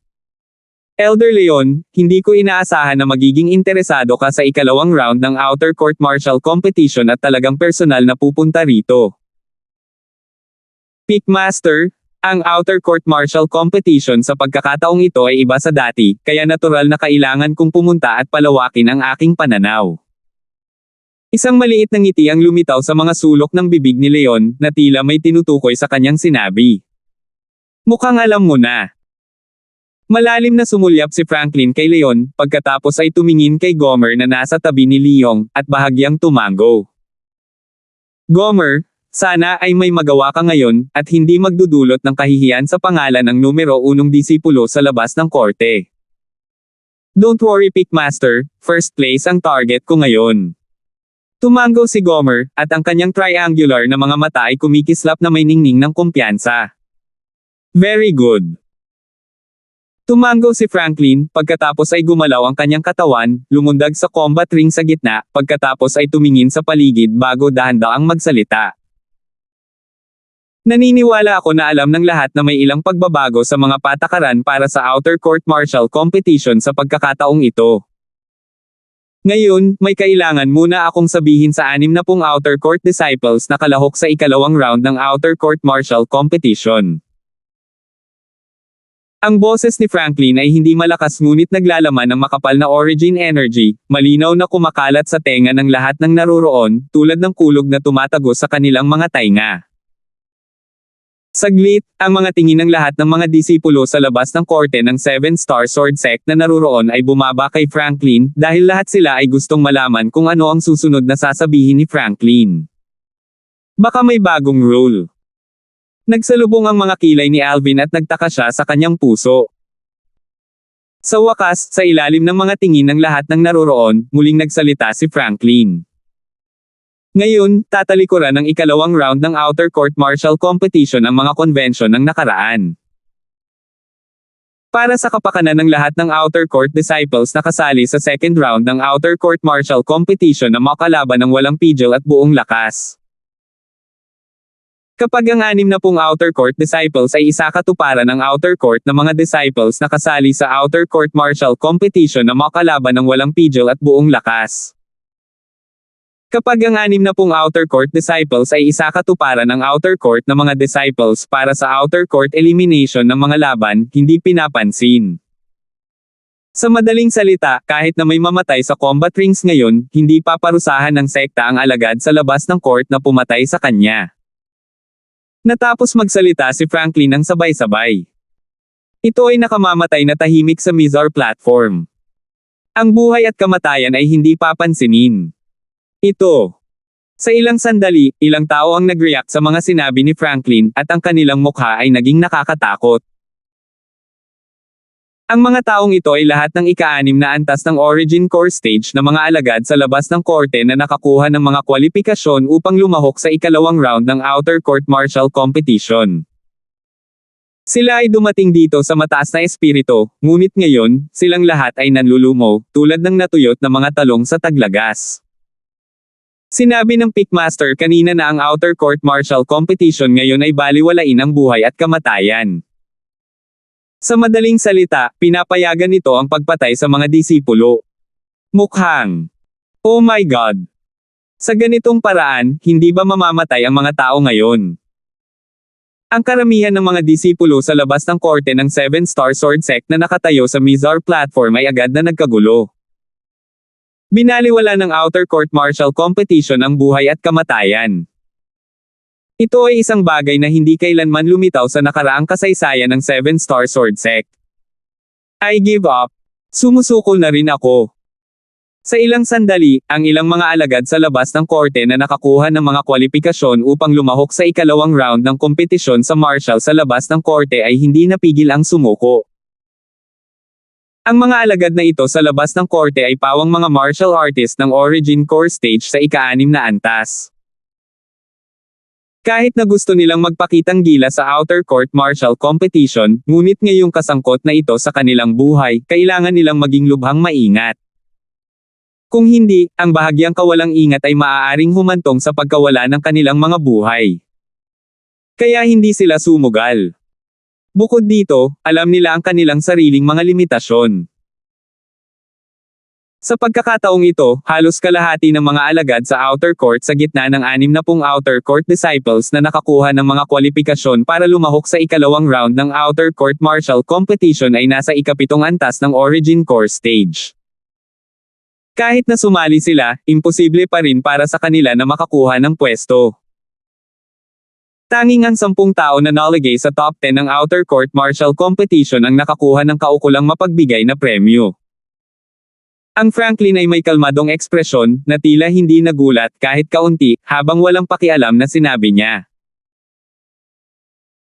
Elder Leon, hindi ko inaasahan na magiging interesado ka sa ikalawang round ng Outer Court Martial Competition at talagang personal na pupunta rito. Peakmaster, ang Outer Court Martial Competition sa pagkakataong ito ay iba sa dati, kaya natural na kailangan kong pumunta at palawakin ang aking pananaw. Isang maliit na ngiti ang lumitaw sa mga sulok ng bibig ni Leon, na tila may tinutukoy sa kanyang sinabi. Mukhang alam mo na. Malalim na sumulyap si Franklin kay Leon, pagkatapos ay tumingin kay Gomer na nasa tabi ni Leon, at bahagyang tumango. Gomer, sana ay may magawa ka ngayon, at hindi magdudulot ng kahihiyan sa pangalan ng numero 1 disipulo sa labas ng korte. Don't worry Peakmaster, first place ang target ko ngayon. Tumango si Gomer, at ang kanyang triangular na mga mata ay kumikislap na may ningning ng kumpiyansa. Very good. Tumango si Franklin, pagkatapos ay gumalaw ang kanyang katawan, lumundag sa combat ring sa gitna, pagkatapos ay tumingin sa paligid bago dahan-daang magsalita. Naniniwala ako na alam ng lahat na may ilang pagbabago sa mga patakaran para sa Outer Court Martial Competition sa pagkakataong ito. Ngayon, may kailangan muna akong sabihin sa 60 Outer Court Disciples na kalahok sa ikalawang round ng Outer Court Martial Competition. Ang boses ni Franklin ay hindi malakas ngunit naglalaman ng makapal na origin energy, malinaw na kumakalat sa tenga ng lahat ng naroroon, tulad ng kulog na tumatago sa kanilang mga tainga. Saglit, ang mga tingin ng lahat ng mga disipulo sa labas ng korte ng Seven Star Sword Sect na naroroon ay bumaba kay Franklin, dahil lahat sila ay gustong malaman kung ano ang susunod na sasabihin ni Franklin. Baka may bagong rule. Nagsalubong ang mga kilay ni Alvin at nagtaka siya sa kanyang puso. Sa wakas, sa ilalim ng mga tingin ng lahat ng naroroon, muling nagsalita si Franklin. Ngayon, tatalikuran ng ikalawang round ng Outer Court Martial Competition ang mga convention ng nakaraan. Para sa kapakanan ng lahat ng Outer Court Disciples na kasali sa second round ng Outer Court Martial Competition na makalaban ng walang pigil at buong lakas. Kapag ang 60 Outer Court Disciples ay isa katuparan ng Outer Court na mga disciples na kasali sa Outer Court Martial Competition na makalaban ng walang pigil at buong lakas. Kapag ang 60 Outer Court Disciples ay isa katuparan ng Outer Court na mga disciples para sa Outer Court Elimination ng mga laban, hindi pinapansin. Sa madaling salita, kahit na may mamatay sa combat rings ngayon, hindi paparusahan ng sekta ang alagad sa labas ng court na pumatay sa kanya. Natapos magsalita si Franklin ng sabay-sabay. Ito ay nakamamatay na tahimik sa Mizar platform. Ang buhay at kamatayan ay hindi papansinin. Ito. Sa ilang sandali, ilang tao ang nag-react sa mga sinabi ni Franklin, at ang kanilang mukha ay naging nakakatakot. Ang mga taong ito ay lahat ng ika-6 na antas ng Origin Core Stage na mga alagad sa labas ng korte na nakakuha ng mga kwalipikasyon upang lumahok sa ikalawang round ng Outer Court Martial Competition. Sila ay dumating dito sa mataas na espiritu, ngunit ngayon, silang lahat ay nanlulumo, tulad ng natuyot na mga talong sa taglagas. Sinabi ng Pickmaster kanina na ang Outer Court Martial Competition ngayon ay baliwalain ang buhay at kamatayan. Sa madaling salita, pinapayagan nito ang pagpatay sa mga disipulo. Mukhang. Oh my God! Sa ganitong paraan, hindi ba mamamatay ang mga tao ngayon? Ang karamihan ng mga disipulo sa labas ng korte ng Seven Star Sword Sect na nakatayo sa Mizar platform ay agad na nagkagulo. Binaliwala ng Outer Court Martial Competition ang buhay at kamatayan. Ito ay isang bagay na hindi kailanman lumitaw sa nakaraang kasaysayan ng Seven Star Sword Sect. I give up. Sumusukol na rin ako. Sa ilang sandali, ang ilang mga alagad sa labas ng korte na nakakuha ng mga kwalipikasyon upang lumahok sa ikalawang round ng kompetisyon sa martial sa labas ng korte ay hindi napigil ang sumuko. Ang mga alagad na ito sa labas ng korte ay pawang mga martial artist ng Origin Core Stage sa ika-6 na antas. Kahit na gusto nilang magpakitang gila sa Outer Court Martial Competition, ngunit ngayong kasangkot na ito sa kanilang buhay, kailangan nilang maging lubhang maingat. Kung hindi, ang bahagyang kawalang ingat ay maaaring humantong sa pagkawala ng kanilang mga buhay. Kaya hindi sila sumugal. Bukod dito, alam nila ang kanilang sariling mga limitasyon. Sa pagkakataong ito, halos kalahati ng mga alagad sa Outer Court sa gitna ng 60 Outer Court Disciples na nakakuha ng mga kwalipikasyon para lumahok sa ikalawang round ng Outer Court Martial Competition ay nasa ika-7 antas ng Origin Core Stage. Kahit na sumali sila, imposible pa rin para sa kanila na makakuha ng pwesto. Tanging ang 10 tao na nalagay sa top 10 ng Outer Court Martial Competition ang nakakuha ng kaukulang mapagbigay na premyo. Ang Franklin ay may kalmadong ekspresyon, na tila hindi nagulat kahit kaunti, habang walang pakialam na sinabi niya.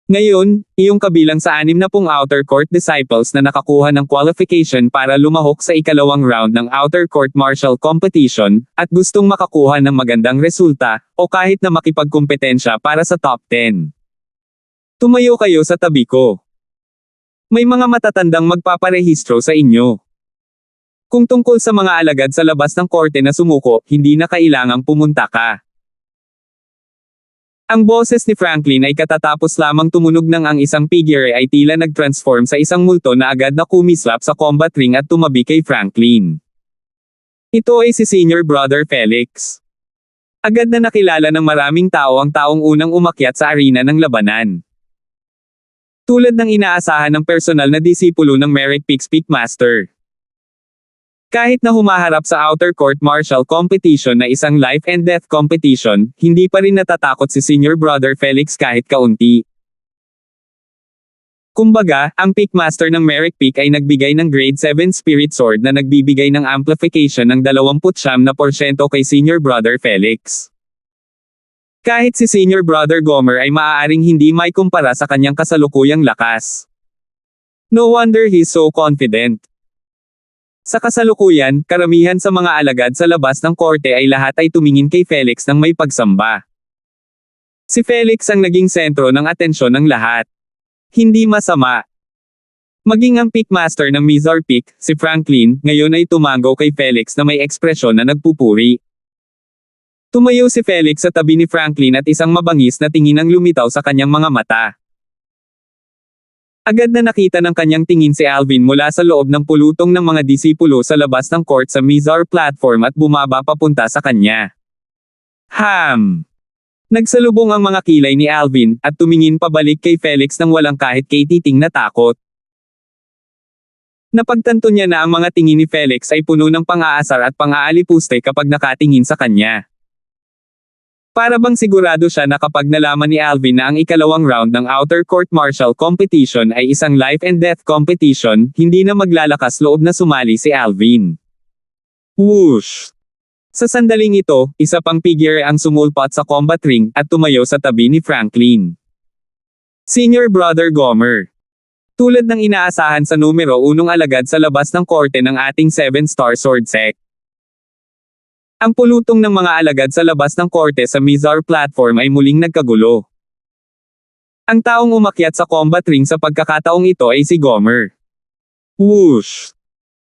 Ngayon, iyong kabilang sa 60 Outer Court Disciples na nakakuha ng qualification para lumahok sa ikalawang round ng Outer Court Martial Competition, at gustong makakuha ng magandang resulta, o kahit na makipagkumpetensya para sa top 10. Tumayo kayo sa tabi ko. May mga matatandang magpaparehistro sa inyo. Kung tungkol sa mga alagad sa labas ng korte na sumuko, hindi na kailangang pumunta ka. Ang boses ni Franklin ay katatapos lamang tumunog ng ang isang figure ay tila nag-transform sa isang multo na agad na kumislap sa combat ring at tumabi kay Franklin. Ito ay si Senior Brother Felix. Agad na nakilala ng maraming tao ang taong unang umakyat sa arena ng labanan. Tulad ng inaasahan ng personal na disipulo ng Merrick Peaks Peakmaster. Kahit na humaharap sa outer court martial competition na isang life and death competition, hindi pa rin natatakot si Senior Brother Felix kahit kaunti. Kumbaga, ang Peakmaster ng Merrick Peak ay nagbigay ng Grade 7 Spirit Sword na nagbibigay ng amplification ng 29% kay Senior Brother Felix. Kahit si Senior Brother Gomer ay maaaring hindi may kumpara sa kanyang kasalukuyang lakas. No wonder he's so confident. Sa kasalukuyan, karamihan sa mga alagad sa labas ng korte ay lahat ay tumingin kay Felix ng may pagsamba. Si Felix ang naging sentro ng atensyon ng lahat. Hindi masama. Maging ang Peakmaster ng Mizar Peak, si Franklin, ngayon ay tumango kay Felix na may ekspresyon na nagpupuri. Tumayo si Felix sa tabi ni Franklin at isang mabangis na tingin ang lumitaw sa kanyang mga mata. Agad na nakita ng kanyang tingin si Alvin mula sa loob ng pulutong ng mga disipulo sa labas ng court sa Mizar platform at bumaba papunta sa kanya. Nagsalubong ang mga kilay ni Alvin at tumingin pabalik kay Felix nang walang kahit katiting na takot. Napagtanto niya na ang mga tingin ni Felix ay puno ng pang-aasar at pang-aalipuste kapag nakatingin sa kanya. Para bang sigurado siya na kapag nalaman ni Alvin na ang ikalawang round ng outer court martial competition ay isang life and death competition, hindi na maglalakas loob na sumali si Alvin. Whoosh! Sa sandaling ito, isa pang figure ang sumulpat sa combat ring at tumayo sa tabi ni Franklin. Senior Brother Gomer. Tulad ng inaasahan sa numero 1 alagad sa labas ng korte ng ating 7-star sword sect. Ang pulutong ng mga alagad sa labas ng korte sa Mizar platform ay muling nagkagulo. Ang taong umakyat sa combat ring sa pagkakataong ito ay si Gomer. Whoosh!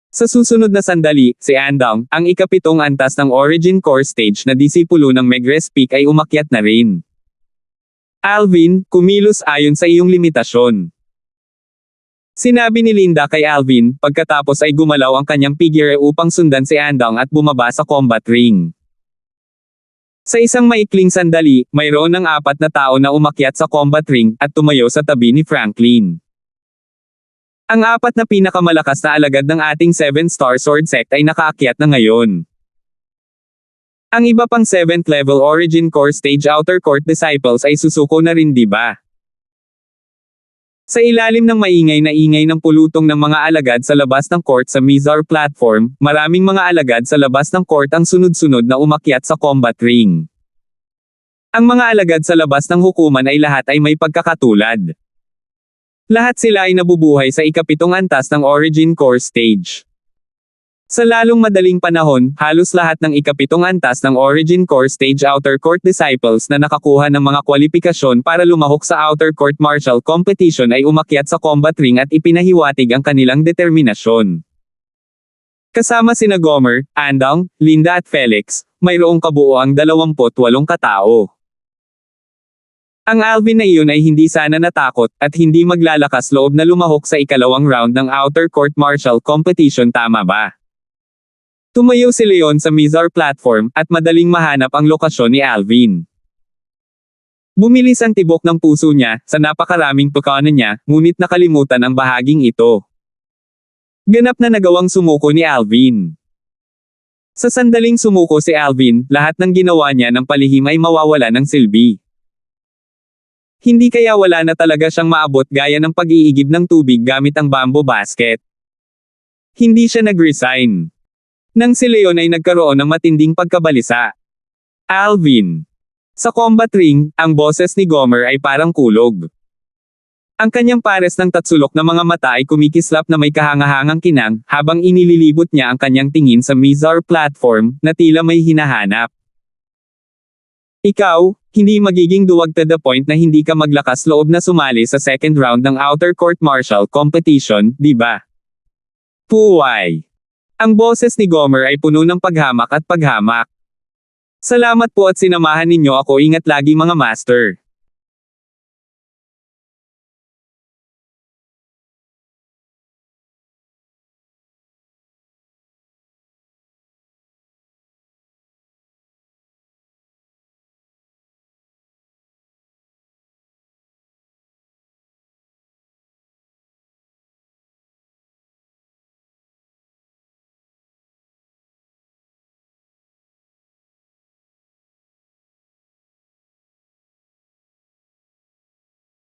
Sa susunod na sandali, si Andong, ang ikapitong antas ng Origin Core Stage na disipulo ng Megrez Peak ay umakyat na rin. Alvin, kumilos ayon sa iyong limitasyon. Sinabi ni Linda kay Alvin, pagkatapos ay gumalaw ang kanyang figure upang sundan si Andong at bumaba sa combat ring. Sa isang maikling sandali, mayroon ng 4 na tao na umakyat sa combat ring at tumayo sa tabi ni Franklin. Ang 4 na pinakamalakas na alagad ng ating 7-star sword sect ay nakaakyat na ngayon. Ang iba pang 7th level Origin Core Stage Outer Court Disciples ay susuko na rin, di ba? Sa ilalim ng maingay na ingay ng pulutong ng mga alagad sa labas ng court sa Mizar platform, maraming mga alagad sa labas ng court ang sunod-sunod na umakyat sa combat ring. Ang mga alagad sa labas ng hukuman ay lahat ay may pagkakatulad. Lahat sila ay nabubuhay sa ikapitong antas ng Origin Core Stage. Sa lalong madaling panahon, halos lahat ng ikapitong antas ng Origin Core Stage Outer Court Disciples na nakakuha ng mga kwalifikasyon para lumahok sa Outer Court Martial Competition ay umakyat sa combat ring at ipinahiwatig ang kanilang determinasyon. Kasama sina Gomer, Andong, Linda at Felix, mayroong kabuoang 28 katao. Ang Alvin na iyon ay hindi sana natakot at hindi maglalakas loob na lumahok sa ikalawang round ng Outer Court Martial Competition, tama ba? Tumayo si Leon sa Mizar platform at madaling mahanap ang lokasyon ni Alvin. Bumilis ang tibok ng puso niya sa napakaraming pagkaanan niya, ngunit nakalimutan ang bahaging ito. Ganap na nagawang sumuko ni Alvin. Sa sandaling sumuko si Alvin, lahat ng ginawa niya ng palihim ay mawawala ng silbi. Hindi kaya wala na talaga siyang maabot gaya ng pag-iigib ng tubig gamit ang bamboo basket. Hindi siya nag-resign. Nang si Leon ay nagkaroon ng matinding pagkabalisa. Alvin. Sa combat ring, ang boses ni Gomer ay parang kulog. Ang kanyang pares ng tatsulok na mga mata ay kumikislap na may kahangahangang kinang, habang inililibot niya ang kanyang tingin sa Mizar platform, na tila may hinahanap. Ikaw, hindi magiging duwag to the point na hindi ka maglakas loob na sumali sa second round ng outer court martial competition, di ba? Puway. Ang boses ni Gomer ay puno ng paghamak at paghamak. Salamat po at sinamahan ninyo ako, ingat lagi mga master.